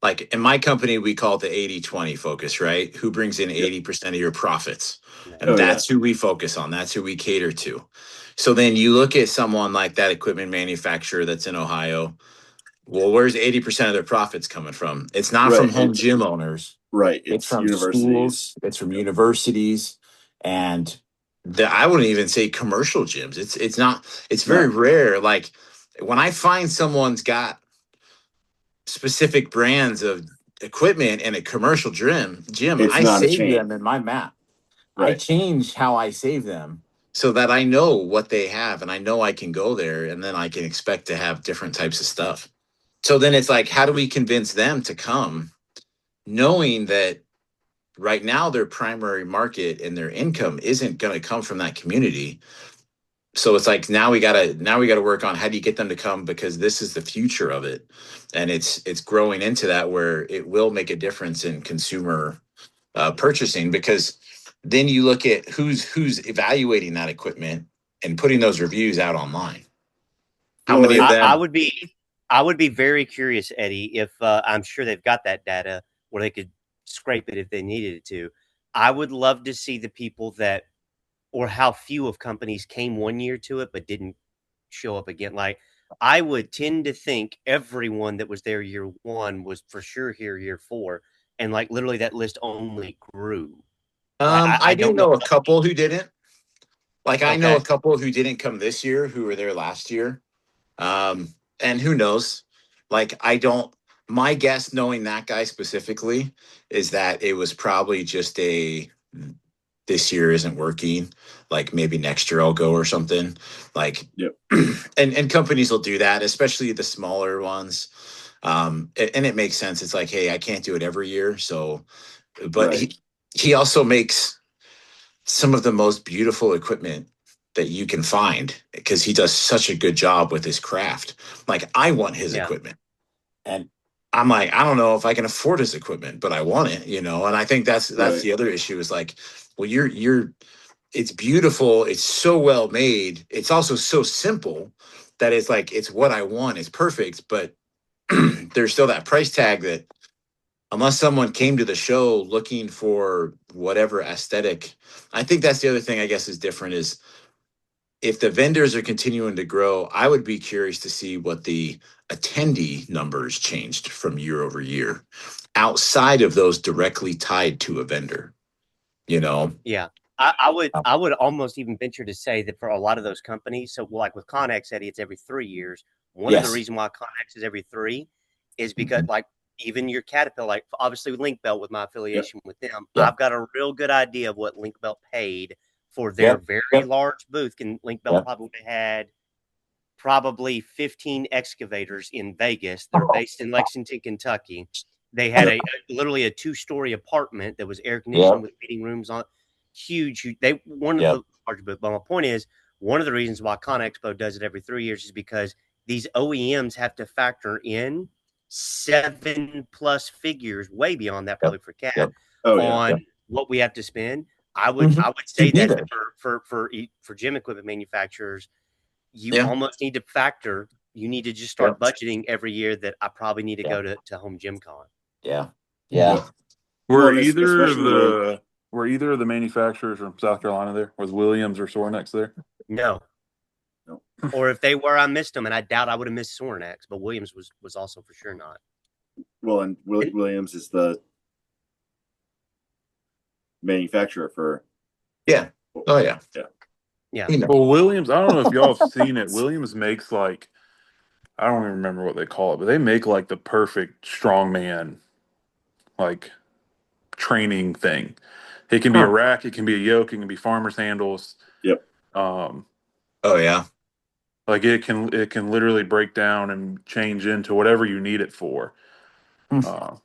like, in my company, we call it the 80-20 focus, right? Who brings in 80% of your profits? And that's who we focus on. That's who we cater to. So then you look at someone like that equipment manufacturer that's in Ohio. Well, where's 80% of their profits coming from? It's not from home gym owners. Right. It's from schools. It's from universities. And I wouldn't even say commercial gyms. It's not. It's very rare. Like when I find someone's got specific brands of equipment in a commercial gym, I save them in my map. I change how I save them so that I know what they have and I know I can go there and then I can expect to have different types of stuff. So then it's like, how do we convince them to come knowing that right now their primary market and their income isn't going to come from that community? So it's like now we gotta work on how do you get them to come, because this is the future of it, and it's growing into that where it will make a difference in consumer purchasing, because then you look at who's evaluating that equipment and putting those reviews out online. How Well, many of I them? would be very curious, Eddie, if I'm sure they've got that data where they could scrape it if they needed it to. I would love to see the people that, or how few of companies came one year to it but didn't show up again. Like, I would tend to think everyone that was there year one was for sure here year four, and like literally that list only grew. I I do don't know. know a couple who didn't. Like I know Okay, a couple who didn't come this year who were there last year. And who knows? Like I don't. My guess, knowing that guy specifically, is that it was probably just a this year isn't working. Like maybe next year I'll go or something. Like, Yep. and companies will do that, especially the smaller ones. And it makes sense. It's like, hey, I can't do it every year, so. But Right. he also makes some of the most beautiful equipment that you can find because he does such a good job with his craft. Like I want his yeah, equipment, and I'm like, I don't know if I can afford his equipment, but I want it, you know. And I think that's Right. the other issue is like, well, you're it's beautiful, it's so well made, it's also so simple that it's like it's what I want, it's perfect, but there's still that price tag that unless someone came to the show looking for whatever aesthetic. I think that's the other thing I guess is different is if the vendors are continuing to grow, I would be curious to see what the attendee numbers changed from year over year outside of those directly tied to a vendor, you know? yeah. I would almost even venture to say that for a lot of those companies, so like with Connex, Eddie, it's every 3 years. One of the Yes. reasons why Connex is every three is because Mhm. like even your Caterpillar, like obviously with Link Belt with my Yep. affiliation with them, Yep. I've got a real good idea of what Link Belt paid for their Yep. very Yep. large booth. And Link Belt Yep. probably had probably 15 excavators in Vegas. They're based in Lexington, Kentucky. They had Yep. literally a 2-story apartment that was air conditioned Yep. with meeting rooms on. Huge. They one of Yep. the large booth. But my point is, one of the reasons why ConExpo does it every 3 years is because these OEMs have to factor in 7+ figures, way beyond that, Yep. probably for CAT, Yep. Oh yeah. on Yep. what we have to spend. I Mhm. would To say be that there. for gym equipment manufacturers, you Yeah. almost need to factor. You need to just start Yep. budgeting every year that I probably need to Yeah. go to Home Gym Con. Yeah. Yep. Yeah. Well, Were and either of especially with the were either of the manufacturers from South Carolina there? Was Williams or Sornex there? No, no. or if they were, I missed them, and I doubt I would have missed Sornex. But Williams was also for sure not. Well, and And Williams is the manufacturer for. Yeah. Oh yeah. Yeah. yeah, You know. Well, Williams, I don't know if y'all have seen it. Williams makes like I don't even remember what they call it, but they make like the perfect strongman like training thing. It can be a Huh. rack, it can be a yoke, it can be farmer's handles. Yep. Um, Oh yeah. like it can literally break down and change into whatever you need it for. Hmm. Uh,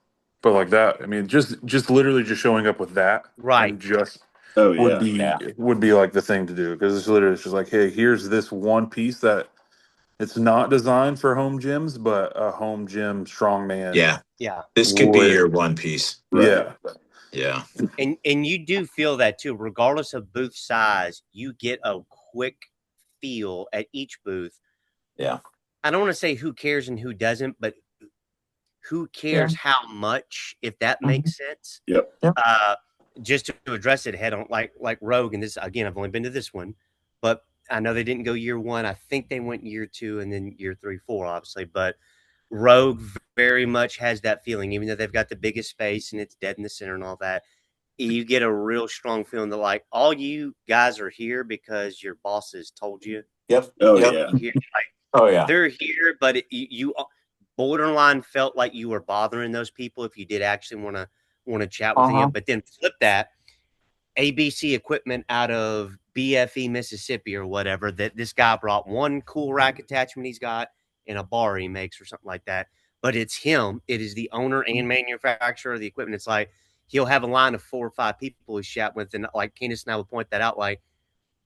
but like that, I mean, just literally just showing up with that right. and just Oh would yeah. be Yeah. would be like the thing to do because it's literally just like, hey, here's this one piece that it's not designed for home gyms, but a home gym strongman Yeah. Yeah, This could be would. your one piece. Right. Yeah, Yeah. and you do feel that too, regardless of booth size. You get a quick feel at each booth. Yeah. I don't want to say who cares and who doesn't, but who Yeah. cares how much, if that Mhm. makes sense. Yep. Uh, just to address it head on, like Rogue, and this again, I've only been to this one, but I know they didn't go year one. I think they went year two and then year 3, 4, obviously. But Rogue very much has that feeling, even though they've got the biggest space and it's dead in the center and all that. You get a real strong feeling that like all you guys are here because your bosses told you. Yep. Oh Yep. yeah. Here, like, Oh yeah. they're here, but you borderline felt like you were bothering those people if you did actually want to chat with them. Uh-huh. But then flip that ABC equipment out of BFE Mississippi or whatever, that this guy brought one cool rack attachment he's got and a bar he makes or something like that. But it's him. It is the owner and manufacturer of the equipment. It's like he'll have a line of 4 or 5 people he's chat with. And like Candace and I would point that out, like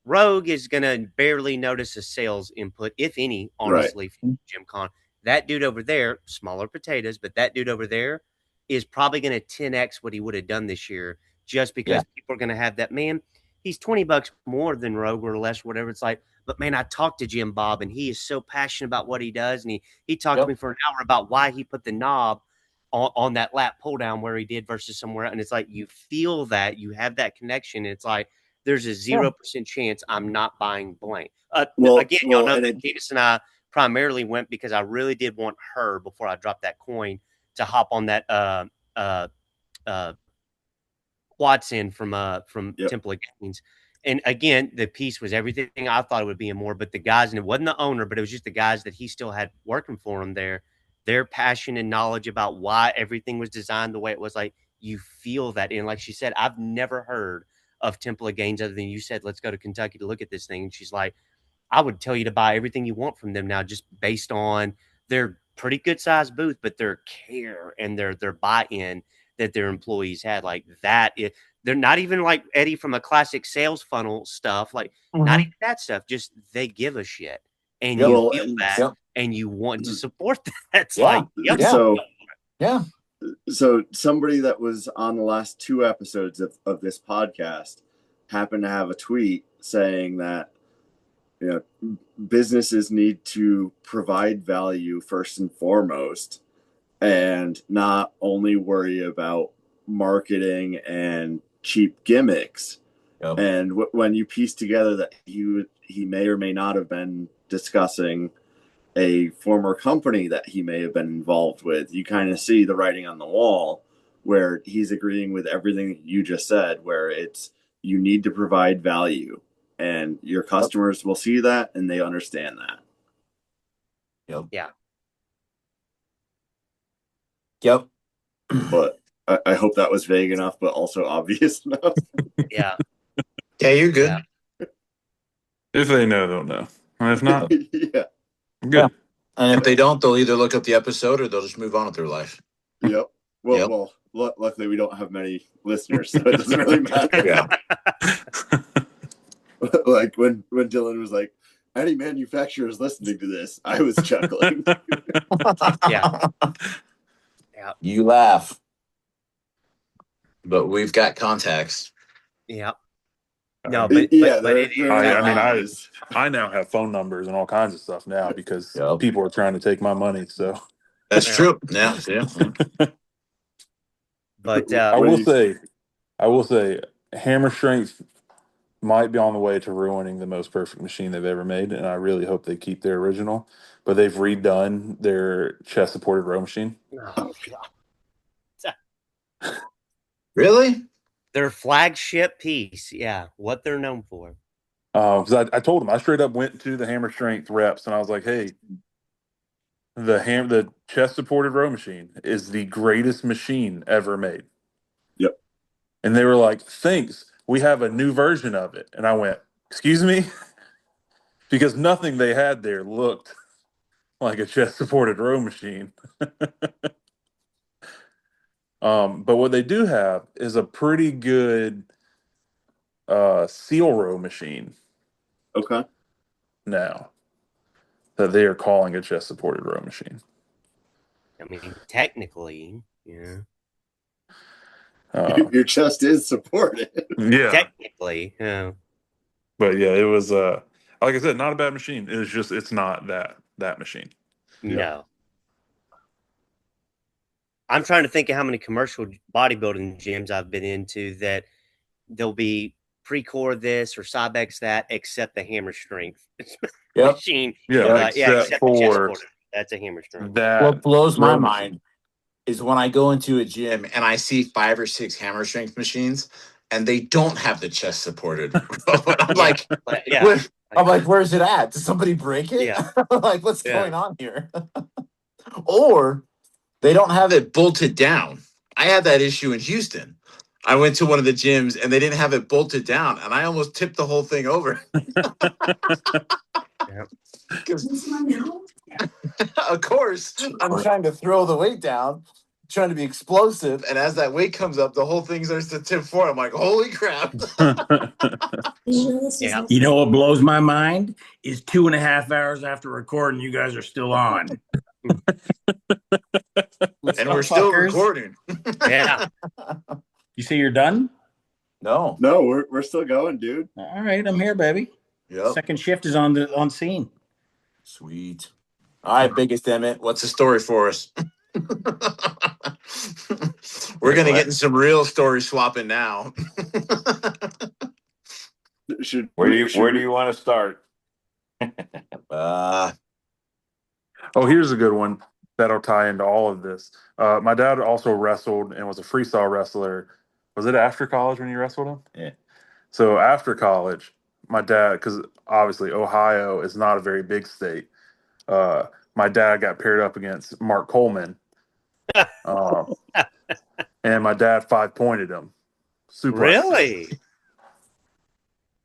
Rogue is going to barely notice a sales input, if any, honestly, from Jim Con. That dude over there, smaller potatoes, but that dude over there is probably going to 10x what he would have done this year, just because people are going to have that, man, he's $20 more than Rogue or less, or whatever. It's like, but man, I talked to Jim Bob and he is so passionate about what he does. And he talked to me for an hour about why he put the knob on that lap pull down where he did versus somewhere. And it's like, you feel that you have that connection. And it's like, there's a 0% chance I'm not buying blank. Again, y'all know that Candace and I primarily went because I really did want her, before I dropped that coin, to hop on that Watson from Temple of Gains. And again, the piece was everything I thought it would be and more, but the guys, and it wasn't the owner, but it was just the guys that he still had working for him there, their passion and knowledge about why everything was designed the way it was. Like, you feel that. And like she said, I've never heard of Temple of Gains other than you said, let's go to Kentucky to look at this thing. And she's like, I would tell you to buy everything you want from them now, just based on their pretty good sized booth, but their care and their buy-in that their employees had. Like that, they're not even like Eddie from a classic sales funnel stuff, like not even that stuff, just they give a shit. And you feel that and you want to support that. It's like, So somebody that was on the last 2 episodes of this podcast happened to have a tweet saying that, businesses need to provide value first and foremost, and not only worry about marketing and cheap gimmicks. And when you piece together that he may or may not have been discussing a former company that he may have been involved with, you kind of see the writing on the wall, where he's agreeing with everything that you just said, where it's, you need to provide value, and your customers will see that and they understand that. But I hope that was vague enough, but also obvious enough. Yeah, you're good. If they know, they'll know. And if not, good. Yeah. And if they don't, they'll either look up the episode or they'll just move on with their life. Well, luckily we don't have many listeners, so it doesn't really matter. Like when Dillon was like, any manufacturer is listening to this, I was chuckling. You laugh. But we've got contacts. No, I now have phone numbers and all kinds of stuff now because people are trying to take my money. So that's true. Yeah. But I will say, hammer strength might be on the way to ruining the most perfect machine they've ever made, and I really hope they keep their original. But they've redone their chest supported row machine. Oh God. Really? Their flagship piece, what they're known for. Because I told them, I straight up went to the hammer strength reps and I was like, hey, the chest supported row machine is the greatest machine ever made. Yep. And they were like, thanks, we have a new version of it. And I went, excuse me? Because nothing they had there looked like a chest supported row machine. But what they do have is a pretty good seal row machine. Okay. Now that they are calling a chest supported row machine. I mean, technically, your chest is supported. Yeah. Technically, But yeah, it was like I said, not a bad machine. It's just it's not that machine. No. I'm trying to think of how many commercial bodybuilding gyms I've been into that there'll be Precor this or Cybex that, except the hammer strength machine. Except for the chest supporter. That's a hammer strength. What blows my mind is when I go into a gym and I see 5 or 6 hammer strength machines and they don't have the chest supported. I'm like, where's it at? Did somebody break it? Like, what's going on here? Or they don't have it bolted down. I had that issue in Houston. I went to one of the gyms and they didn't have it bolted down, and I almost tipped the whole thing over. Yep. Of course, I'm trying to throw the weight down, trying to be explosive, and as that weight comes up, the whole thing starts to tip forward. I'm like, holy crap. Yeah. You know what blows my mind is 2.5 hours after recording, you guys are still on. And we're still recording. Yeah. You say you're done? No. No, we're still going, dude. All right, I'm here, baby. Yep. Second shift is on scene. Sweet. All right, biggest Emmett, what's the story for us? We're gonna get in some real story swapping now. Where do you want to start? uh, Oh, here's a good one that'll tie into all of this. My dad also wrestled and was a freestyle wrestler. Was it after college when you wrestled him? Yeah. So after college, my dad, because obviously Ohio is not a very big state. My dad got paired up against Mark Coleman, and my dad 5-pointed him. Suplex. Really?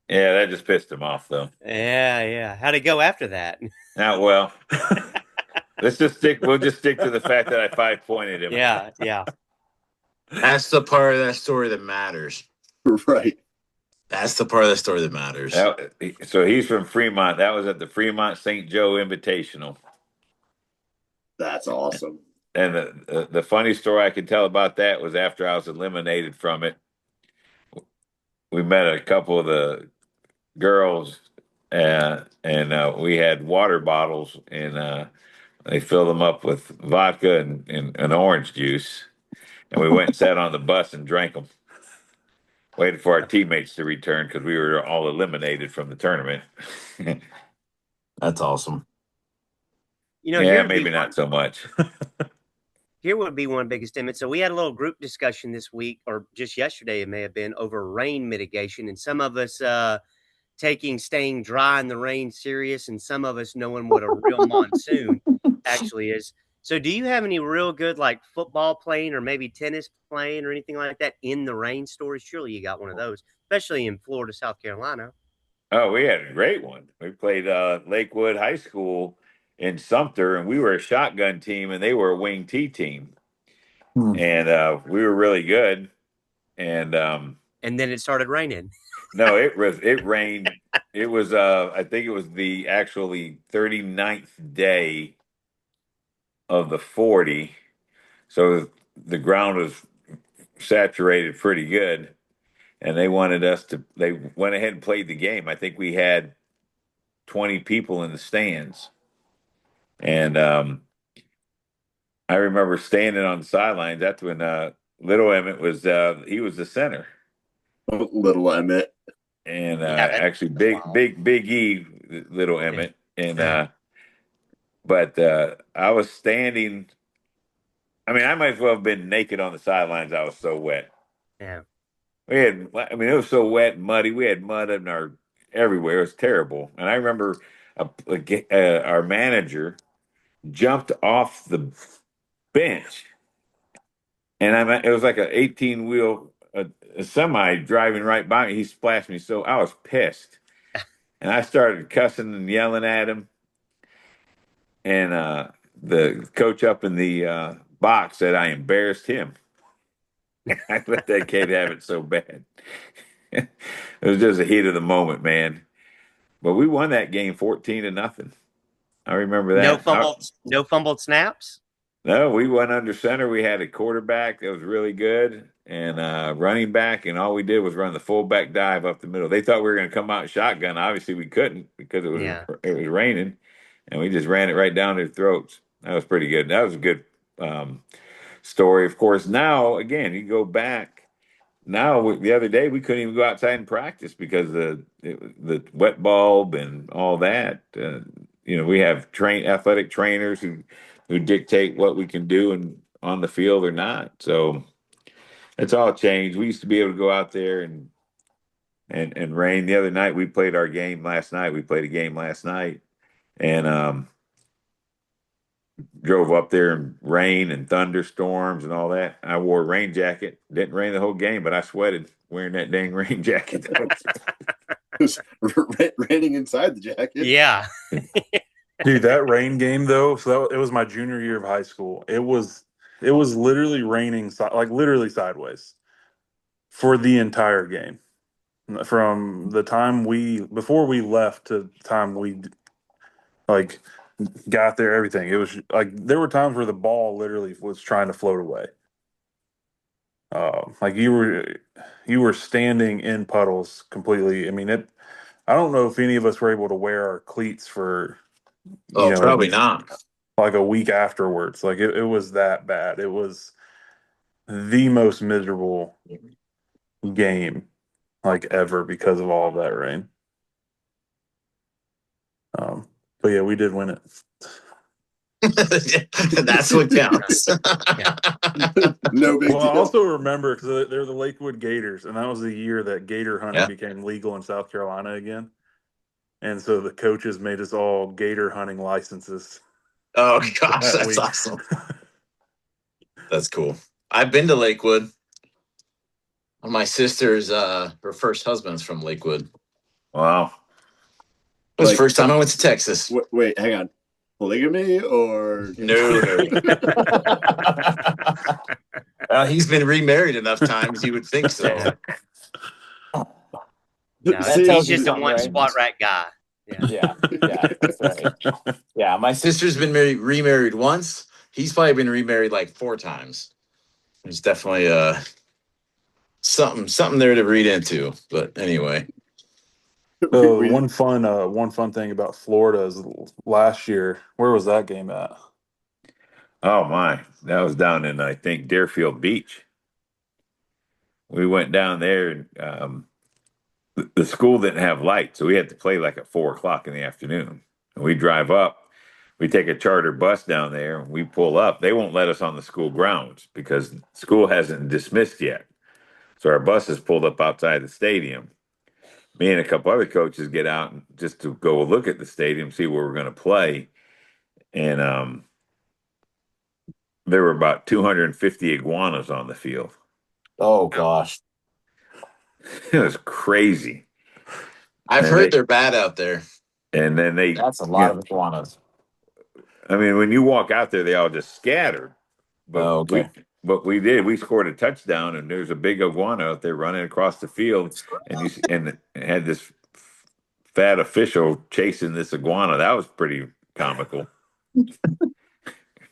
Yeah, that just pissed him off, though. Yeah. How'd it go after that? Not well. We'll just stick to the fact that I 5-pointed him. Yeah. that's the part of that story that matters. Right. That's the part of the story that matters. So he's from Fremont. That was at the Fremont St. Joe Invitational. That's awesome. And the funny story I can tell about that was after I was eliminated from it, we met a couple of the girls, and we had water bottles, and they filled them up with vodka and orange juice, and we went and sat on the bus and drank them. Waited for our teammates to return because we were all eliminated from the tournament. That's awesome. Yeah, maybe not so much. Here would be one biggest limit. So we had a little group discussion this week, or just yesterday, it may have been, over rain mitigation, and some of us taking staying dry in the rain serious, and some of us knowing what a real monsoon actually is. So do you have any real good like football playing or maybe tennis playing or anything like that in the rain stories? Surely you got one of those, especially in Florida, South Carolina. Oh, we had a great one. We played Lakewood High School in Sumter, and we were a shotgun team, and they were a wing T team. And we were really good. And then it started raining. No, it rained. It was I think it was the actually 39th day of the 40. So the ground was saturated pretty good, and they went ahead and played the game. I think we had 20 people in the stands. And I remember standing on the sidelines. That's when little Emmett was he was the center. Little Emmett. And actually big E, little Emmett. And but I was standing. I mean, I might as well have been naked on the sidelines. I was so wet. Yeah. It was so wet and muddy. We had mud in our everywhere. It was terrible. And I remember our manager jumped off the bench, and it was like an 18-wheel a semi driving right by me. He splashed me, so I was pissed, and I started cussing and yelling at him. And the coach up in the box said I embarrassed him. I let that kid have it so bad. It was just a heat of the moment, man. But we won that game 14-0. I remember that. No fumbled snaps. No, we went under center. We had a quarterback that was really good and running back, and all we did was run the fullback dive up the middle. They thought we were going to come out shotgun. Obviously, we couldn't because it was raining, and we just ran it right down their throats. That was pretty good. That was a good story. Of course, now, again, you go back. Now, the other day, we couldn't even go outside and practice because the wet bulb and all that. We have athletic trainers who dictate what we can do and on the field or not. So it's all changed. We used to be able to go out there and rain. The other night we played our game last night. We played a game last night, and drove up there in rain and thunderstorms and all that. I wore a rain jacket. Didn't rain the whole game, but I sweated wearing that dang rain jacket. It was raining inside the jacket. Yeah. Dude, that rain game though, it was my junior year of high school. It was literally raining like literally sideways for the entire game. From the time before we left to the time we like got there, everything. It was like there were times where the ball literally was trying to float away. Like you were standing in puddles completely. I mean, I don't know if any of us were able to wear our cleats for Oh, probably not. like a week afterwards. Like it was that bad. It was the most miserable game like ever because of all of that rain. But yeah, we did win it. That's what counts. No big Well, I deal. also remember because they're the Lakewood Gators, and that was the year that gator hunting became legal in South Carolina again. And so the coaches made us all gator hunting licenses. Oh gosh, that that's week. awesome. That's cool. I've been to Lakewood. My sister's her first husband's from Lakewood. Wow. It was the first time I went to Texas. Wait, hang on. Polygamy or No. He's been remarried enough times, you would think so. No, he's just a one squat rack guy. Yeah, that's right. Yeah, my sister's been remarried once. He's probably been remarried like 4 times. There's definitely something there to read into. But anyway. One fun thing about Florida is last year. Where was that game at? Oh my, that was down in I think Deerfield Beach. We went down there, and the school didn't have lights, so we had to play like at 4 o'clock in the afternoon. And we drive up. We take a charter bus down there. We pull up. They won't let us on the school grounds because school hasn't dismissed yet. So our bus is pulled up outside the stadium. Me and a couple other coaches get out just to go look at the stadium, see where we're going to play. And there were about 250 iguanas on the field. Oh gosh. It was crazy. I've heard they're bad out there. And then that's a lot of iguanas. I mean, when you walk out there, they all just scattered. But we did. We scored a touchdown, and there's a big iguana out there running across the field, and had this fat official chasing this iguana. That was pretty comical.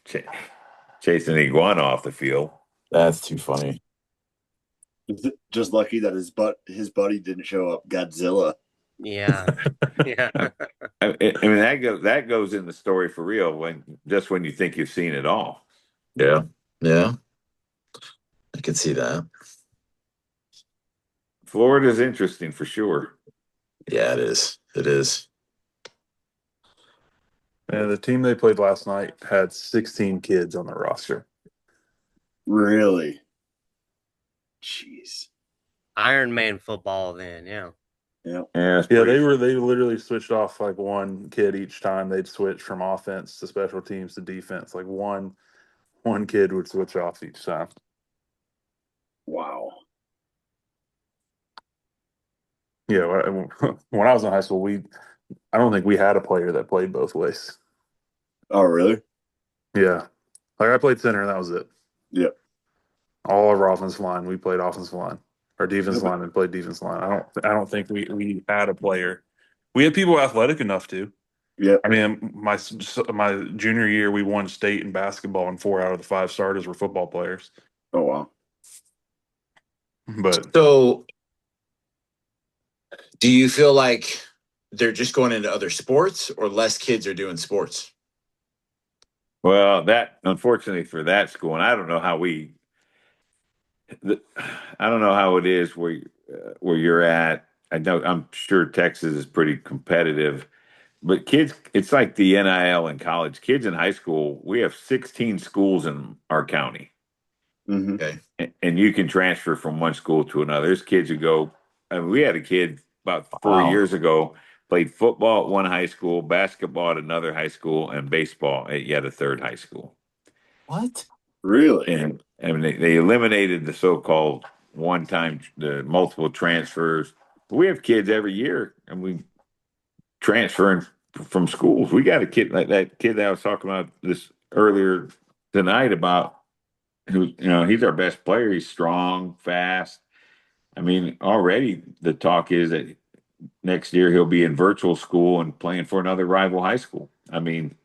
Chasing the iguana off the field. That's too funny. Just lucky that his buddy didn't show up. Godzilla. Yeah. Yeah. I mean, that goes in the story for real when you think you've seen it all. Yeah. Yeah. I can see that. Florida's interesting for sure. Yeah, it is. It is. And the team they played last night had 16 kids on the roster. Really? Jeez. Iron Man football then, yeah. Yeah. They literally switched off like one kid each time they'd switch from offense to special teams to defense. Like one kid would switch off each time. Wow. Yeah, when I was in high school, I don't think we had a player that played both ways. Oh, really? Yeah. Like I played center and that was it. Yep. All of our offensive line, we played offensive line. Our defensive lineman played defensive line. I don't think we had a player. We had people athletic enough to. Yeah. I mean, my junior year, we won state in basketball, and 4 out of the 5 starters were football players. Oh wow. But so, do you feel like they're just going into other sports, or less kids are doing sports? Well, that unfortunately for that school, and I don't know how it is where you're at. I'm sure Texas is pretty competitive, but kids, it's like the NIL in college. Kids in high school, we have 16 schools in our county. Mm-hmm. Okay, and you can transfer from one school to another. There's kids who go. I mean, we had a kid about 4 years ago played football at one high school, basketball at another high school, and baseball at yet a third high school. What? Really? And they eliminated the so-called one-time, the multiple transfers. We have kids every year, and we transferring from schools. We got a kid like that kid that I was talking about this earlier tonight about who, he's our best player. He's strong, fast. I mean, already the talk is that next year he'll be in virtual school and playing for another rival high school. I mean,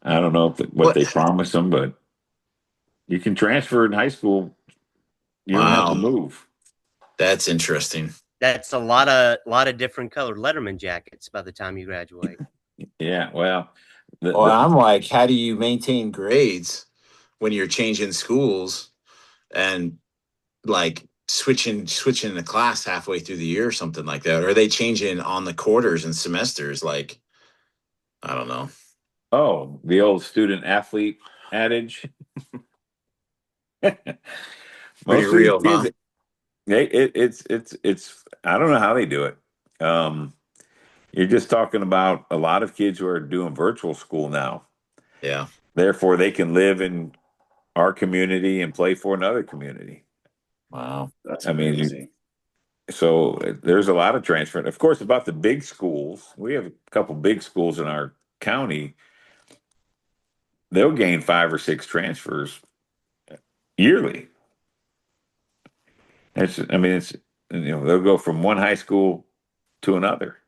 I don't know what What? they promise him, but you can transfer in high school. You don't have to Wow. move. That's interesting. That's a lot of different colored Letterman jackets by the time you graduate. Yeah, well, Well, I'm like, how do you maintain grades when you're changing schools and like switching the class halfway through the year or something like that? Or are they changing on the quarters and semesters? Like, I don't know. the old student athlete adage. Pretty Most of these real, huh? kids, it's. I don't know how they do it. Um, you're just talking about a lot of kids who are doing virtual school now. Yeah. Therefore, they can live in our community and play for another community. Wow. That's I mean, crazy. so there's a lot of transfer. Of course, about the big schools, we have a couple big schools in our county. They'll gain 5 or 6 transfers yearly. It's they'll go from one high school to another.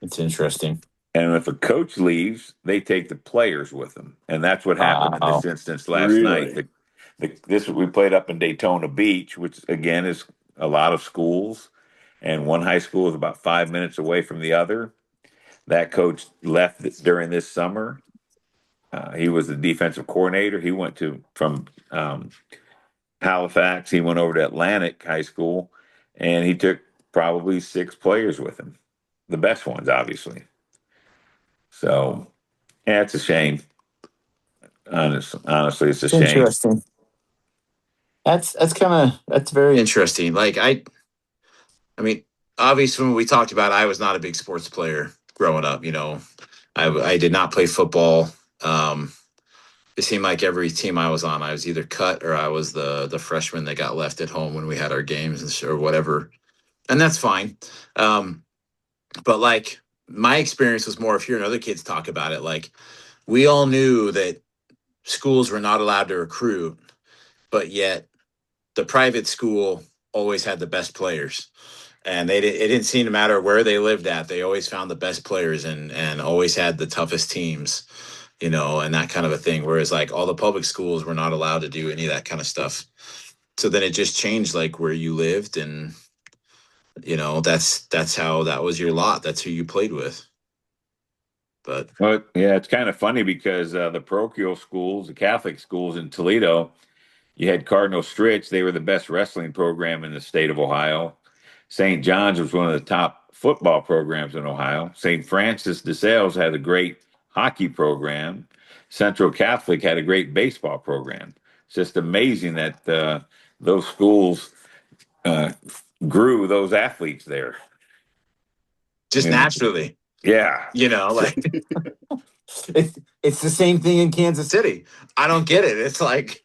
It's interesting. And if a coach leaves, they take the players with them, and that's what happened in Wow. this instance last night. Really? This we played up in Daytona Beach, which again is a lot of schools, and one high school is about 5 minutes away from the other. That coach left during this summer. He was the defensive coordinator. He went from Halifax. He went over to Atlantic High School, and he took probably 6 players with him, the best ones, obviously. So, yeah, it's a shame. Honestly, it's a It's shame. interesting. That's very interesting. Like I mean, obviously when we talked about, I was not a big sports player growing up. I did not play football. Um, it seemed like every team I was on, I was either cut or I was the freshman that got left at home when we had our games or whatever, and that's fine. Um, but like my experience was more of hearing other kids talk about it. Like we all knew that schools were not allowed to recruit, but yet the private school always had the best players, and it didn't seem to matter where they lived at. They always found the best players and always had the toughest teams, and that kind of a thing. Whereas like all the public schools were not allowed to do any of that kind of stuff. So then it just changed like where you lived, and that's how that was your lot. That's who you played with. But Well, yeah, it's kind of funny because the parochial schools, the Catholic schools in Toledo, you had Cardinal Stritch. They were the best wrestling program in the state of Ohio. St. John's was one of the top football programs in Ohio. St. Francis de Sales had a great hockey program. Central Catholic had a great baseball program. It's just amazing that those schools uh, grew those athletes there. just naturally, Yeah. like it's the same thing in Kansas City. I don't get it. It's like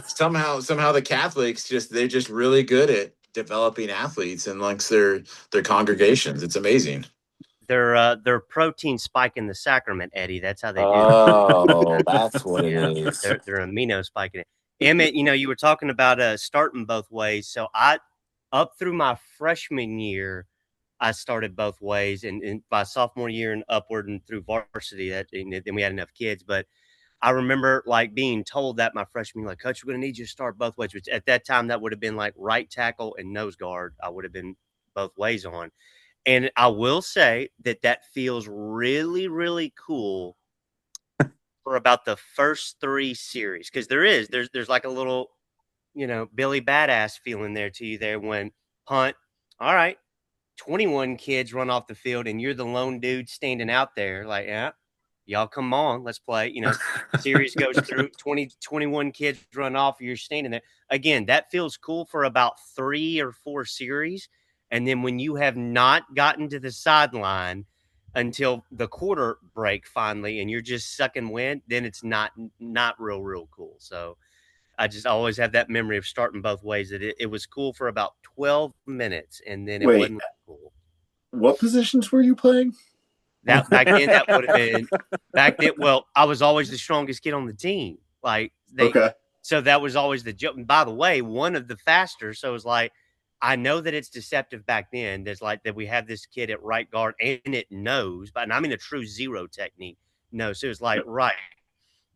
somehow the Catholics they're just really good at developing athletes amongst their congregations. It's amazing. They're protein spike in the sacrament, Eddie. That's how they do it. Oh, that's what it Yeah, is. they're amino spiking it. Emmett, you were talking about starting both ways. So I, up through my freshman year, I started both ways, and by sophomore year and upward and through varsity, then we had enough kids. But I remember like being told that my freshman year, like, Coach, we're going to need you to start both ways. Which at that time that would have been like right tackle and nose guard. I would have been both ways on. And I will say that feels really, really cool for about the first 3 series, because there's like a little, Billy Badass feeling there to you there when punt. All right, 21 kids run off the field and you're the lone dude standing out there like, yeah, y'all come on, let's play. Series goes through 21 kids run off, you're standing there. Again, that feels cool for about 3 or 4 series. And then when you have not gotten to the sideline until the quarter break finally, and you're just sucking wind, then it's not real cool. So I just always have that memory of starting both ways. That it was cool for about 12 minutes, and then it Wait, wasn't cool. what positions were you playing? That back then, that would have been back then. Well, I was always the strongest kid on the team. Like Okay. So that was always the joke. And by the way, one of the faster. So it was like, I know that it's deceptive back then. There's like that we have this kid at right guard and it knows, but I mean a true zero technique. No, so it was like right.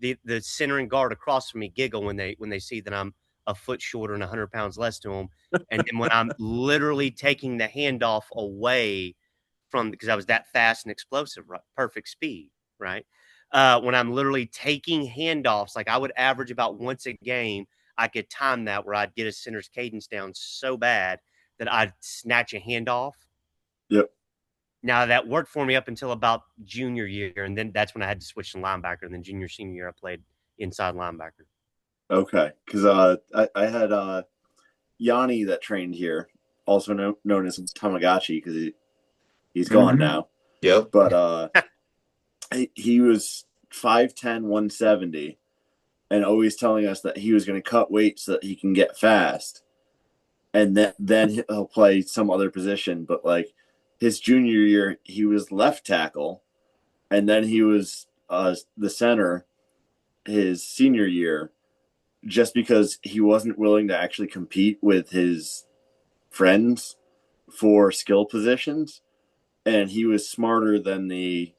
The center and guard across from me giggle when they see that I'm a foot shorter and 100 pounds less to them. And then when I'm literally taking the handoff away from, because I was that fast and explosive, right? Perfect speed, right? When I'm literally taking handoffs, like I would average about once a game, I could time that where I'd get a center's cadence down so bad that I'd snatch a handoff. Yep. Now that worked for me up until about junior year, and then that's when I had to switch to linebacker. And then junior, senior year, I played inside linebacker. Okay, because I had Yanni that trained here, also known as Tamagotchi, because he's gone now. Yep. But he was 5'10", 170, and always telling us that he was going to cut weight so that he can get fast, and then he'll play some other position. But like his junior year, he was left tackle, and then he was the center his senior year, just because he wasn't willing to actually compete with his friends for skill positions. And he was smarter than the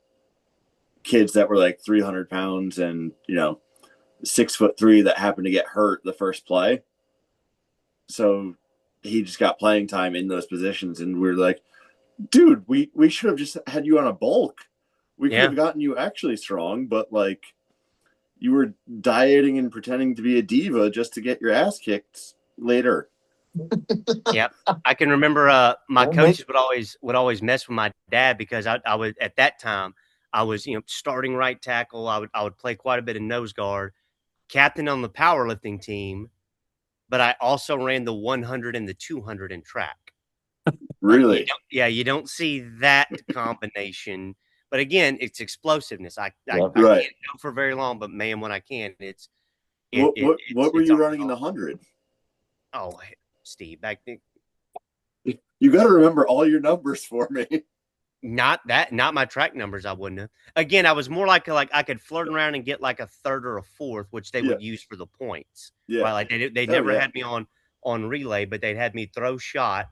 kids that were like 300 pounds and, 6'3" that happened to get hurt the first play. So he just got playing time in those positions. And we were like, dude, we should have just had you on a bulk. We could have gotten you actually strong, but like you were dieting and pretending to be a diva just to get your ass kicked later. Yep. I can remember my coaches would always mess with my dad because I was at that time I was starting right tackle. I would play quite a bit of nose guard, captain on the powerlifting team, but I also ran the 100 and the 200 in track. Really? You don't see that combination. But again, it's explosiveness. I can't Right. go for very long, but man, when I can, what were you running in the 100? Oh, Steve, back then. You got to remember all your numbers for me. Not my track numbers. I wouldn't have. Again, I was more like I could flirt around and get like a third or a fourth, which they would use for the points. Yeah. Right? Like they never had me on relay, but they'd had me throw shot.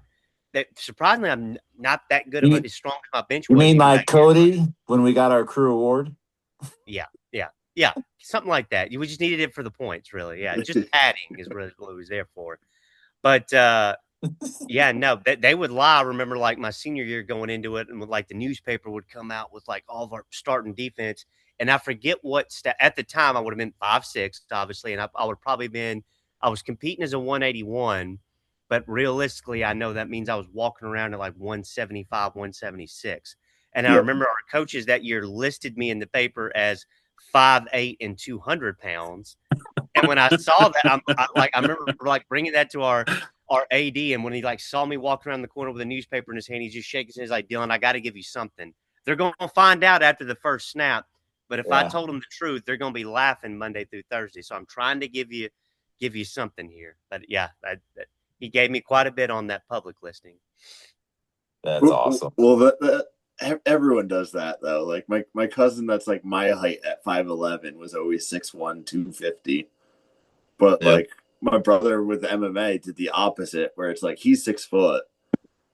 That surprisingly, I'm not that good of as strong as my bench. You mean like Cody when we got our crew award? Yeah, something like that. We just needed it for the points, really. Yeah, just padding is really what it was there for. But they would lie. I remember like my senior year going into it, and with like the newspaper would come out with like all of our starting defense, and I forget what at the time I would have been 5'6", obviously, and I would probably been. I was competing as a 181. But realistically, I know that means I was walking around at like 175, 176. And I remember our coaches that year listed me in the paper as 5'8" and 200 pounds. And when I saw that, I remember like bringing that to our AD. And when he like saw me walking around the corner with a newspaper in his hand, he just shakes his head like, Dillon, I got to give you something. They're going to find out after the first snap. But if I told them the truth, they're going to be laughing Monday through Thursday. So I'm trying to give you something here. But yeah, he gave me quite a bit on that public listing. That's awesome. Well, everyone does that though. Like my cousin that's like my height at 5'11" was always 6'1", 250. But like my brother with the MMA did the opposite, where it's like he's 6 foot.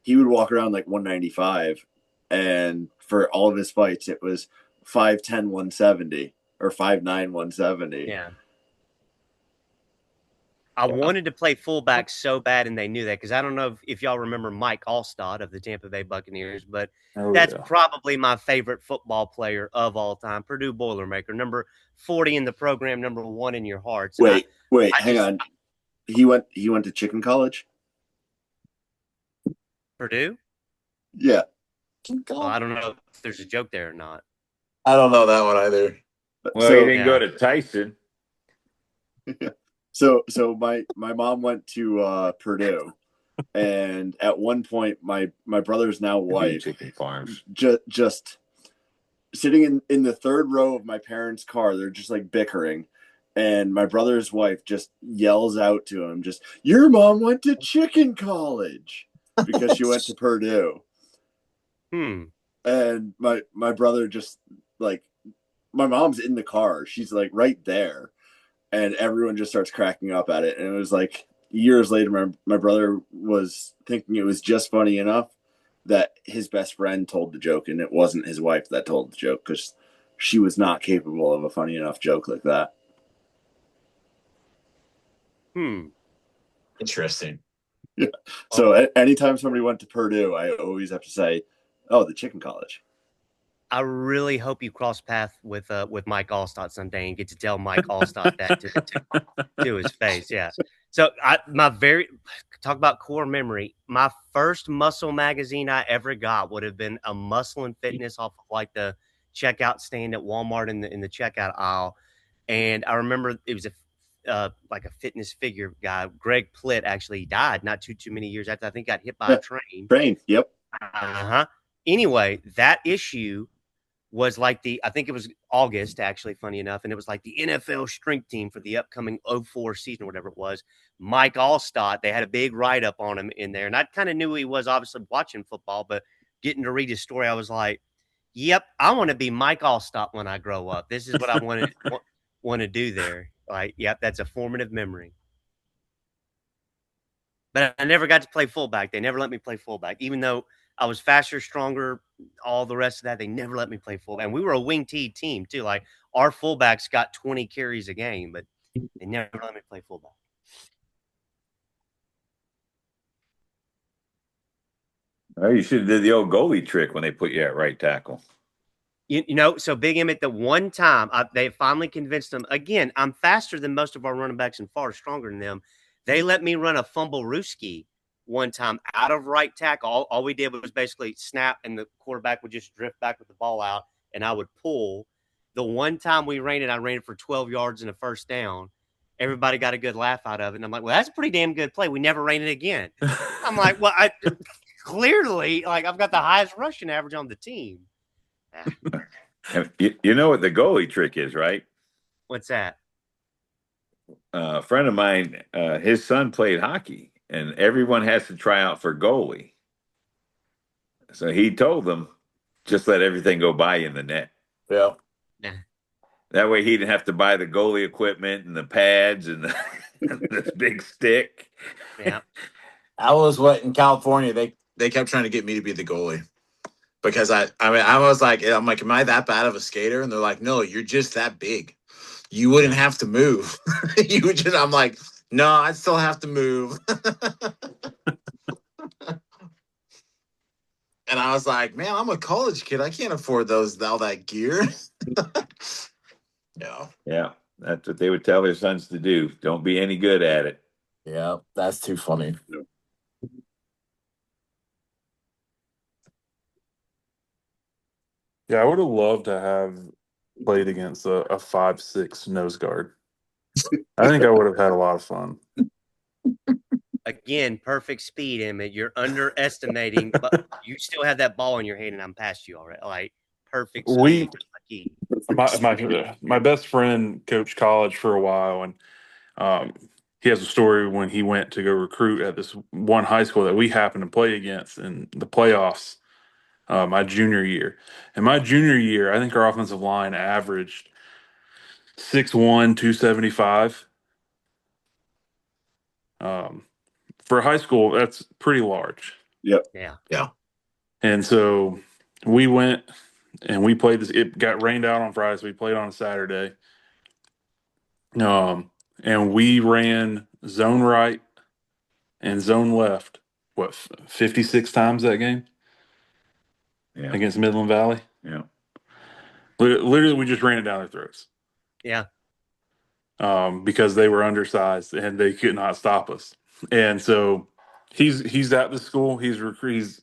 He would walk around like 195, and for all of his fights, it was 5'10", 170 or 5'9", 170. Yeah. I wanted to play fullback so bad, and they knew that, because I don't know if y'all remember Mike Alstott of the Tampa Bay Buccaneers, but that's probably my favorite football player of all time. Purdue Boilermaker, number 40 in the program, number 1 in your hearts. Wait, hang on. He went to Chicken College? Purdue? Yeah. Well, I don't know if there's a joke there or not. I don't know that one either. Well, he didn't go to Tyson. So my mom went to Purdue, And at one point, my brother's now wife chicken farms just sitting in the third row of my parents' car. They're just like bickering. And my brother's wife just yells out to him, just, your mom went to chicken college, because she went to Purdue. And my brother just, like, my mom's in the car. She's like right there. And everyone just starts cracking up at it. And it was like years later, my brother was thinking it was just funny enough that his best friend told the joke, and it wasn't his wife that told the joke, because she was not capable of a funny enough joke like that. Interesting. Yeah. So anytime somebody went to Purdue, I always have to say, oh, the chicken college. I really hope you cross path with Mike Allstott someday and get to tell Mike Allstott that to his face. Yeah. So talk about core memory. My first muscle magazine I ever got would have been a Muscle and Fitness off of like the checkout stand at Walmart in the checkout aisle. And I remember it was like a fitness figure guy. Greg Plitt actually died not too many years after. I think got hit by a train. Yep. Anyway, that issue was like I think it was August, actually, funny enough. And it was like the NFL strength team for the upcoming 04 season or whatever it was. Mike Allstott, they had a big write-up on him in there. And I kind of knew he was obviously watching football, but getting to read his story, I was like, yep, I want to be Mike Allstott when I grow up. This is what I want to do there. Like, yep, that's a formative memory. But I never got to play fullback. They never let me play fullback, even though I was faster, stronger, all the rest of that. They never let me play fullback. And we were a wing T team too. Like our fullbacks got 20 carries a game, but they never let me play fullback. Oh, you should have did the old goalie trick when they put you at right tackle. You know, so Big Emmett, the one time they finally convinced them, again, I'm faster than most of our running backs and far stronger than them. They let me run a fumble rooski one time out of right tackle. All we did was basically snap, and the quarterback would just drift back with the ball out, and I would pull. The one time we ran it, I ran it for 12 yards and a first down. Everybody got a good laugh out of it. And I'm like, well, that's a pretty damn good play. We never ran it again. I'm like, well, clearly, like, I've got the highest rushing average on the team. You know what the goalie trick is, right? What's that? A friend of mine, his son played hockey, and everyone has to try out for goalie. So he told them, just let everything go by in the net. Yeah. That way he didn't have to buy the goalie equipment and the pads and this big stick. Yeah. I was in California, they kept trying to get me to be the goalie. Because I was like, am I that bad of a skater? And they're like, no, you're just that big. You wouldn't have to move. I'm like, no, I'd still have to move. And I was like, man, I'm a college kid. I can't afford all that gear. Yeah, that's what they would tell their sons to do. Don't be any good at it. Yeah, that's too funny. Yeah, I would have loved to have played against a 5'6" nose guard. I think I would have had a lot of fun. Again, perfect speed, Emmett. You're underestimating, but you still have that ball in your hand, and I'm past you already. Like perfect speed. My best friend coached college for a while, and he has a story when he went to go recruit at this one high school that we happened to play against in the playoffs my junior year. In my junior year, I think our offensive line averaged 6'1", 275. For high school, that's pretty large. Yep. Yeah. And so we went and we played this. It got rained out on Friday, so we played on a Saturday. And we ran zone right and zone left, 56 times that game? Yeah. Against Midland Valley? Yeah. Literally, we just ran it down their throats. Yeah. Because they were undersized and they could not stop us. And so he's at the school. He's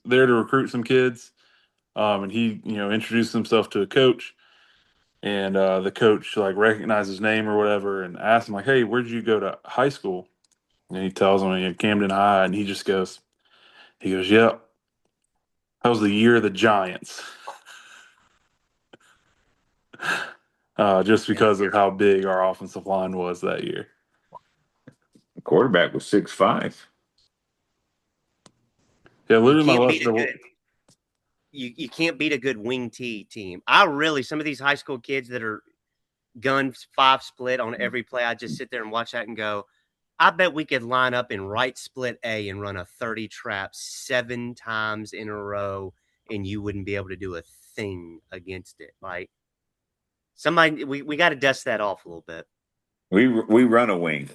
there to recruit some kids. And he, introduced himself to a coach. And the coach recognized his name or whatever and asked him hey, where'd you go to high school? And he tells him Camden High, and he just goes, He goes, "Yep, that was the year of the Giants." Just because of how big our offensive line was that year. The quarterback was 6'5". Yeah, You literally my can't left. beat a good you can't beat a good wing T team. Some of these high school kids that are gun 5 split on every play, I just sit there and watch that and go, I bet we could line up in right split A and run a 30 trap 7 times in a row, and you wouldn't be able to do a thing against it. Like we got to dust that off a little bit. We run a wing.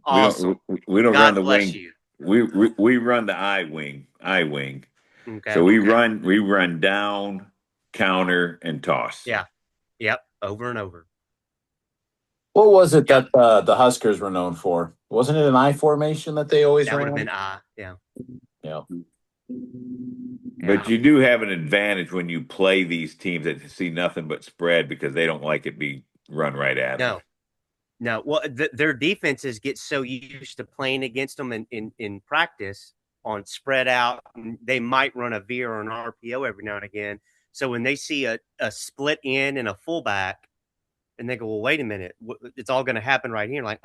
Awesome. We don't run God the bless wing. you. We run the I wing. Okay. So we run down, counter, and toss. Yeah. Yep. Over and over. What was it Yeah. that the Huskers were known for? Wasn't it an I formation that they always That would ran? have been I. Yeah. Yeah. But you do have an advantage when you play these teams that see nothing but spread because they don't like it be run right at them. No. Well, their defenses get so used to playing against them in practice on spread out. They might run a veer or an RPO every now and again. So when they see a split in and a fullback, and they go, well, wait a minute, it's all going to happen right here. Like,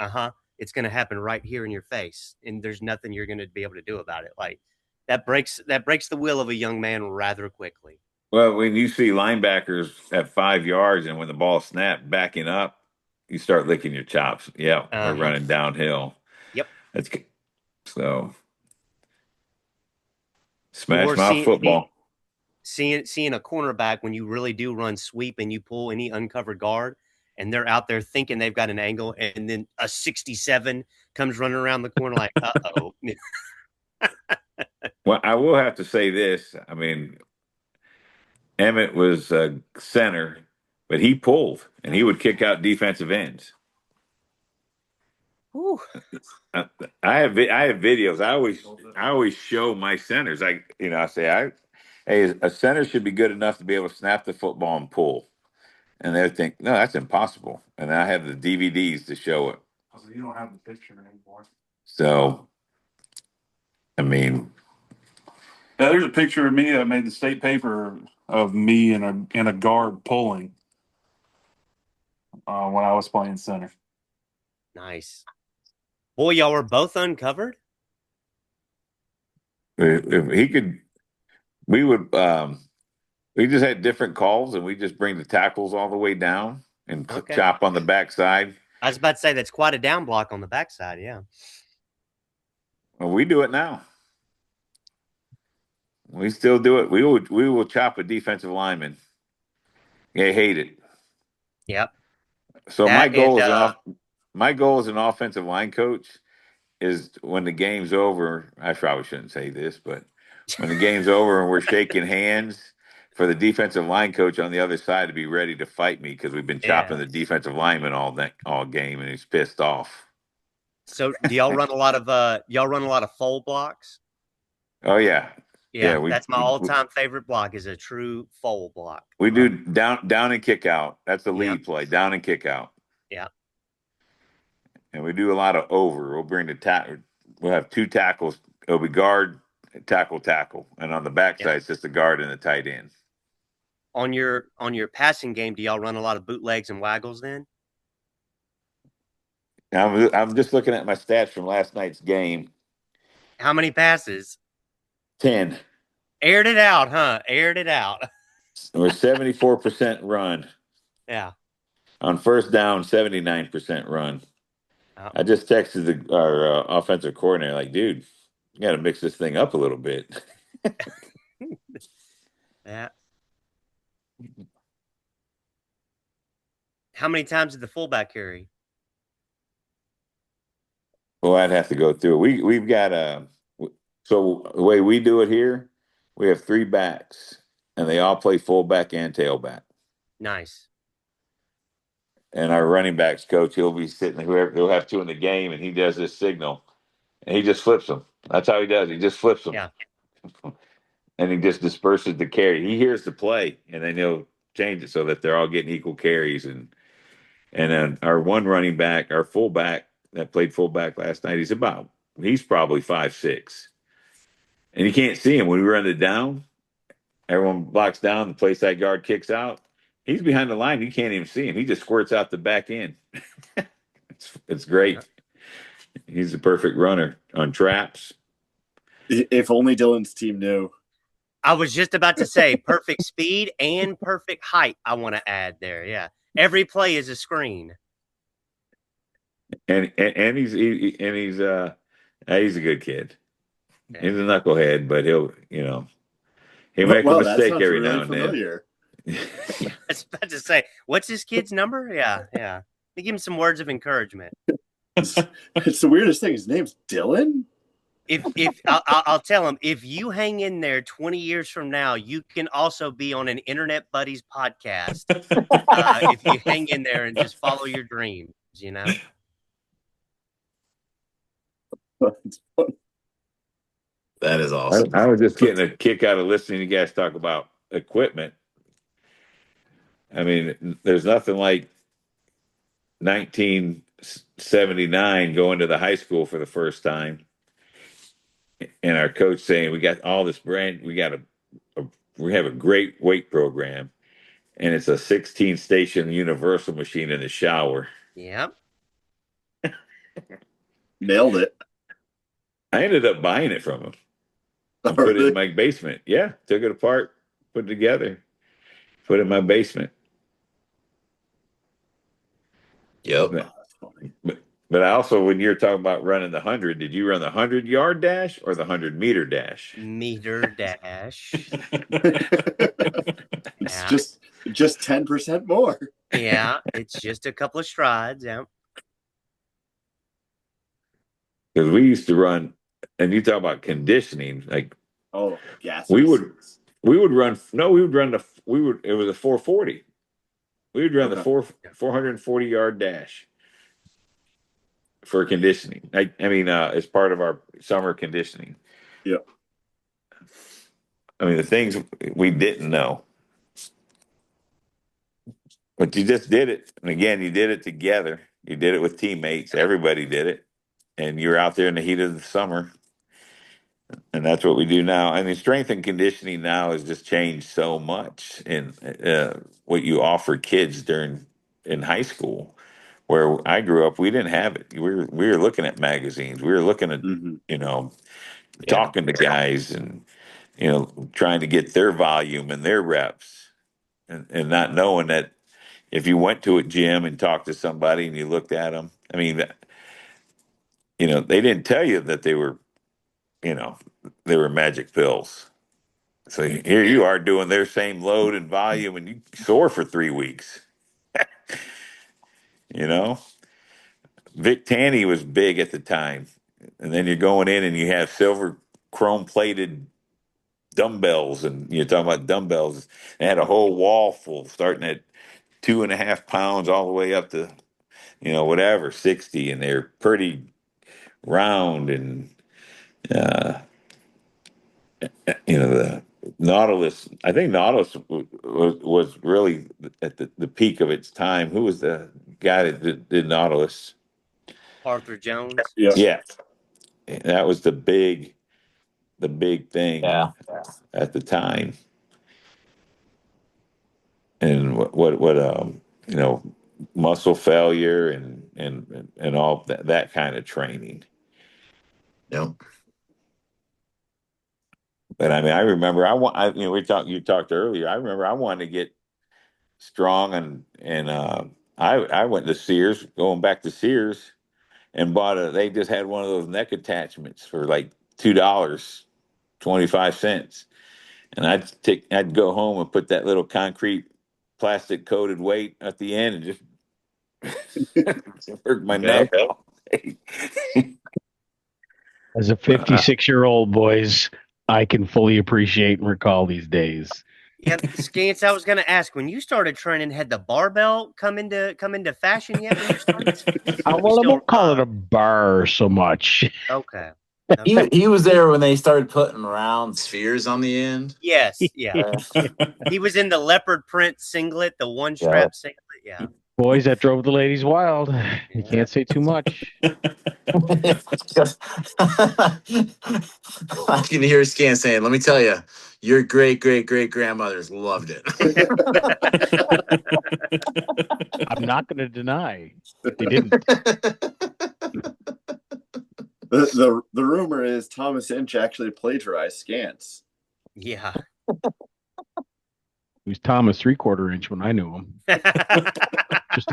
it's going to happen right here in your face, and there's nothing you're going to be able to do about it. Like that breaks the will of a young man rather quickly. Well, when you see linebackers at 5 yards and when the ball snapped backing up, you start licking your chops. Yeah, we're running downhill. Yep. So smash mouth football. Seeing a cornerback when you really do run sweep and you pull any uncovered guard, and they're out there thinking they've got an angle, and then a 67 comes running around the corner like, uh-oh. Well, I will have to say this. I mean, Emmett was a center, but he pulled and he would kick out defensive ends. Whew. I have videos. I always show my centers. I say hey, a center should be good enough to be able to snap the football and pull, and they think no, that's impossible. And I have the DVDs to show it. So you don't have the picture anymore. So, I mean, yeah, there's a picture of me that made the state paper of me in a guard pulling when I was playing center. Nice. Boy, y'all were both uncovered? if he could, we would. We just had different calls, and we just bring the tackles all the way down and chop on the backside. I was about to say that's quite a down block on the backside. Yeah. Well, we do it now. We still do it. We will chop a defensive lineman. They hate it. Yep. So my goal as an offensive line coach is when the game's over. I probably shouldn't say this, but when the game's over and we're shaking hands, for the defensive line coach on the other side to be ready to fight me because we've been chopping the defensive lineman all game, and he's pissed off. So do y'all run a lot of fold blocks? Oh yeah. Yeah, that's my all-time favorite block is a true fold block. We do down and kick out. That's the lead play, down and kick out. Yeah. And we do a lot of over. We'll bring the tackle. We'll have 2 tackles. It'll be guard, tackle. And on the backside, it's just the guard and the tight end. On your passing game, do y'all run a lot of bootlegs and waggles then? I'm just looking at my stats from last night's game. How many passes? 10. Aired it out, huh? Aired it out. We're 74% run. Yeah. On first down, 79% run. Oh. I just texted our offensive coordinator, like, dude, you got to mix this thing up a little bit. Yeah. How many times did the fullback carry? Well, I'd have to go through it. We've got so the way we do it here, we have 3 backs, and they all play fullback and tailback. Nice. And our running backs coach, he'll be sitting, he'll have 2 in the game, and he does this signal, and he just flips them. That's how he does. He just flips them. Yeah. And he just disperses the carry. He hears the play, and then he'll change it so that they're all getting equal carries. And then our one running back, our fullback that played fullback last night, he's probably 5'6". and you can't see him when we run it down. Everyone blocks down, the play side guard kicks out. He's behind the line. You can't even see him. He just squirts out the back end. It's great. He's the perfect runner on traps. If only Dillon's team knew. I was just about to say perfect speed and perfect height. I want to add there. Yeah. Every play is a screen. And he's he's a good kid. Yeah. He's a knucklehead, but he'll make a That mistake sounds every really now and familiar. then. I was about to say, what's his kid's number? Yeah. Yeah. Give him some words of encouragement. It's the weirdest thing. His name's Dillon. If I'll tell him, if you hang in there 20 years from now, you can also be on an Internet Buddies podcast. If you hang in there and just follow your dreams, That is awesome. I was just getting a kick out of listening to you guys talk about equipment. I mean, there's nothing like 1979 going to the high school for the first time, and our coach saying, "We got all this we have a great weight program, and it's a 16 station universal machine in the shower." Yep. Nailed it. I ended up buying it from him. I put it in my basement. Yeah, took it apart, put it together, put it in my basement. Yep. But I also, when you're talking about running the 100, did you run the 100-yard dash or the 100-meter dash? Meter dash. It's just 10% more. Yeah, it's just a couple of strides. Yeah. Because we used to run, and you talk about conditioning, like gas. We would run. No, we would run it was a 440. We would run the 440-yard dash for conditioning. I mean, as part of our summer conditioning. Yep. I mean, the things we didn't know. But you just did it. And again, you did it together. You did it with teammates. Everybody did it. And you're out there in the heat of the summer. And that's what we do now. I mean, strength and conditioning now has just changed so much in what you offer kids in high school. Where I grew up, we didn't have it. We were looking at magazines. We were looking at, talking to guys and, trying to get their volume and their reps and not knowing that if you went to a gym and talked to somebody and you looked at them, I mean, they didn't tell you that they were magic pills. So here you are doing their same load and volume and you sore for 3 weeks. Vic Tanny was big at the time. And then you're going in and you have silver chrome plated dumbbells, and you're talking about dumbbells. They had a whole wall full starting at 2.5 pounds all the way up to, 60, and they're pretty round. And, the Nautilus, I think Nautilus was really at the peak of its time. Who was the guy that did Nautilus? Arthur Jones. Yeah. That was the big thing at the time. And what muscle failure and all that kind of training. Yep. But I mean, I remember you talked earlier. I remember I wanted to get strong and I went to Sears, going back to Sears, and they just had one of those neck attachments for like $2.25. And I'd go home and put that little concrete plastic coated weight at the end and just work my neck. As a 56-year-old, boys, I can fully appreciate and recall these days. Yeah, Scants, I was going to ask, when you started training, had the barbell come into fashion yet when you started? I won't call it a bar so much. Okay. He was there when they started putting round spheres on the end. Yes, yeah. He was in the leopard print singlet, the one strap singlet. Yeah. Boys, that drove the ladies wild. You can't say too much. I can hear Scan saying, "Let me tell you, your great grandmothers loved it." I'm not going to deny they didn't. The rumor is Thomas Inch actually plagiarized Scants. Yeah. He was Thomas 3/4 inch when I knew him. Just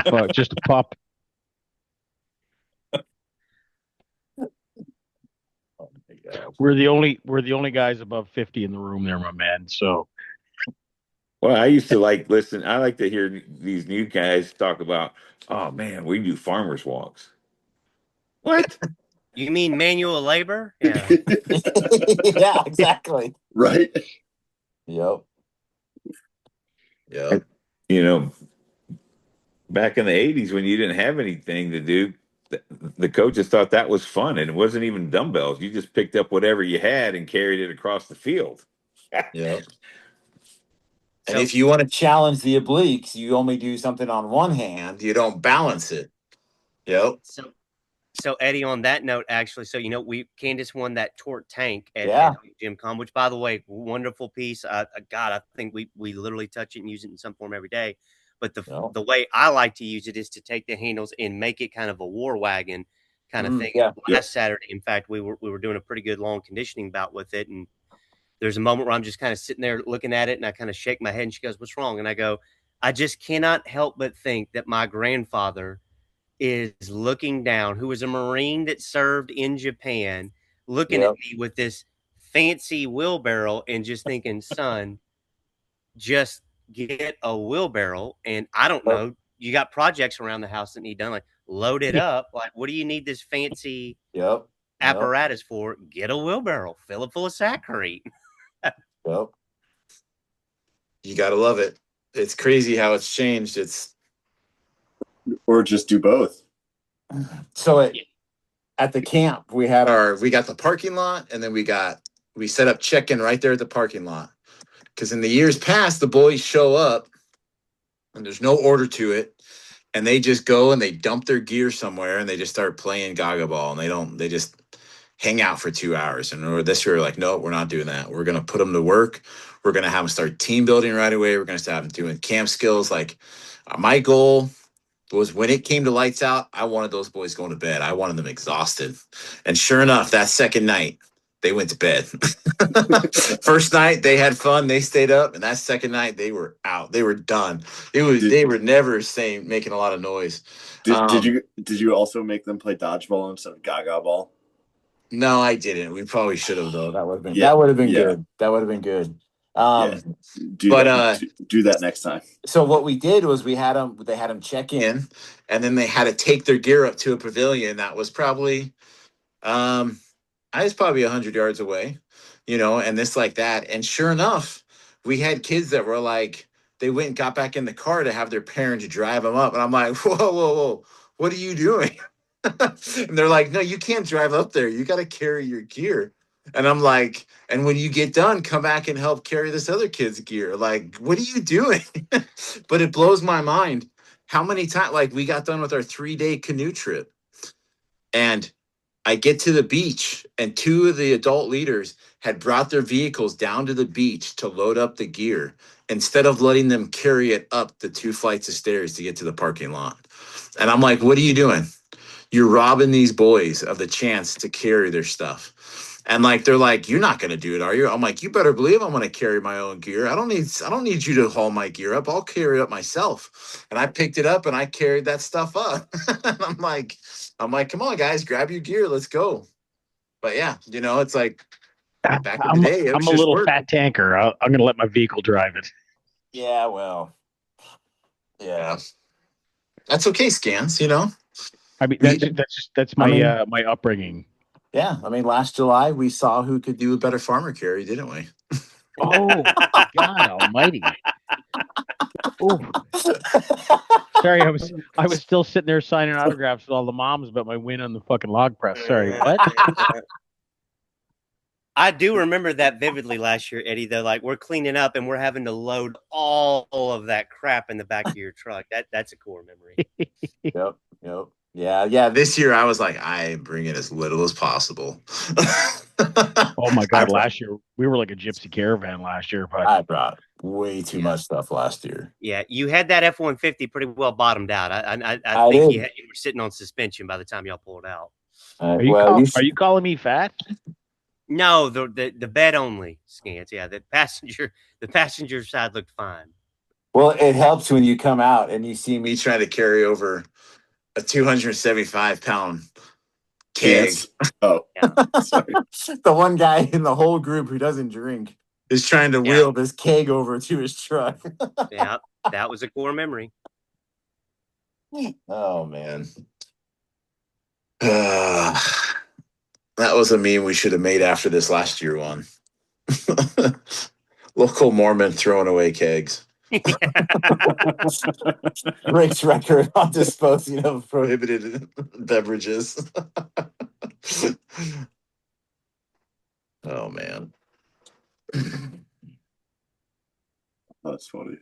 a pup. Oh my God. We're the only guys above 50 in the room there, my man. So Well, I used to listen. I like to hear these new guys talk about, oh man, we do farmers walks. What? You mean manual labor? Yeah. Yeah, exactly. Right? Yep. And, you know, back in the 80s when you didn't have anything to do, the coaches thought that was fun, and it wasn't even dumbbells. You just picked up whatever you had and carried it across the field. Yep. And So if you want to challenge the obliques, you only do something on one hand. You don't balance it. Yep. so Eddie, on that note, actually, so Candace won that torque tank Yeah. at Gym Com, which, by the way, wonderful piece. God, I think we literally touch it and use it in some form every day. But Yep. the way I like to use it is to take the handles and make it kind of a war wagon kind of thing. Yeah. Last Saturday, in fact, we were doing a pretty good long conditioning bout with it, and there's a moment where I'm just kind of sitting there looking at it, and I kind of shake my head, and she goes, "What's wrong?" And I go, "I just cannot help but think that my grandfather is looking down, who was a Marine that served in Japan, looking at Yep. me with this fancy wheelbarrow and just thinking, son, just get a wheelbarrow. And I don't know, you got projects around the house that need done, like load it up. Like, what do you need this fancy Yep. apparatus for? Get a wheelbarrow, fill it full of saccharine. Yep. You got to love it. It's crazy how it's changed. Or just do both. So at the camp, we got the parking lot, and then we set up check-in right there at the parking lot. Because in the years past, the boys show up and there's no order to it, and they just go and they dump their gear somewhere and they just start playing gaga ball, and they just hang out for 2 hours. And this year, we're like, no, we're not doing that. We're gonna put them to work. We're gonna have them start team building right away. We're gonna start them doing camp skills. Like my goal was when it came to lights out, I wanted those boys going to bed. I wanted them exhausted. And sure enough, that second night, they went to bed. First night, they had fun. They stayed up. And that second night, they were out. They were done. They were never making a lot of noise. Did you also make them play dodgeball instead of gaga ball? No, I didn't. We probably should have, though. That would have been good. That would have been good. Do that next time. So what we did was they had them check in, and then they had to take their gear up to a pavilion that was probably I was probably 100 yards away, and this like that. And sure enough, we had kids that were like, they went and got back in the car to have their parents drive them up. And I'm like, whoa, what are you doing? And they're like, no, you can't drive up there. You got to carry your gear. And I'm like, and when you get done, come back and help carry this other kid's gear. Like, what are you doing? But it blows my mind how many times, like, we got done with our 3-day canoe trip, and I get to the beach, and 2 of the adult leaders had brought their vehicles down to the beach to load up the gear instead of letting them carry it up the 2 flights of stairs to get to the parking lot. And I'm like, what are you doing? You're robbing these boys of the chance to carry their stuff. And like, they're like, you're not going to do it, are you? I'm like, you better believe I'm going to carry my own gear. I don't need you to haul my gear up. I'll carry it up myself. And I picked it up and I carried that stuff up. And I'm like, come on, guys, grab your gear. Let's go. But yeah, it's like back in the day, I'm a little fat tanker. I'm going to let my vehicle drive it. Yeah, well, yeah, that's okay, Scans. I mean, that's my my upbringing. Yeah, I mean, last July we saw who could do a better farmer carry, didn't we? Oh, God Almighty! Oh, sorry, I was still sitting there signing autographs with all the moms about my win on the fucking log press. Sorry, what? I do remember that vividly last year, Eddie, though. Like, we're cleaning up and we're having to load all of that crap in the back of your truck. That's a core memory. Yep. Yeah. This year I was like, I bring in as little as possible. Oh my God! Last year we were like a gypsy caravan. Last year, but I brought way too much stuff last year. Yeah, you had that F-150 pretty well bottomed out. I I think did. you were sitting on suspension by the time y'all pulled out. are you calling me fat? No, the bed only Scants. Yeah, the passenger side looked fine. Well, it helps when you come out and you see me trying to carry over a 275-pound keg. Yes. Oh, Yeah. sorry. The one guy in the whole group who doesn't drink is trying to wheel this keg over to his truck. Yeah, that was a core memory. Oh, man. That was a meme we should have made after this last year one. Local Mormon throwing away kegs. Breaks record on disposing of prohibited beverages. Oh, man. That's funny.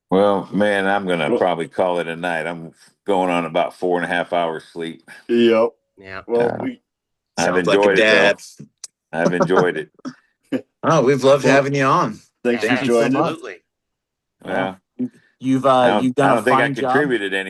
Well, man, I'm going to probably call it a night. I'm going on about 4.5 hours sleep. Yep. Yeah. Well, I've enjoyed it, though. I've enjoyed it. Oh, we've loved having you on. Thanks for joining. Absolutely. Well, You've done I don't a think I fine job. contributed anything.